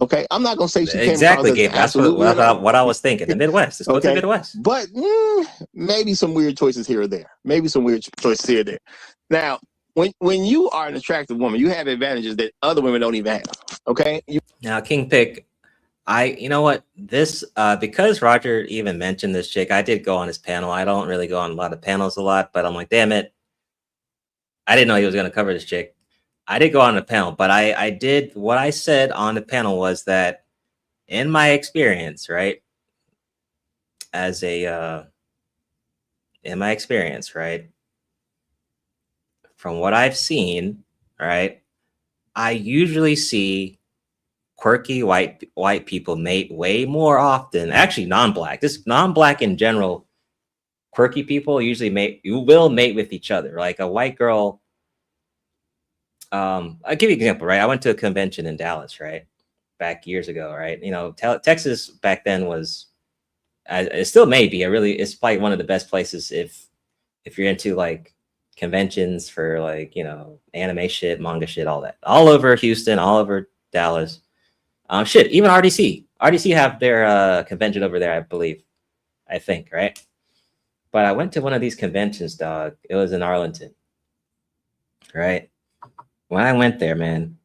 Okay, I'm not gonna say she exactly, came Gabe. That's what I was thinking. The Midwest. It's okay. The Midwest. But maybe some weird choices here or there. Maybe some weird choices here or there. Now, when you are an attractive woman, you have advantages that other women don't even have. Okay. Now, King Pick, you know what? This because Roger even mentioned this chick, I did go on his panel. I don't really go on a lot of panels a lot, but I'm like, damn it. I didn't know he was going to cover this chick. I did go on the panel, but I did, what I said on the panel was that in my experience, right, in my experience, right, from what I've seen, right, I usually see quirky white people mate way more often, actually non-black, just non-black in general. Quirky people usually will mate with each other. Like a white girl, I'll give you an example, right? I went to a convention in Dallas, right? Back years ago, right? You know, Texas back then was, it still may be, it's probably one of the best places if you're into like conventions for like, you know, anime shit, manga shit, all that. All over Houston, all over Dallas. Shit, even RDC have their convention over there, I believe. I think, right? But I went to one of these conventions, dog. It was in Arlington, right? When I went there, man,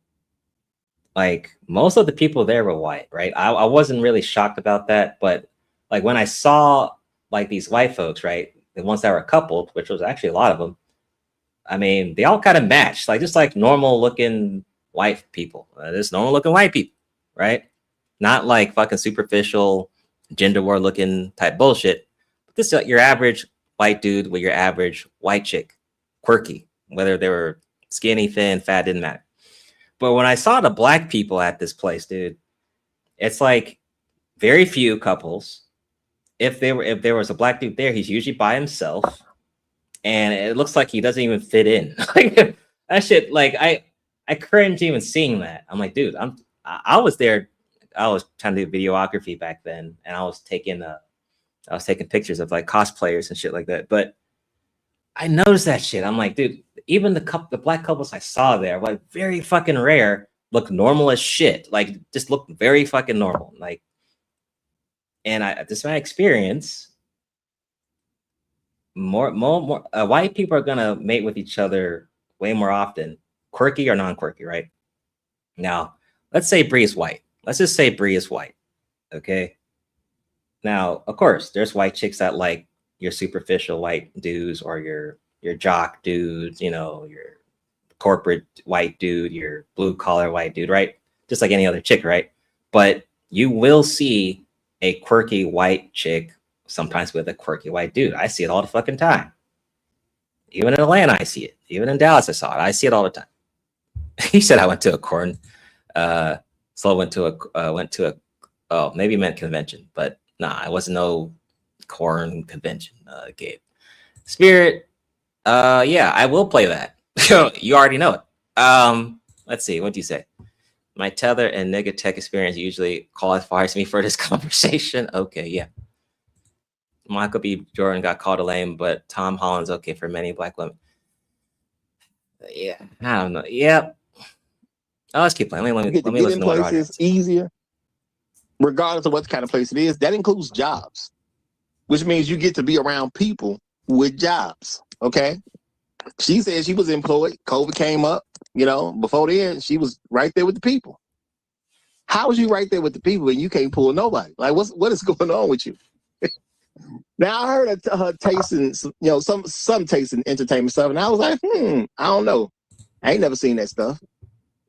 like most of the people there were white, right? I wasn't really shocked about that, but like when I saw like these white folks, right, the ones that were coupled, which was actually a lot of them, I mean, they all kind of matched, like just like normal looking white people, just normal looking white people, right? Not like fucking superficial gender war looking type bullshit. This is your average white dude with your average white chick, quirky, whether they were skinny, thin, fat, didn't matter. But when I saw the black people at this place, dude, it's like very few couples. If there was a black dude there, he's usually by himself, and it looks like he doesn't even fit in. Like that shit. Like I cringe even seeing that. I'm like, dude, I was there. I was trying to do videography back then, and I was taking pictures of like cosplayers and shit like that. But I noticed that shit. I'm like, dude, even the black couples I saw there, like very fucking rare, look normal as shit. Like just look very fucking normal. Like, and this is my experience. More white people are gonna mate with each other way more often, quirky or non-quirky, right? Now, let's say Bree is white. Let's just say Bree is white, okay? Now, of course, there's white chicks that like your superficial white dudes or your jock dudes, you know, your corporate white dude, your blue collar white dude, right? Just like any other chick, right? But you will see a quirky white chick sometimes with a quirky white dude. I see it all the fucking time. Even in Atlanta, I see it. Even in Dallas, I saw it. I see it all the time. He said I went to a corn. So I went to a oh, maybe meant convention, but nah, it wasn't no corn convention, Gabe. Spirit, yeah, I will play that. You already know it. Let's see, what do you say? My tether and nigga tech experience usually qualifies me for this conversation. Okay, yeah. Michael B. Jordan got called a lame, but Tom Holland's okay for many black women. Yeah, I don't know. Yep. Oh, let's keep playing. Let me listen to what places easier, regardless of what kind of place it is. That includes jobs, which means you get to be around people with jobs. Okay. She said she was employed. COVID came up. You know, before then, she was right there with the people. How is you right there with the people and you can't pull nobody? Like, what is going on with you? Now I heard her tasting, you know, some tasting entertainment stuff, and I was like, I don't know. I ain't never seen that stuff.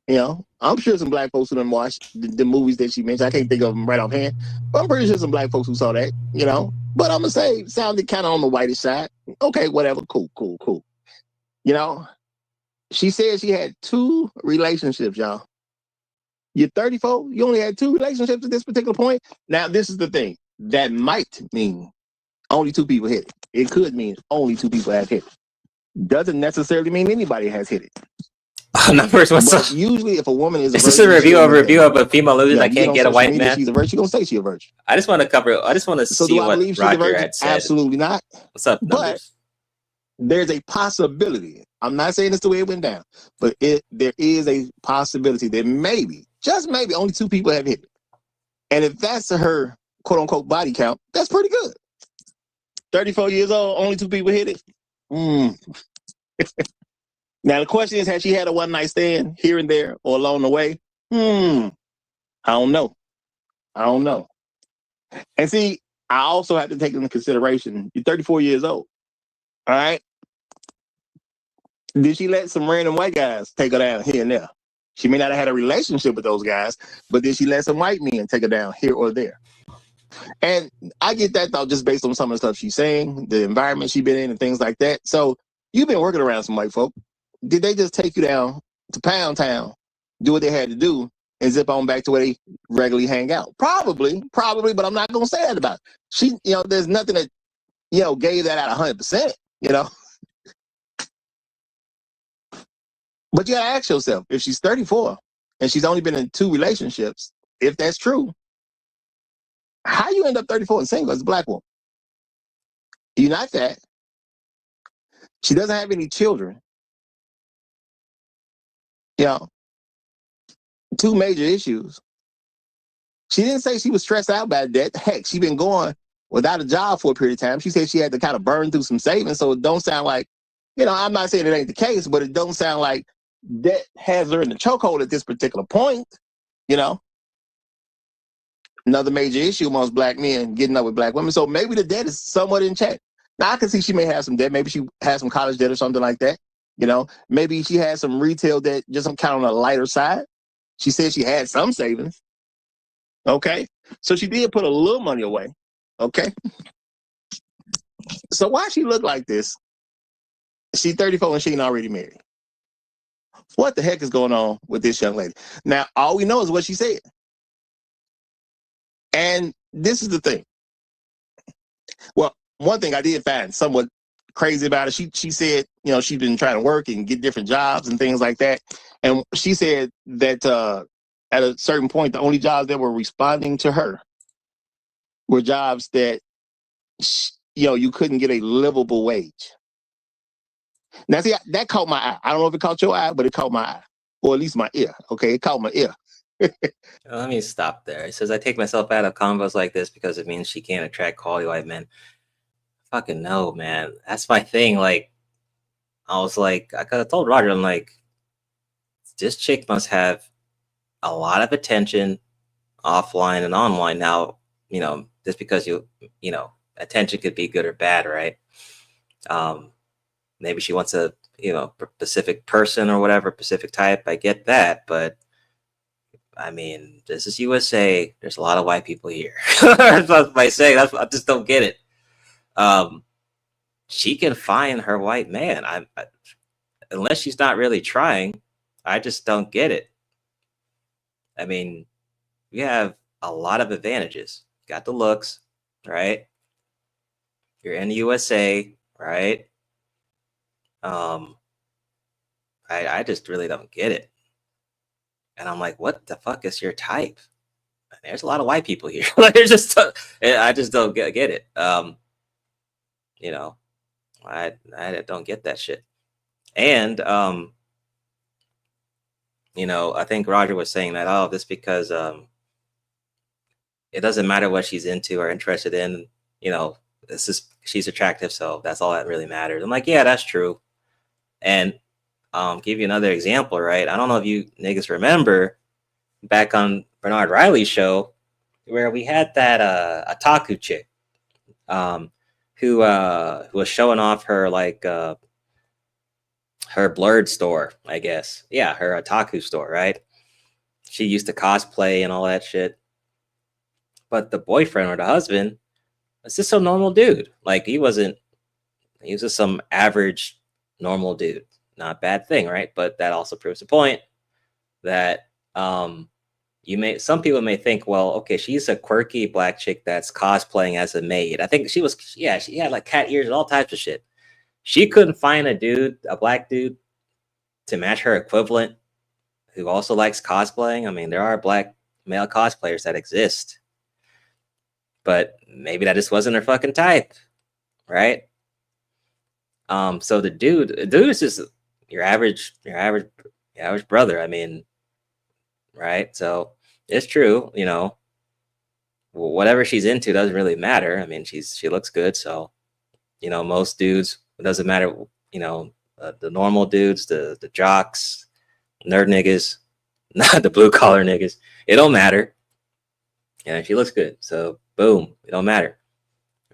You know, I'm sure some black folks who done watched the movies that she mentioned. I can't think of them right offhand, but I'm pretty sure some black folks who saw that. You know, but I'm gonna say sounded kind of on the whitish side. Okay, whatever. Cool. You know, she said she had 2 relationships, y'all. You're 34. You only had 2 relationships at this particular point. Now, this is the thing. That might mean only 2 people hit it. It could mean only 2 people have hit it. Doesn't necessarily mean anybody has hit it. But usually, if a woman is this is a review of a female loser that can't get a white man. She's a virgin. She's gonna say she's a virgin. I just want to see what Roger had said. Absolutely not. What's up, numbers? But there's a possibility. I'm not saying it's the way it went down, but there is a possibility that maybe, just maybe, only 2 people have hit it. And if that's her quote unquote body count, that's pretty good. 34 years old, only 2 people hit it. Now the question is, has she had a one night stand here and there or along the way? I don't know. And see, I also have to take into consideration, you're 34 years old. All right. Did she let some random white guys take her down here and there? She may not have had a relationship with those guys, but did she let some white men take her down here or there? And I get that thought just based on some of the stuff she's saying, the environment she's been in and things like that. So you've been working around some white folk. Did they just take you down to Pound Town, do what they had to do, and zip on back to where they regularly hang out? Probably, but I'm not going to say that about it. She, you know, there's nothing that, you know, gave that out 100%, you know. But you got to ask yourself, if she's 34 and she's only been in 2 relationships, if that's true, how you end up 34 and single as a black woman? You're not that. She doesn't have any children. You know, 2 major issues. She didn't say she was stressed out by that. Heck, she been going without a job for a period of time. She said she had to kind of burn through some savings. So it don't sound like, I'm not saying it ain't the case, but it don't sound like debt has her in the chokehold at this particular point. Another major issue amongst black men getting up with black women. So maybe the debt is somewhat in check. Now I can see she may have some debt. Maybe she has some college debt or something like that. Maybe she has some retail debt, just some kind of on a lighter side. She said she had some savings. Okay. So she did put a little money away. Okay. So why she look like this? She's 34 and she ain't already married. What the heck is going on with this young lady? Now, all we know is what she said. And this is the thing. Well, one thing I did find somewhat crazy about it, she said, she's been trying to work and get different jobs and things like that. And she said that at a certain point, the only jobs that were responding to her were jobs that, you couldn't get a livable wage. Now, see, that caught my eye. I don't know if it caught your eye, but it caught my eye. Or at least my ear. Okay, it caught my ear. Let me stop there. It says, I take myself out of combos like this because it means she can't attract quality white men. Fucking no, man. That's my thing. Like, I was like, I could have told Roger, I'm like, this chick must have a lot of attention offline and online. Now, just because attention could be good or bad, right? Maybe she wants a, specific person or whatever, specific type. I get that, but I mean, this is USA. There's a lot of white people here. That's what I say. I just don't get it. She can find her white man. Unless she's not really trying, I just don't get it. I mean, you have a lot of advantages. You got the looks, right? You're in the USA, right? I just really don't get it. And I'm like, what the fuck is your type? There's a lot of white people here. Like, I just don't get it. I don't get that shit. And I think Roger was saying that, this because it doesn't matter what she's into or interested in, she's attractive, so that's all that really matters. I'm like, yeah, that's true. And give you another example, right? I don't know if you niggas remember back on Bernard Riley's show where we had that otaku chick who was showing off her her blurred store, I guess. Yeah, her otaku store, right? She used to cosplay and all that shit. But the boyfriend or the husband was just some normal dude. Like, he was just some average normal dude. Not a bad thing, right? But that also proves the point that some people may think, well, okay, she's a quirky black chick that's cosplaying as a maid. I think she had like cat ears and all types of shit. She couldn't find a black dude to match her equivalent who also likes cosplaying. I mean, there are black male cosplayers that exist, but maybe that just wasn't her fucking type, right? So the dude is just your average brother. I mean, right? So it's true, whatever she's into doesn't really matter. I mean, she looks good, so most dudes, it doesn't matter. The normal dudes, the jocks, nerd niggas, not the blue collar niggas. It don't matter. And she looks good, so boom, it don't matter,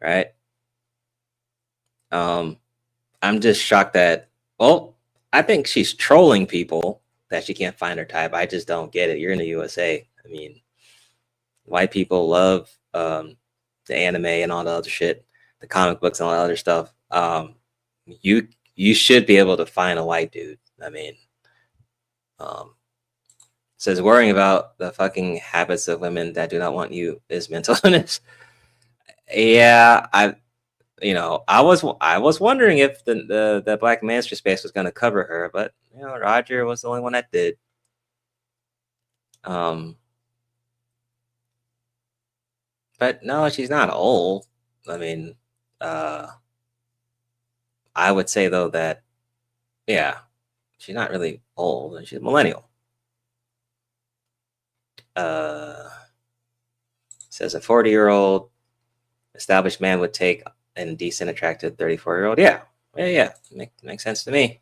right? I'm just shocked that. Well, I think she's trolling people that she can't find her type. I just don't get it. You're in the USA. I mean, white people love the anime and all the other shit, the comic books and all that other stuff. You should be able to find a white dude. I mean, says worrying about the fucking habits of women that do not want you is mental illness. Yeah, I was wondering if the Black Master Space was going to cover her, but Roger was the only one that did. But no, she's not old. I mean, I would say though that, yeah, she's not really old. She's a millennial. Says a 40-year-old established man would take a decent, attractive 34-year-old. Yeah. Makes sense to me.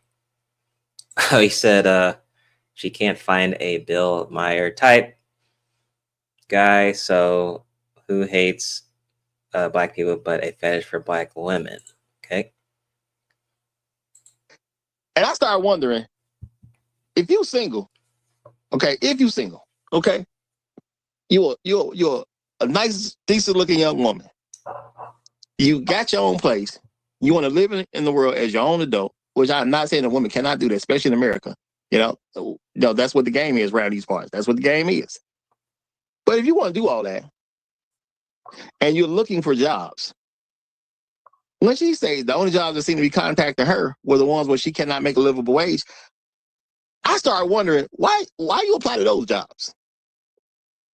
He said she can't find a Bill Maher type guy, so who hates black people but a fetish for black women? Okay. And I started wondering, if you single, okay, you're a nice, decent looking young woman. You got your own place. You want to live in the world as your own adult, which I'm not saying a woman cannot do that, especially in America. That's what the game is around these parts. That's what the game is. But if you want to do all that and you're looking for jobs, when she says the only jobs that seem to be contacting her were the ones where she cannot make a livable wage, I started wondering, why you apply to those jobs?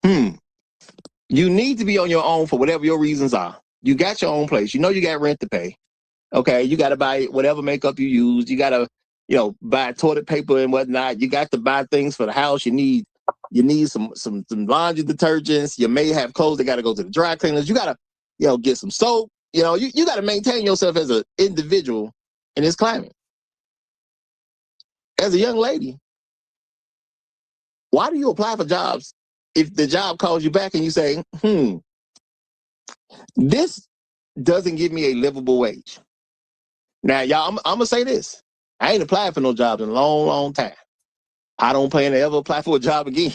You need to be on your own for whatever your reasons are. You got your own place. You know you got rent to pay. Okay, you got to buy whatever makeup you use. You got to, buy toilet paper and whatnot. You got to buy things for the house. You need some laundry detergents. You may have clothes that got to go to the dry cleaners. You got to, get some soap. You got to maintain yourself as an individual in this climate. As a young lady, why do you apply for jobs if the job calls you back and you say, this doesn't give me a livable wage? Now, y'all, I'm going to say this. I ain't applied for no jobs in a long, long time. I don't plan to ever apply for a job again.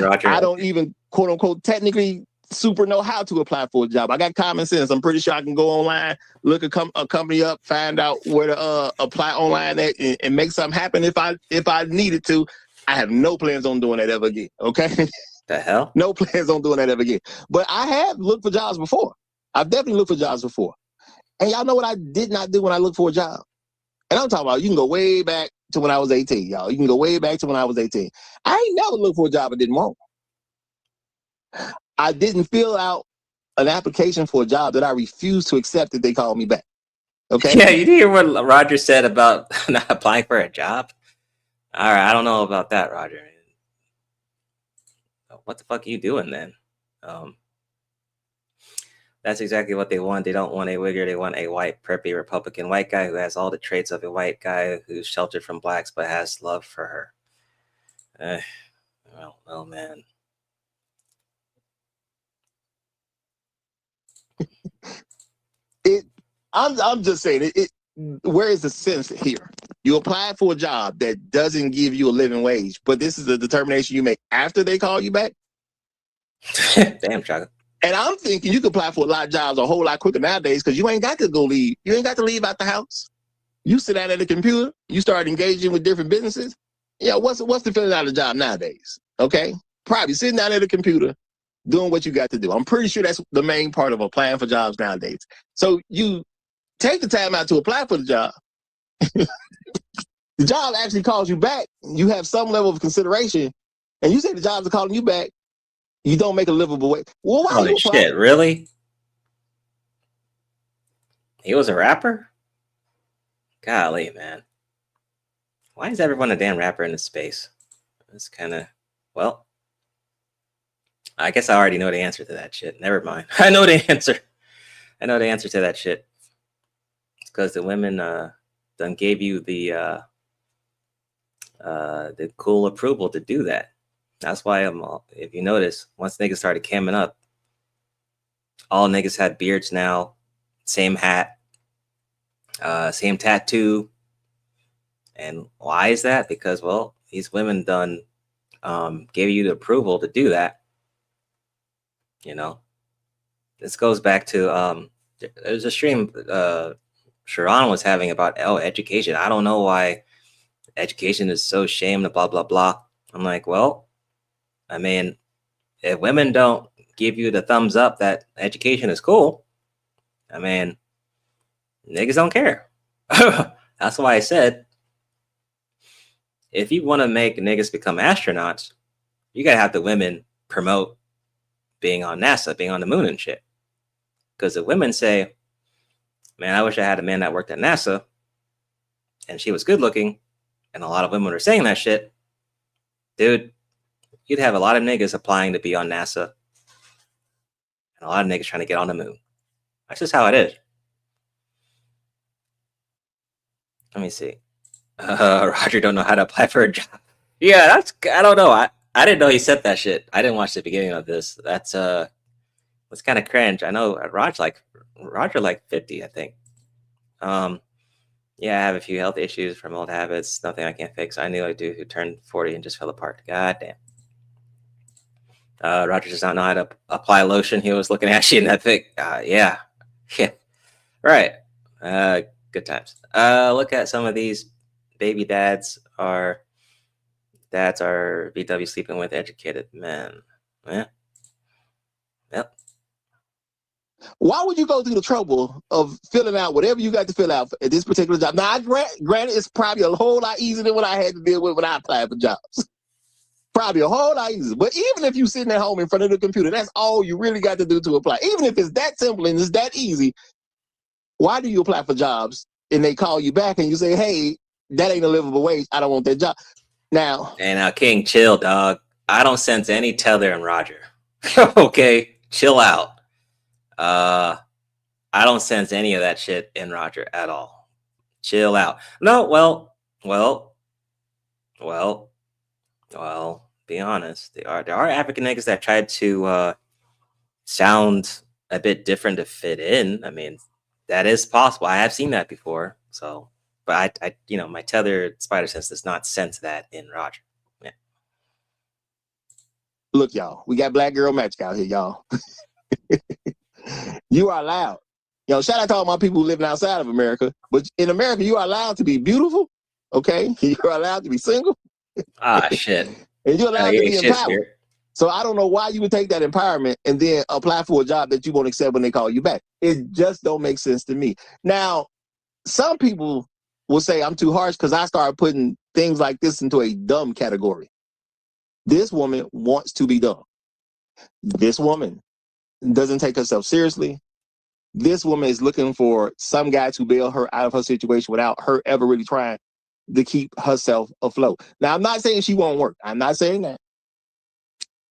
Roger. I don't even, quote unquote, technically super know how to apply for a job. I got common sense. I'm pretty sure I can go online, look a company up, find out where to apply online at, and make something happen if I needed to. I have no plans on doing that ever again. Okay. The hell? No plans on doing that ever again. But I have looked for jobs before. I've definitely looked for jobs before. And y'all know what I did not do when I looked for a job? And I'm talking about, you can go way back to when I was 18, y'all. You can go way back to when I was 18. I ain't never looked for a job I didn't want. I didn't fill out an application for a job that I refused to accept if they called me back. Okay? Yeah, you did hear what Roger said about not applying for a job? All right, I don't know about that, Roger. What the fuck are you doing then? That's exactly what they want. They don't want a wigger. They want a white, preppy Republican white guy who has all the traits of a white guy who's sheltered from blacks but has love for her. Well, man. I'm just saying it. Where is the sense here? You apply for a job that doesn't give you a living wage, but this is a determination you make after they call you back. Damn, Chaka. And I'm thinking you can apply for a lot of jobs a whole lot quicker nowadays because you ain't got to go leave. You ain't got to leave out the house. You sit down at the computer. You start engaging with different businesses. Yeah, what's the feeling out of the job nowadays? Okay, probably sitting down at the computer, doing what you got to do. I'm pretty sure that's the main part of applying for jobs nowadays. So you take the time out to apply for the job. The job actually calls you back. You have some level of consideration, and you say the jobs are calling you back. You don't make a livable wage. Well, why Holy shit, really? He was a rapper? Golly, man. Why is everyone a damn rapper in this space? It's kind of, well, I guess I already know the answer to that shit. Never mind. I know the answer. I know the answer to that shit. It's because the women done gave you the cool approval to do that. That's why if you notice, once niggas started camming up, all niggas had beards now, same hat, same tattoo. And why is that? Because, well, these women done gave you the approval to do that. This goes back to there's a stream Sharon was having about education. I don't know why education is so shamed, blah, blah, blah. I'm like, well, I mean, if women don't give you the thumbs up that education is cool, I mean, niggas don't care. That's why I said, if you want to make niggas become astronauts, you got to have the women promote being on NASA, being on the moon and shit. Because the women say, man, I wish I had a man that worked at NASA and she was good looking, and a lot of women are saying that shit, dude, you'd have a lot of niggas applying to be on NASA. and a lot of niggas trying to get on the moon. That's just how it is. Let me see. Roger don't know how to apply for a job. Yeah, that's, I don't know. I didn't know he said that shit. I didn't watch the beginning of this. That's kind of cringe. I know Roger like 50, I think. Yeah, I have a few health issues from old habits. Nothing I can't fix. I knew a dude who turned 40 and just fell apart. God damn. Roger does not know how to apply lotion. He was looking ashy in that pic. Yeah. Right. Good times. Look at some of these baby dads are BW sleeping with educated men. Yeah. Yep. Why would you go through the trouble of filling out whatever you got to fill out at this particular job? Now, granted, it's probably a whole lot easier than what I had to deal with when I applied for jobs. Probably a whole lot easier. But even if you're sitting at home in front of the computer, that's all you really got to do to apply. Even if it's that simple and it's that easy, why do you apply for jobs and they call you back and you say, hey, that ain't a livable wage. I don't want that job. Now, King, chill, dog. I don't sense any tether in Roger. Okay, chill out. I don't sense any of that shit in Roger at all. Chill out. No, well, be honest. There are African niggas that tried to sound a bit different to fit in. I mean, that is possible. I have seen that before. So, but I my tethered spider sense does not sense that in Roger. Yeah. Look, y'all, we got Black Girl Magic out here, y'all. You are allowed. Shout out to all my people who living outside of America. But in America, you are allowed to be beautiful. Okay, you're allowed to be single. Shit. And you're allowed to be empowered. So I don't know why you would take that empowerment and then apply for a job that you won't accept when they call you back. It just don't make sense to me. Now, some people will say I'm too harsh because I started putting things like this into a dumb category. This woman wants to be dumb. This woman doesn't take herself seriously. This woman is looking for some guy to bail her out of her situation without her ever really trying to keep herself afloat. Now, I'm not saying she won't work. I'm not saying that.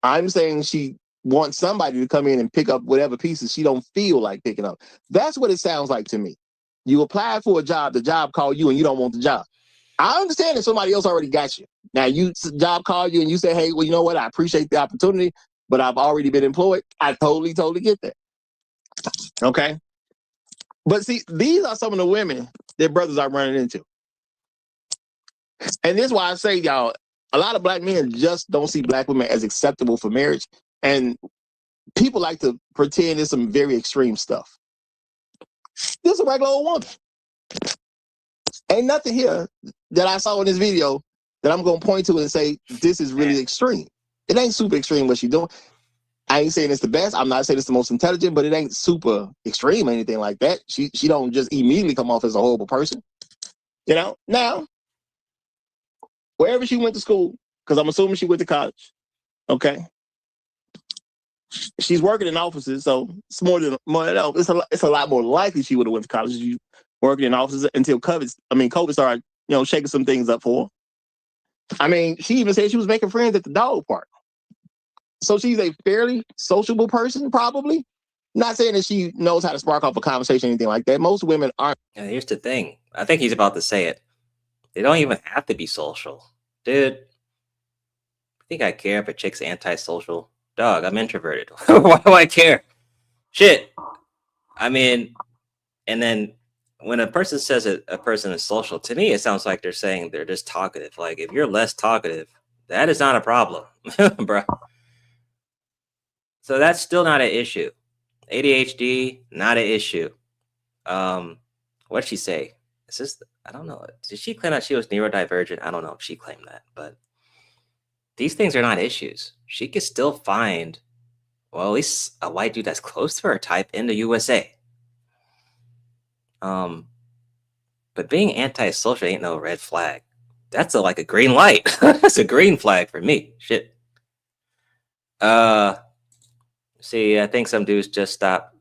I'm saying she wants somebody to come in and pick up whatever pieces she don't feel like picking up. That's what it sounds like to me. You apply for a job, the job called you, and you don't want the job. I understand that somebody else already got you. Now, job called you, and you say, hey, well, you know what? I appreciate the opportunity, but I've already been employed. I totally get that. Okay? But see, these are some of the women that brothers are running into. And this is why I say, y'all, a lot of black men just don't see black women as acceptable for marriage. And people like to pretend it's some very extreme stuff. This is a regular old woman. Ain't nothing here that I saw in this video that I'm going to point to and say, this is really extreme. It ain't super extreme what she's doing. I ain't saying it's the best. I'm not saying it's the most intelligent, but it ain't super extreme or anything like that. She don't just immediately come off as a horrible person. Now, wherever she went to school, because I'm assuming she went to college, okay? She's working in offices, so it's it's a lot more likely she would have went to college. She's working in offices until COVID started, shaking some things up for her. I mean, she even said she was making friends at the dog park. So she's a fairly sociable person, probably. Not saying that she knows how to spark off a conversation or anything like that. Most women aren't. And here's the thing. I think he's about to say it. They don't even have to be social. Dude, I think I care if a chick's antisocial. Dog, I'm introverted. Why do I care? Shit. I mean, and then when a person says a person is social, to me, it sounds like they're saying they're just talkative. Like, if you're less talkative, that is not a problem, bro. So that's still not an issue. ADHD, not an issue. What'd she say? Is this, I don't know. Did she claim that she was neurodivergent? I don't know if she claimed that, but these things are not issues. She could still find, well, at least a white dude that's close to her type in the USA. But being antisocial ain't no red flag. That's like a green light. That's a green flag for me. Shit. See, I think some dudes just stop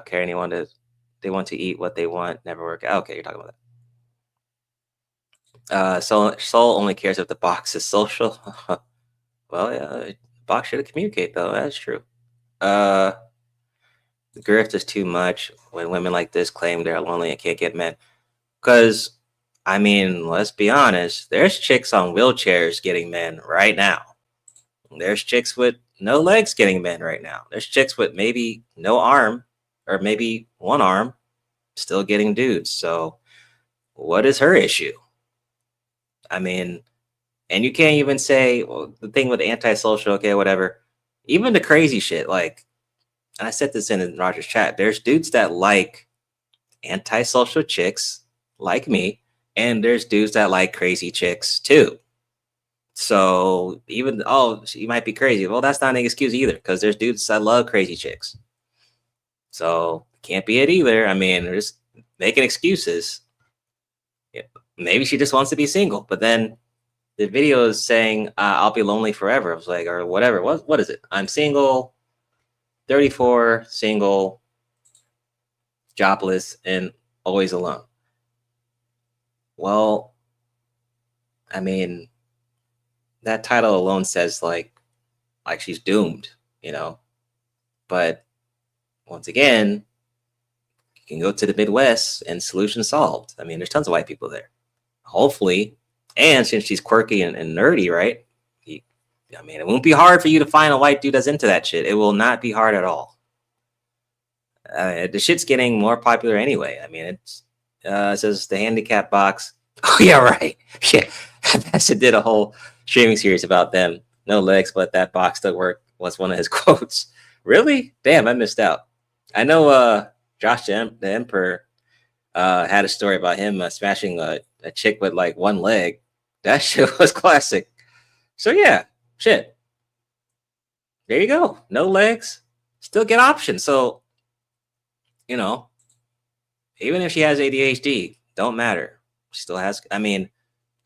caring. They want to eat what they want, never work out. Okay, you're talking about that. Soul only cares if the box is social. Well, yeah, the box should communicate though. That's true. The grift is too much when women like this claim they're lonely and can't get men. Because, I mean, let's be honest, there's chicks on wheelchairs getting men right now. There's chicks with no legs getting men right now. There's chicks with maybe no arm or maybe one arm still getting dudes. So what is her issue? I mean, and you can't even say, well, the thing with antisocial, okay, whatever. Even the crazy shit, like, and I said this in Roger's chat, there's dudes that like antisocial chicks like me, and there's dudes that like crazy chicks too. So even, oh, she might be crazy. Well, that's not an excuse either, because there's dudes that love crazy chicks. So can't be it either. I mean, they're just making excuses. Yeah, maybe she just wants to be single, but then the video is saying, I'll be lonely forever. I was like, or whatever. What is it? I'm single, 34, single, jobless, and always alone. Well, I mean, that title alone says like she's doomed, you know. But once again, you can go to the Midwest and solution solved. I mean, there's tons of white people there. Hopefully, and since she's quirky and nerdy, right? I mean, it won't be hard for you to find a white dude that's into that shit. It will not be hard at all. The shit's getting more popular anyway. I mean, it says the handicap box. Oh yeah, right. Yeah, Bassett did a whole streaming series about them. No legs, but that box still work was one of his quotes. Really? Damn, I missed out. I know Josh the Emperor had a story about him smashing a chick with like one leg. That shit was classic. So yeah, shit. There you go. No legs, still get options. So, you know, even if she has ADHD, don't matter. She still has, I mean,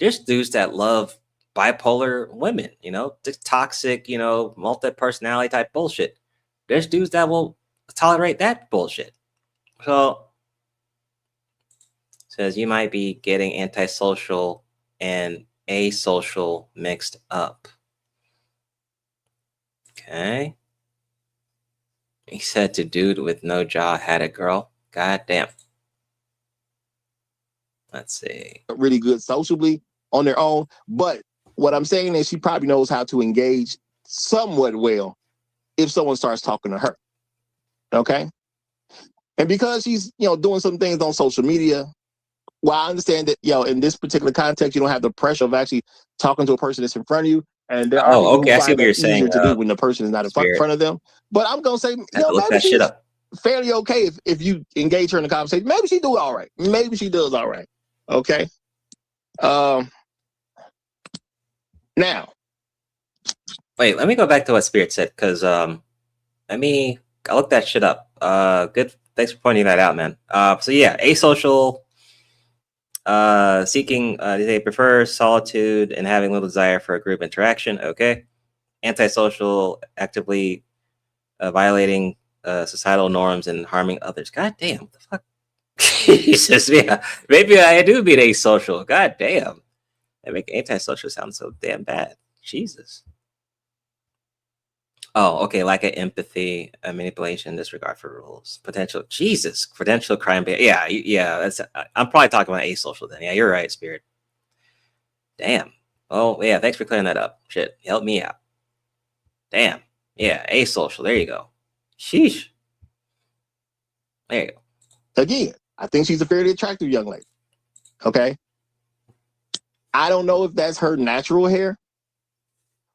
there's dudes that love bipolar women, you know, the toxic, you know, multi-personality type bullshit. There's dudes that will tolerate that bullshit. So, says you might be getting antisocial and asocial mixed up. Okay. He said to dude with no jaw had a girl. God damn. Let's see. Really good socially on their own. But what I'm saying is she probably knows how to engage somewhat well if someone starts talking to her. Okay. And because she's, you know, doing some things on social media, well, I understand that, you know, in this particular context, you don't have the pressure of actually talking to a person that's in front of you. And there are okay, I see what you're saying. To do when the person is not in front of them. But I'm gonna say, you know, look maybe that shit up. Fairly okay if you engage her in the conversation. Maybe she do all right. Maybe she does all right. Okay. Now, wait, let me go back to what Spirit said, because I looked that shit up. Good, thanks for pointing that out, man. So yeah, asocial, seeking, they prefer solitude and having little desire for a group interaction. Okay. Antisocial, actively violating societal norms and harming others. God damn, what the fuck? Jesus, yeah, maybe I do be asocial. God damn, they make antisocial sound so damn bad. Jesus. Oh, okay, like an empathy, a manipulation, disregard for rules, potential. Jesus, potential crime. Yeah. That's. I'm probably talking about asocial then. Yeah, you're right, Spirit. Damn. Oh yeah, thanks for clearing that up. Shit, help me out. Damn. Yeah, asocial. There you go. Sheesh. There you go. Again, I think she's a fairly attractive young lady. Okay. I don't know if that's her natural hair,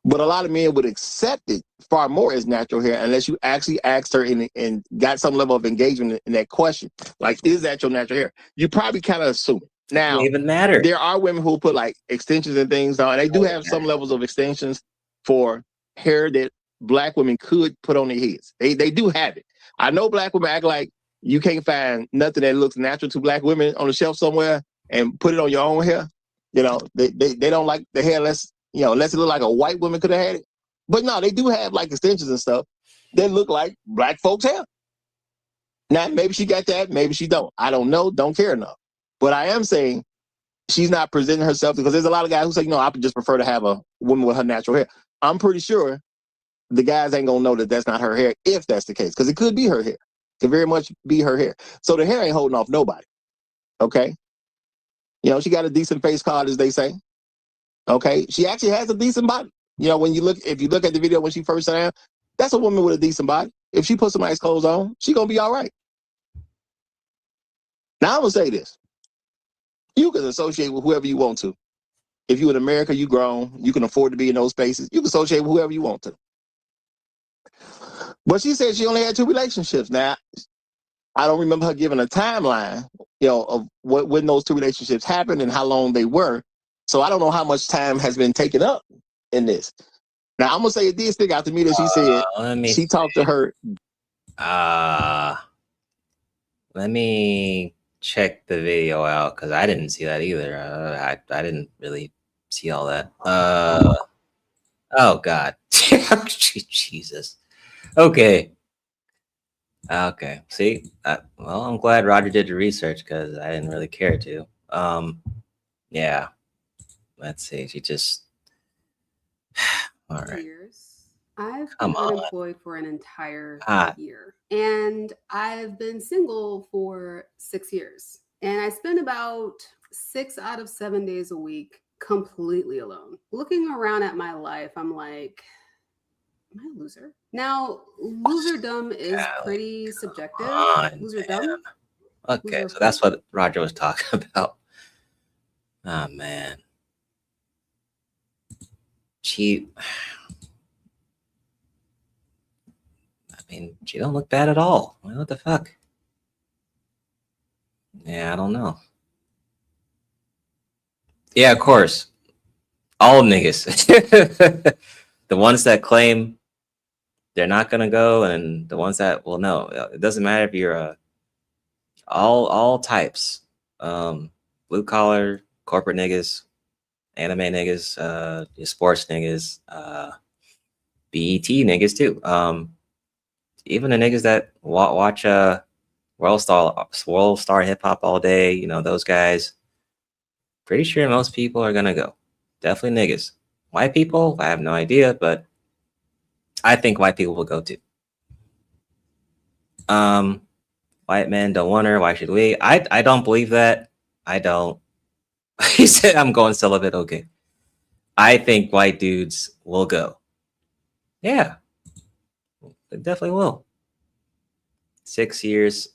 but a lot of men would accept it far more as natural hair unless you actually asked her and got some level of engagement in that question. Like, is that your natural hair? You probably kind of assume it. Now, doesn't even matter. There are women who put like extensions and things on. They do have some levels of extensions for hair that Black women could put on their heads. They do have it. I know Black women act like you can't find nothing that looks natural to Black women on the shelf somewhere and put it on your own hair. You know, they don't like the hair unless it look like a white woman could have had it. But no, they do have like extensions and stuff that look like Black folks' hair. Now, maybe she got that, maybe she don't. I don't know, don't care enough. But I am saying she's not presenting herself, because there's a lot of guys who say, I would just prefer to have a woman with her natural hair. I'm pretty sure the guys ain't gonna know that that's not her hair if that's the case, because it could be her hair. It could very much be her hair. So the hair ain't holding off nobody. Okay. You know, she got a decent face card, as they say. Okay. She actually has a decent body. You know, when you look, if you look at the video when she first sat down, that's a woman with a decent body. If she puts some nice clothes on, she gonna be all right. Now I'm gonna say this. You can associate with whoever you want to. If you in America, you grown, you can afford to be in those spaces. You can associate with whoever you want to. But she said she only had 2 relationships. Now, I don't remember her giving a timeline, you know, of when those 2 relationships happened and how long they were. So I don't know how much time has been taken up in this. Now, I'm gonna say it did stick out to me that she said she talked to her. Let me check the video out because I didn't see that either. I didn't really see all that. Oh God, Jesus. Okay. See, well, I'm glad Roger did the research because I didn't really care to. Yeah. Let's see. She just. All right. I've Come been on. unemployed for an entire Ah. year, and I've been single for 6 years, and I spend about 6 out of 7 days a week completely alone. Looking around at my life, I'm like, am I a loser? Now, loserdom is pretty subjective. Loserdom. Okay, so that's what Roger was talking about. Oh man. She don't look bad at all. What the fuck? Yeah, I don't know. Yeah, of course. All niggas. The ones that claim they're not gonna go, and the ones that will know. It doesn't matter if you're all types. Blue collar, corporate niggas, anime niggas, your sports niggas, BET niggas too. Even the niggas that watch World Star Hip Hop all day, you know, those guys. Pretty sure most people are gonna go. Definitely niggas. White people, I have no idea, but I think white people will go too. White men don't want her. Why should we? I don't believe that. I don't. He said I'm going celibate. Okay. I think white dudes will go. Yeah. They definitely will. 6 years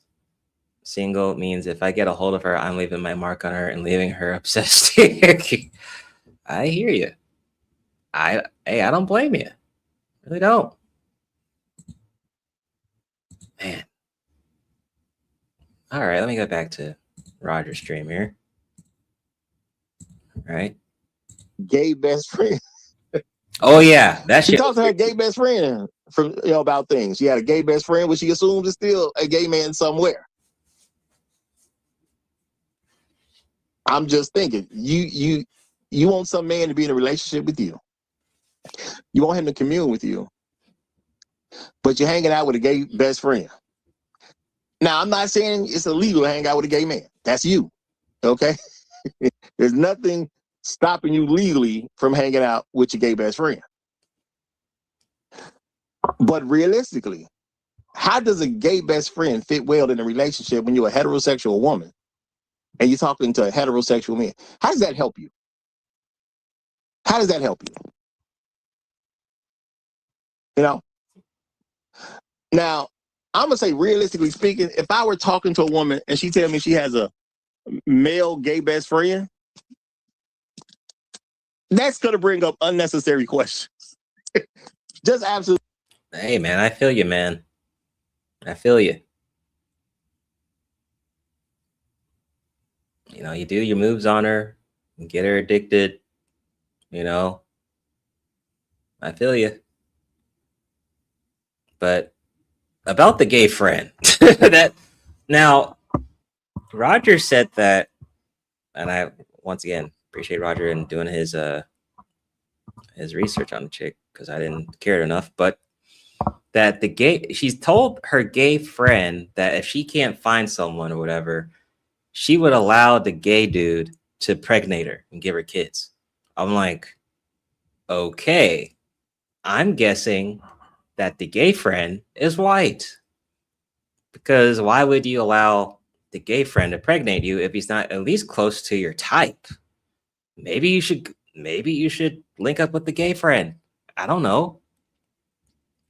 single means if I get a hold of her, I'm leaving my mark on her and leaving her obsessed. I hear you. I don't blame you. Really don't. Man. All right, let me go back to Roger's stream here. All right. Gay best friend. Oh yeah, that she shit. talked to her gay best friend from about things. She had a gay best friend, which she assumes is still a gay man somewhere. I'm just thinking, you want some man to be in a relationship with you. You want him to commune with you, but you're hanging out with a gay best friend. Now, I'm not saying it's illegal to hang out with a gay man. That's you, okay? There's nothing stopping you legally from hanging out with your gay best friend. But realistically, how does a gay best friend fit well in a relationship when you're a heterosexual woman and you're talking to a heterosexual man? How does that help you? How does that help you? You know? Now, I'm going to say, realistically speaking, if I were talking to a woman and she tell me she has a male gay best friend, that's going to bring up unnecessary questions. Just absolutely. Hey, man, I feel you, man. I feel you. You know, you do your moves on her, and get her addicted. You know, I feel you. But about the gay friend, that now Roger said that, and I once again appreciate Roger and doing his research on the chick because I didn't care enough, but that she's told her gay friend that if she can't find someone or whatever, she would allow the gay dude to pregnate her and give her kids. I'm like, okay, I'm guessing that the gay friend is white. Because why would you allow the gay friend to impregnate you if he's not at least close to your type? Maybe you should link up with the gay friend. I don't know.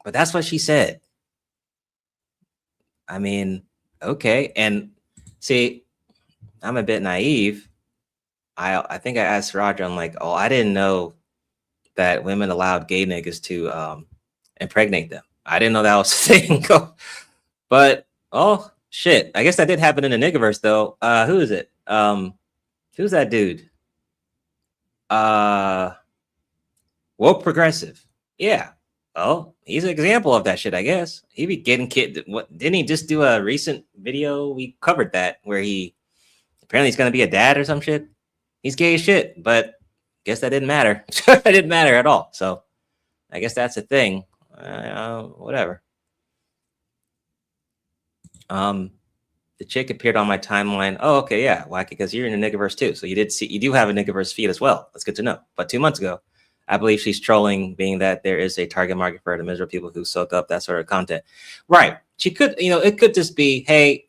But that's what she said. I mean, okay. And see, I'm a bit naive. I think I asked Roger, I'm like, oh, I didn't know that women allowed gay niggas to impregnate them. I didn't know that was a thing. But oh shit. I guess that did happen in the niggaverse though. Who is it? Who's that dude? Woke progressive. Yeah. Oh, he's an example of that shit, I guess. He be getting kid. What didn't he just do a recent video? We covered that where he apparently he's gonna be a dad or some shit. He's gay as shit, but guess that didn't matter. It didn't matter at all. So I guess that's a thing. Whatever. The chick appeared on my timeline. Oh, okay, yeah. Why? Because you're in the niggaverse too. So you do have a niggaverse feed as well. That's good to know. But 2 months ago, I believe she's trolling, being that there is a target market for the miserable people who soak up that sort of content. Right. She could, it could just be, hey,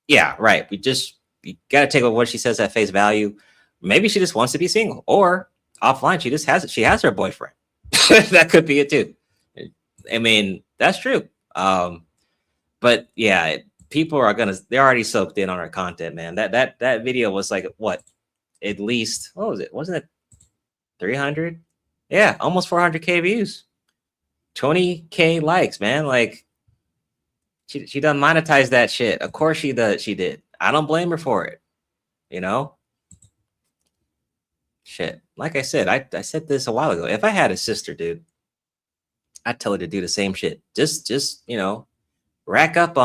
yeah, right. You got to take what she says at face value. Maybe she just wants to be single, or offline, she has her boyfriend. That could be it too. I mean, that's true. But yeah, people they're already soaked in on her content, man. That video was like, what? At least, what was it? Wasn't it 300? Yeah, almost 400K views, 20K likes, man. Like she done monetize that shit. Of course she did. I don't blame her for it. Shit. Like I said, I said this a while ago. If I had a sister, dude, I'd tell her to do the same shit. Just rack up,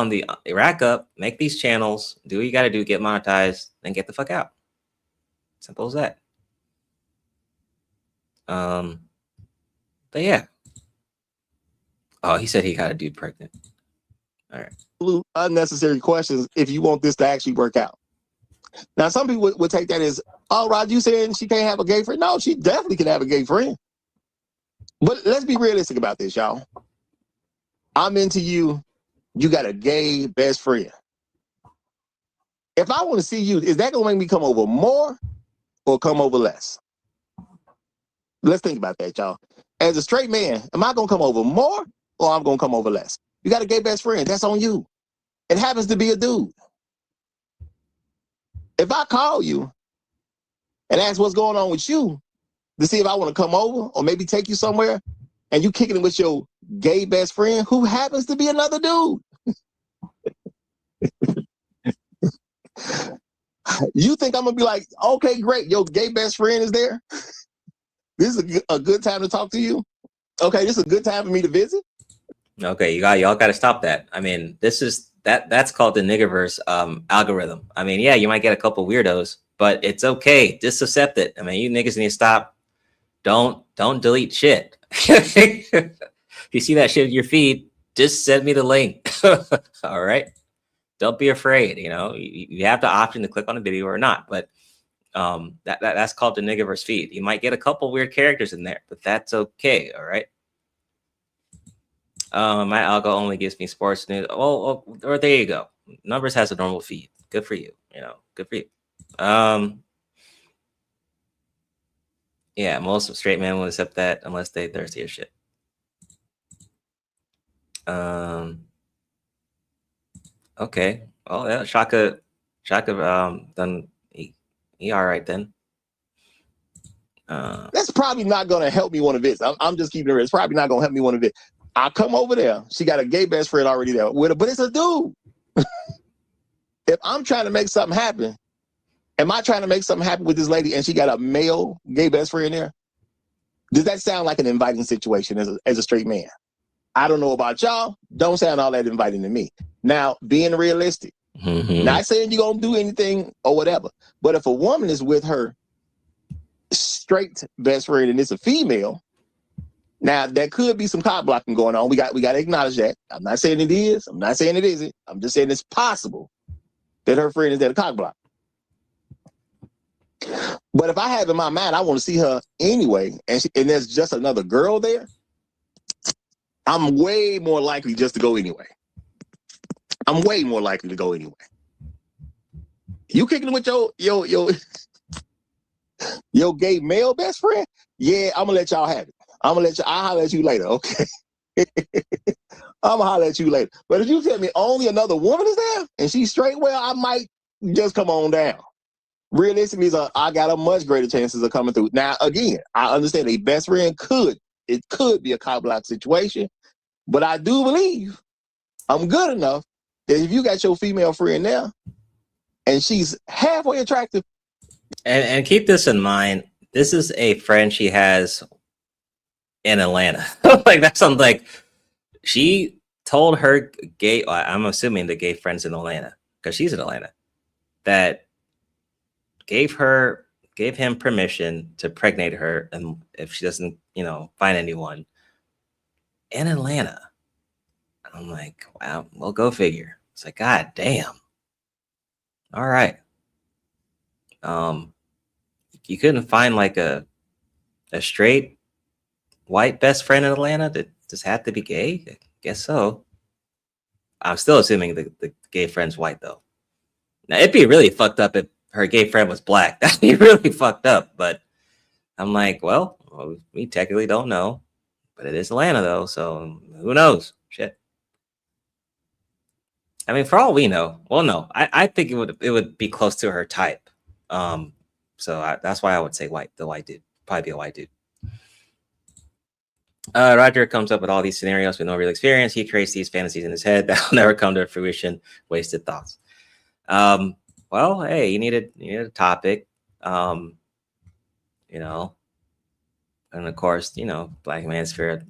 make these channels, do what you gotta do, get monetized, then get the fuck out. Simple as that. But yeah. Oh, he said he got a dude pregnant. All right. Unnecessary questions if you want this to actually work out. Now, some people would take that as, oh, Rod, you saying she can't have a gay friend? No, she definitely can have a gay friend. But let's be realistic about this, y'all. I'm into you. You got a gay best friend. If I want to see you, is that going to make me come over more or come over less? Let's think about that, y'all. As a straight man, am I going to come over more or I'm going to come over less? You got a gay best friend. That's on you. It happens to be a dude. If I call you and ask what's going on with you to see if I want to come over or maybe take you somewhere, and you kicking it with your gay best friend who happens to be another dude, you think I'm going to be like, okay, great, your gay best friend is there? This is a good time to talk to you? Okay, this is a good time for me to visit? Okay, y'all got to stop that. I mean, that's called the niggaverse algorithm. I mean, yeah, you might get a couple weirdos, but it's okay. Just accept it. I mean, you niggas need to stop. Don't delete shit. If you see that shit in your feed, just send me the link. All right. Don't be afraid. You have the option to click on the video or not, but that's called the niggaverse feed. You might get a couple weird characters in there, but that's okay. All right. My algo only gives me sports news. Oh, or there you go. Numbers has a normal feed. Good for you. Good for you. Yeah, most straight men will accept that unless they thirsty as shit. Okay. Well, yeah, Shaka, done. He all right then. That's probably not gonna help me want to visit. I'm just keeping it real. It's probably not gonna help me want to visit. I come over there. She got a gay best friend already there with her, but it's a dude. If I'm trying to make something happen, am I trying to make something happen with this lady and she got a male gay best friend there? Does that sound like an inviting situation as a straight man? I don't know about y'all. Don't sound all that inviting to me. Now, being realistic, not saying you're going to do anything or whatever, but if a woman is with her straight best friend and it's a female, now there could be some cock blocking going on. We got to acknowledge that. I'm not saying it is. I'm not saying it isn't. I'm just saying it's possible that her friend is there to cock block. But if I have in my mind, I want to see her anyway, and there's just another girl there, I'm way more likely just to go anyway. I'm way more likely to go anyway. You kicking with your gay male best friend? Yeah, I'm gonna let y'all have it. I'll holler at you later, okay? I'm gonna holler at you later. But if you tell me only another woman is there and she's straight, well, I might just come on down. Realistically, I got a much greater chances of coming through. Now, again, I understand a best friend could be a cop block situation, but I do believe I'm good enough that if you got your female friend there and she's halfway attractive. And keep this in mind, this is a friend she has in Atlanta. Like that sounds like she told her gay, I'm assuming the gay friends in Atlanta, because she's in Atlanta, that gave him permission to pregnate her, and if she doesn't, find anyone in Atlanta. I'm like, wow, well, go figure. It's like, God damn. All right. You couldn't find like a straight white best friend in Atlanta that just had to be gay? I guess so. I'm still assuming the gay friend's white though. Now it'd be really fucked up if her gay friend was black. That'd be really fucked up. But I'm like, well, we technically don't know. But it is Atlanta though, so who knows? Shit. I mean, for all we know, well, no, I think it would be close to her type. So that's why I would say white, the white dude, probably be a white dude. Roger comes up with all these scenarios with no real experience. He creates these fantasies in his head that'll never come to fruition. Wasted thoughts. Well, hey, you needed a topic, and of course, Black Manosphere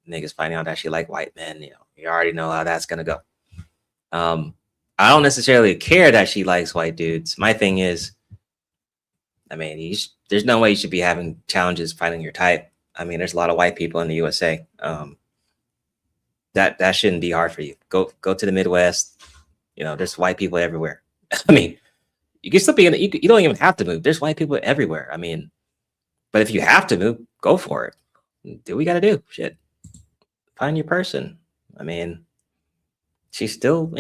niggas finding out that she like white men. You already know how that's gonna go. I don't necessarily care that she likes white dudes. My thing is, I mean, there's no way you should be having challenges finding your type. I mean, there's a lot of white people in the USA. That shouldn't be hard for you. Go to the Midwest. There's white people everywhere. I mean, you can still be you don't even have to move. There's white people everywhere. I mean, but if you have to move, go for it. Do what you got to do. Shit. Find your person. I mean, she's still,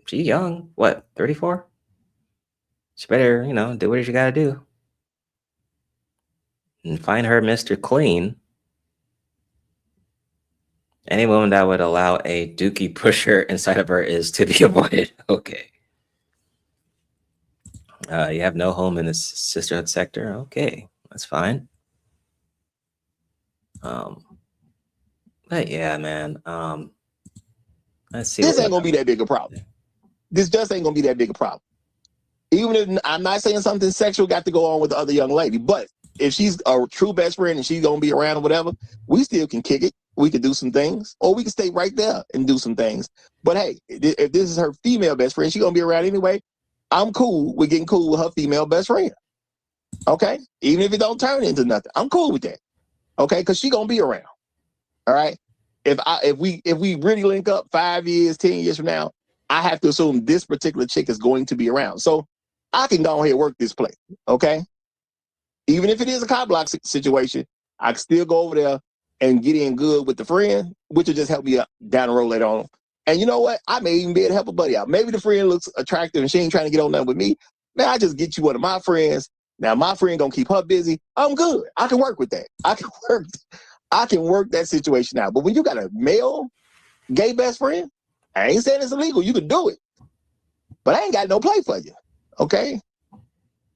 she's young. What, 34? She better, do what you got to do. And find her Mr. Clean. Any woman that would allow a dookie pusher inside of her is to be avoided. Okay. You have no home in the sisterhood sector. Okay, that's fine. But yeah, man. Let's see. This ain't gonna be that big a problem. This just ain't gonna be that big a problem. Even if I'm not saying something sexual got to go on with the other young lady, but if she's a true best friend and she's gonna be around or whatever, we still can kick it. We could do some things, or we can stay right there and do some things. But hey, if this is her female best friend, she's gonna be around anyway. I'm cool with getting cool with her female best friend. Okay, even if it don't turn into nothing, I'm cool with that. Okay, because she gonna be around. All right. If we really link up 5 years, 10 years from now, I have to assume this particular chick is going to be around. So I can go ahead and work this play. Okay. Even if it is a cop block situation, I can still go over there and get in good with the friend, which will just help me down the road later on. And you know what? I may even be able to help a buddy out. Maybe the friend looks attractive and she ain't trying to get on nothing with me. Man, I just get you one of my friends. Now my friend gonna keep her busy. I'm good. I can work with that. I can work that situation out. But when you got a male gay best friend, I ain't saying it's illegal. You can do it. But I ain't got no play for you. Okay?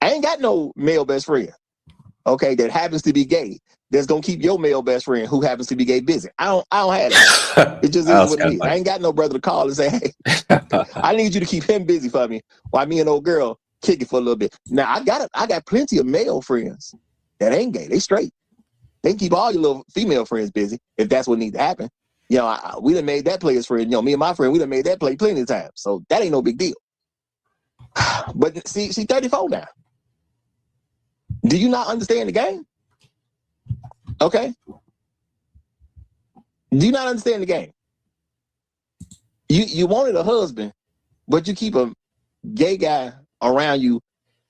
I ain't got no male best friend. Okay, that happens to be gay. That's gonna keep your male best friend who happens to be gay busy. I don't have that. It just is what it is. I ain't got no brother to call and say, hey, I need you to keep him busy for me while me and old girl kick it for a little bit. Now I got plenty of male friends that ain't gay. They straight. They can keep all your little female friends busy if that's what needs to happen. We done made that play as friend. Me and my friend, we done made that play plenty of times. So that ain't no big deal. But see, she's 34 now. Do you not understand the game? Okay. Do you not understand the game? You wanted a husband, but you keep a gay guy around you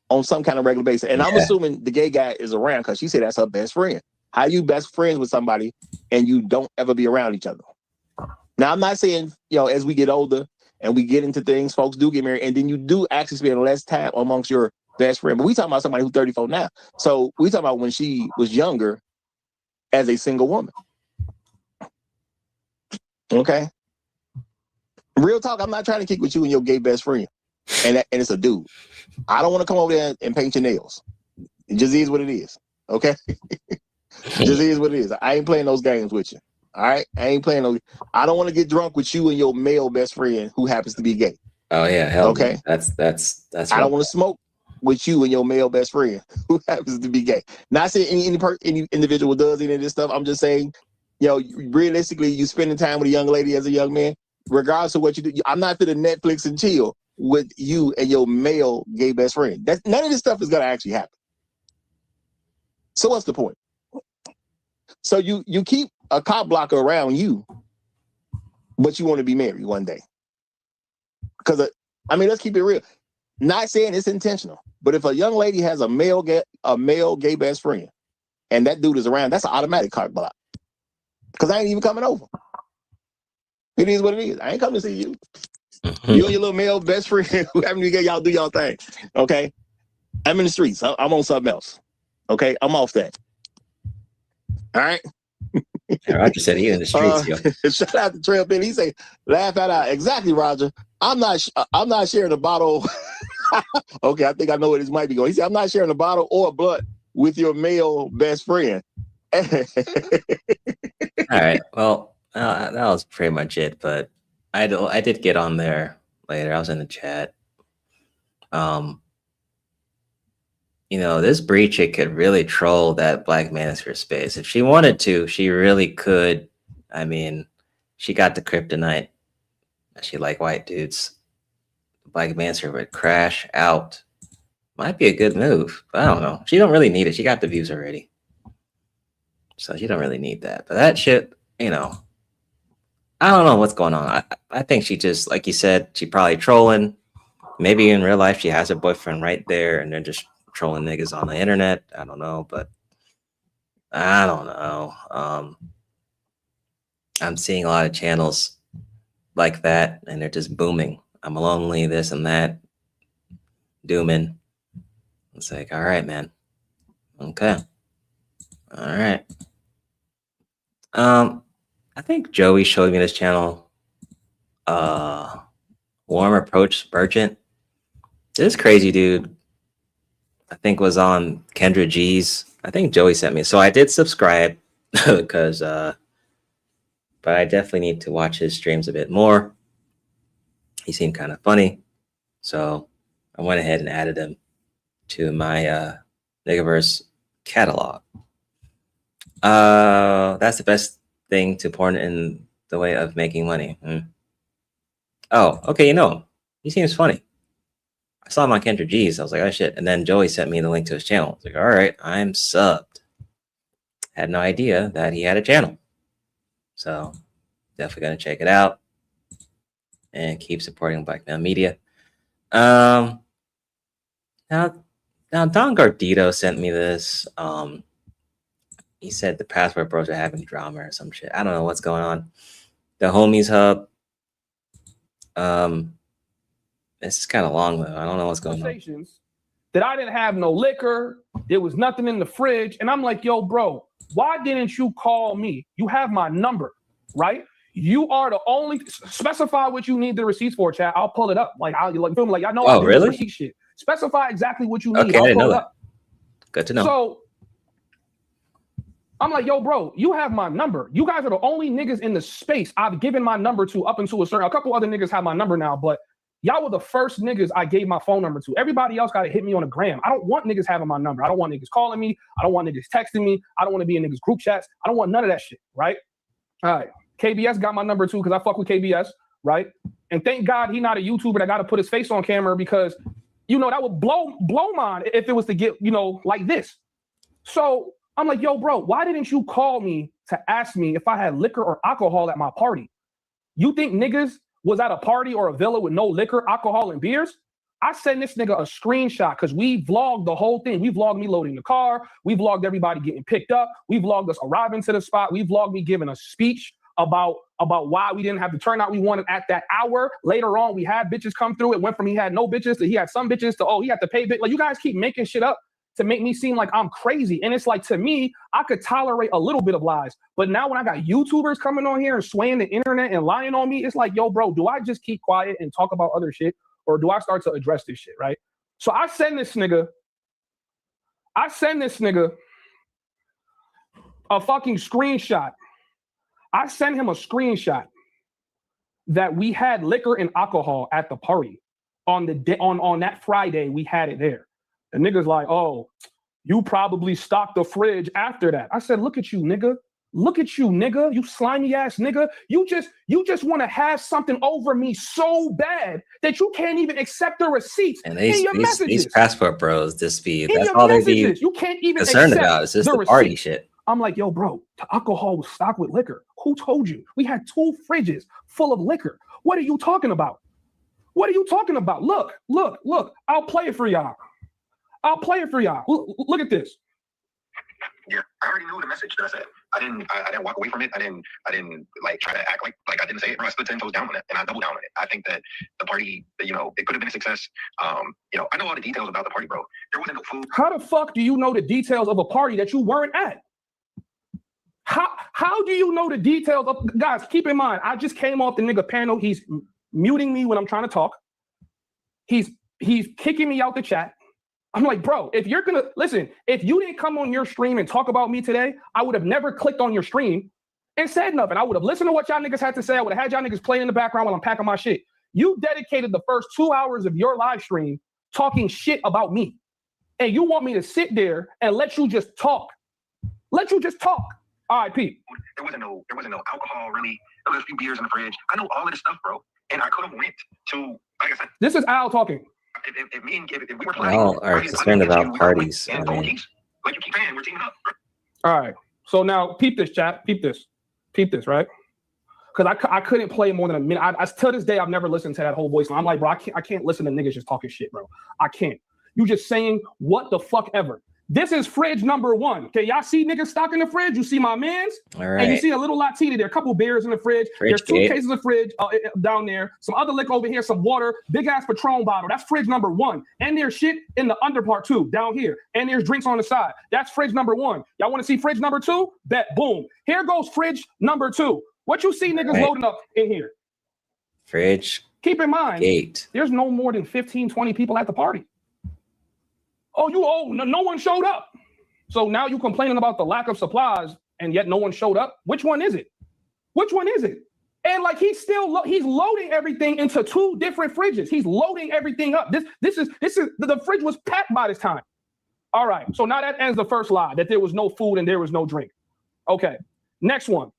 on some kind of regular basis. And I'm assuming the gay guy is around because she said that's her best friend. How you best friends with somebody and you don't ever be around each other? Now, I'm not saying, as we get older and we get into things, folks do get married, and then you do actually spend less time amongst your best friend. But we talking about somebody who's 34 now. So we talking about when she was younger as a single woman. Okay? Real talk, I'm not trying to kick with you and your gay best friend. And it's a dude. I don't want to come over there and paint your nails. It just is what it is. Okay? It just is what it is. I ain't playing those games with you. All right? I ain't playing those. I don't want to get drunk with you and your male best friend who happens to be gay. Oh yeah, hell okay. That's I don't want to smoke with you and your male best friend who happens to be gay. Not saying any individual does any of this stuff. I'm just saying, realistically, you spending time with a young lady as a young man, regardless of what you do. I'm not for the Netflix and chill with you and your male gay best friend. None of this stuff is gonna actually happen. So what's the point? So you keep a cop blocker around you, but you want to be married one day. Because let's keep it real. Not saying it's intentional, but if a young lady has a male gay best friend, and that dude is around, that's an automatic cop block. Because I ain't even coming over. It is what it is. I ain't coming to see you. You and your little male best friend who happen to be gay, y'all do y'all thing. Okay? I'm in the streets. I'm on something else. Okay? I'm off that. All right? Roger said he in the streets, yo. Shout out to Trail Pin. He say, laugh out. Exactly, Roger. I'm not sharing a bottle. Okay, I think I know where this might be going. He said, I'm not sharing a bottle or a blunt with your male best friend. All right. Well, that was pretty much it. But I did get on there later. I was in the chat. This breach, it could really troll that Black Manosphere space. If she wanted to, she really could. I mean, she got the kryptonite. She like white dudes. Black Manosphere would crash out. Might be a good move. But I don't know. She don't really need it. She got the views already. So she don't really need that. But that shit, I don't know what's going on. I think she just, like you said, she probably trolling. Maybe in real life she has a boyfriend right there and they're just trolling niggas on the internet. I don't know, but I don't know. I'm seeing a lot of channels like that and they're just booming. I'm lonely, this and that, dooming. It's like, all right, man. Okay. All right. I think Joey showed me this channel. Warm Approach Merchant. This crazy dude, I think, was on Kendra G's. I think Joey sent me. So I did subscribe because but I definitely need to watch his streams a bit more. He seemed kind of funny. So I went ahead and added him to my Niggaverse catalog. That's the best thing to porn in the way of making money. Oh, okay, him. He seems funny. I saw him on Kendra G's. I was like, oh shit. And then Joey sent me the link to his channel. I was like, all right, I'm subbed. Had no idea that he had a channel. So definitely gonna check it out and keep supporting Black Male Media. Now Don Gardito sent me this. He said the Password Bros are having drama or some shit. I don't know what's going on. The Homies Hub. This is kind of long though. I don't know what's going on. That I didn't have no liquor. There was nothing in the fridge. And I'm like, yo, bro, why didn't you call me? You have my number, right? You are the only, specify what you need the receipts for, chat. I'll pull it up. Like, I know. Oh, really? Receipt shit. Specify exactly what you need. Okay, I didn't know that. Up. Good to know. So I'm like, yo, bro, you have my number. You guys are the only niggas in the space I've given my number to up until a couple other niggas have my number now, but y'all were the first niggas I gave my phone number to. Everybody else got to hit me on a gram. I don't want niggas having my number. I don't want niggas calling me. I don't want niggas texting me. I don't want to be in niggas group chats. I don't want none of that shit, right? All right. KBS got my number too because I fuck with KBS, right? And thank God he not a YouTuber that got to put his face on camera because, that would blow mine if it was to get, like this. So I'm like, yo, bro, why didn't you call me to ask me if I had liquor or alcohol at my party? You think niggas was at a party or a villa with no liquor, alcohol, and beers? I sent this nigga a screenshot because we vlogged the whole thing. We vlogged me loading the car. We vlogged everybody getting picked up. We vlogged us arriving to the spot. We vlogged me giving a speech about why we didn't have the turnout we wanted at that hour. Later on, we had bitches come through. It went from he had no bitches to he had some bitches to, oh, he had to pay bitch. Like, you guys keep making shit up to make me seem like I'm crazy. And it's like, to me, I could tolerate a little bit of lies. But now when I got YouTubers coming on here and swaying the internet and lying on me, it's like, yo, bro, do I just keep quiet and talk about other shit? Or do I start to address this shit, right? So I send this nigga a fucking screenshot. I sent him a screenshot that we had liquor and alcohol at the party on that Friday. We had it there. The nigga's like, oh, you probably stocked the fridge after that. I said, look at you, nigga. Look at you, nigga. You slimy ass nigga. You just want to have something over me so bad that you can't even accept the receipts And in your these messages. passport bros, this be In that's your all they be messages. You can't even concerned accept about. It's just the the party receipt. shit. I'm like, yo, bro, the alcohol was stocked with liquor. Who told you? We had 2 fridges full of liquor. What are you talking about? What are you talking about? Look. I'll play it for y'all. Look at this. Yeah, I already knew the message that I said. I didn't walk away from it. I didn't like try to act like I didn't say it. Bro, I stood 10 toes down on it, and I doubled down on it. I think that the party, it could have been a success. I know all the details about the party, bro. There wasn't no food. How the fuck do you know the details of a party that you weren't at? How do you know the details of, guys, keep in mind, I just came off the nigga panel. He's muting me when I'm trying to talk. He's kicking me out the chat. I'm like, bro, if you're gonna listen, if you didn't come on your stream and talk about me today, I would have never clicked on your stream and said nothing. I would have listened to what y'all niggas had to say. I would have had y'all niggas playing in the background while I'm packing my shit. You dedicated the first 2 hours of your live stream talking shit about me. And you want me to sit there and let you just talk. All right, Pete. There wasn't no alcohol, really. There was a few beers in the fridge. I know all of this stuff, bro. And I could have went to, like I said. This is Al talking. If we were We all are concerned about parties. I mean, like you keep saying, we're teaming up. All right. So now peep this, chat. Peep this, right? Because I couldn't play more than a minute. I till this day, I've never listened to that whole voice. I'm like, bro, I can't listen to niggas just talking shit, bro. I can't. You just saying what the fuck ever. This is fridge number 1. Okay, y'all see niggas stocking the fridge? You see my mans? all right. And you see a little Latina there, a couple beers in the fridge. There's 2 Fridge gate. cases of fridge down there, some other liquor over here, some water, big ass Patron bottle. That's fridge number 1. And there's shit in the under part too, down here. And there's drinks on the side. That's fridge number 1. Y'all want to see fridge number 2? Bet, boom. Here goes fridge number 2. What you see niggas Right. loading up in here? Fridge Keep in mind, gate. there's no more than 15, 20 people at the party. No one showed up. So now you complaining about the lack of supplies and yet no one showed up? Which one is it? And like he's loading everything into 2 different fridges. He's loading everything up. This is the fridge was packed by this time. All right. So now that ends the first lie, that there was no food and there was no drink. Okay. Next one.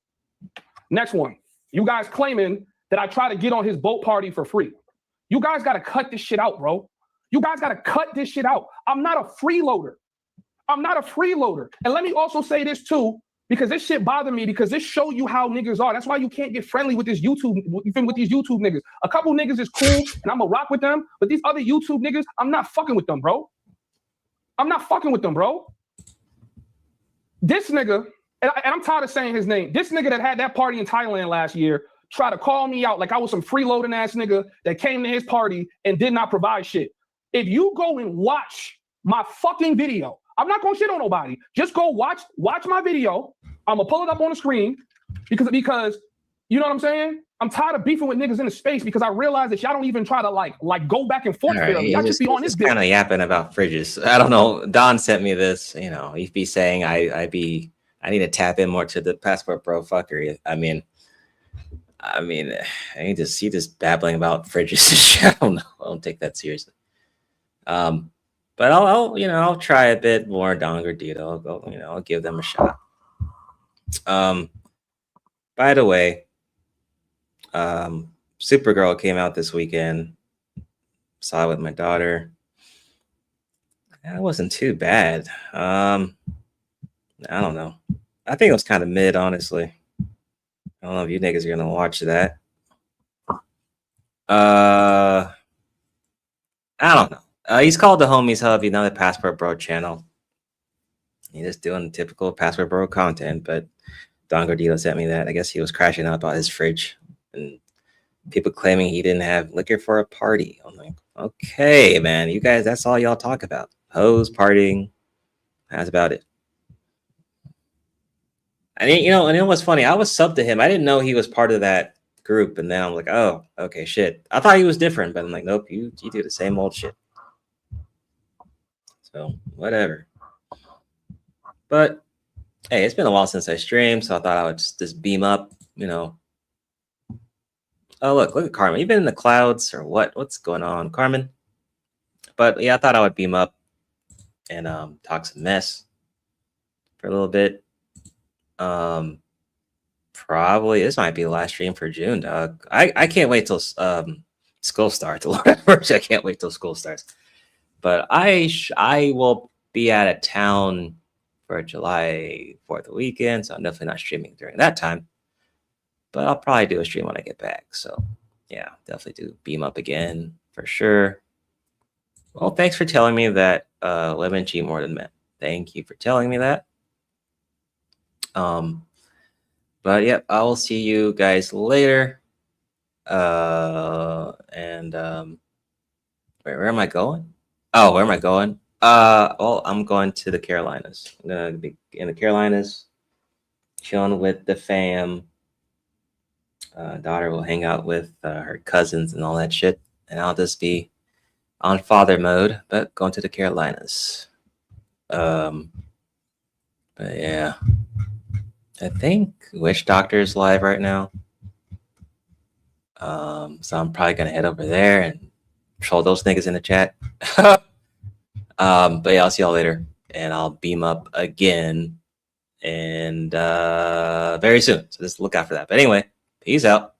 You guys claiming that I try to get on his boat party for free. You guys got to cut this shit out, bro. You guys got to cut this shit out. I'm not a freeloader. And let me also say this too, because this shit bothered me, because this show you how niggas are. That's why you can't get friendly with this YouTube, with these YouTube niggas. A couple niggas is cool and I'm gonna rock with them, but these other YouTube niggas, I'm not fucking with them, bro. This nigga, and I'm tired of saying his name. This nigga that had that party in Thailand last year tried to call me out like I was some freeloading ass nigga that came to his party and did not provide shit. If you go and watch my fucking video, I'm not gonna shit on nobody. Just go watch my video. I'm gonna pull it up on the screen because you know what I'm saying? I'm tired of beefing with niggas in the space because I realize that y'all don't even try to like go back and forth. All right, Y'all just be on this bitch. kind of yapping about fridges. I don't know. Don sent me this. He'd be saying I need to tap in more to the passport bro fuckery. I mean, he just babbling about fridges and shit. I don't know. I don't take that seriously. But I'll try a bit more Dong or Dito. I'll give them a shot. By the way, Supergirl came out this weekend. Saw it with my daughter. It wasn't too bad. I don't know. I think it was kind of mid, honestly. I don't know if you niggas are gonna watch that. I don't know. He's called the homies hub, the Passport Bro channel. He's just doing typical Passport Bro content, but Don Gordillo sent me that. I guess he was crashing out about his fridge and people claiming he didn't have liquor for a party. I'm like, okay, man, you guys, that's all y'all talk about. Hoes, partying. That's about it. I didn't, you know, and it was funny. I was subbed to him. I didn't know he was part of that group. And then I'm like, oh, okay, shit. I thought he was different, but I'm like, nope, you do the same old shit. So whatever. But hey, it's been a while since I streamed, so I thought I would just beam up, you know. Oh, look at Carmen. You've been in the clouds or what? What's going on, Carmen? But yeah, I thought I would beam up and talk some mess for a little bit. Probably this might be the last stream for June, dog. I can't wait till school starts. Lord have mercy, I can't wait till school starts. But I will be out of town for July 4th weekend, so I'm definitely not streaming during that time. But I'll probably do a stream when I get back. So yeah, definitely do beam up again for sure. Well, thanks for telling me that women cheat more than men. Thank you for telling me that. But yeah, I will see you guys later. Where am I going? Oh, where am I going? Well, I'm going to the Carolinas. I'm gonna be in the Carolinas, chilling with the fam. Daughter will hang out with her cousins and all that shit, and I'll just be on father mode, but going to the Carolinas. But yeah, I think Witch Doctor is live right now. So I'm probably gonna head over there and troll those niggas in the chat. But yeah, I'll see y'all later, and I'll beam up again and very soon. So just look out for that. But anyway, peace out.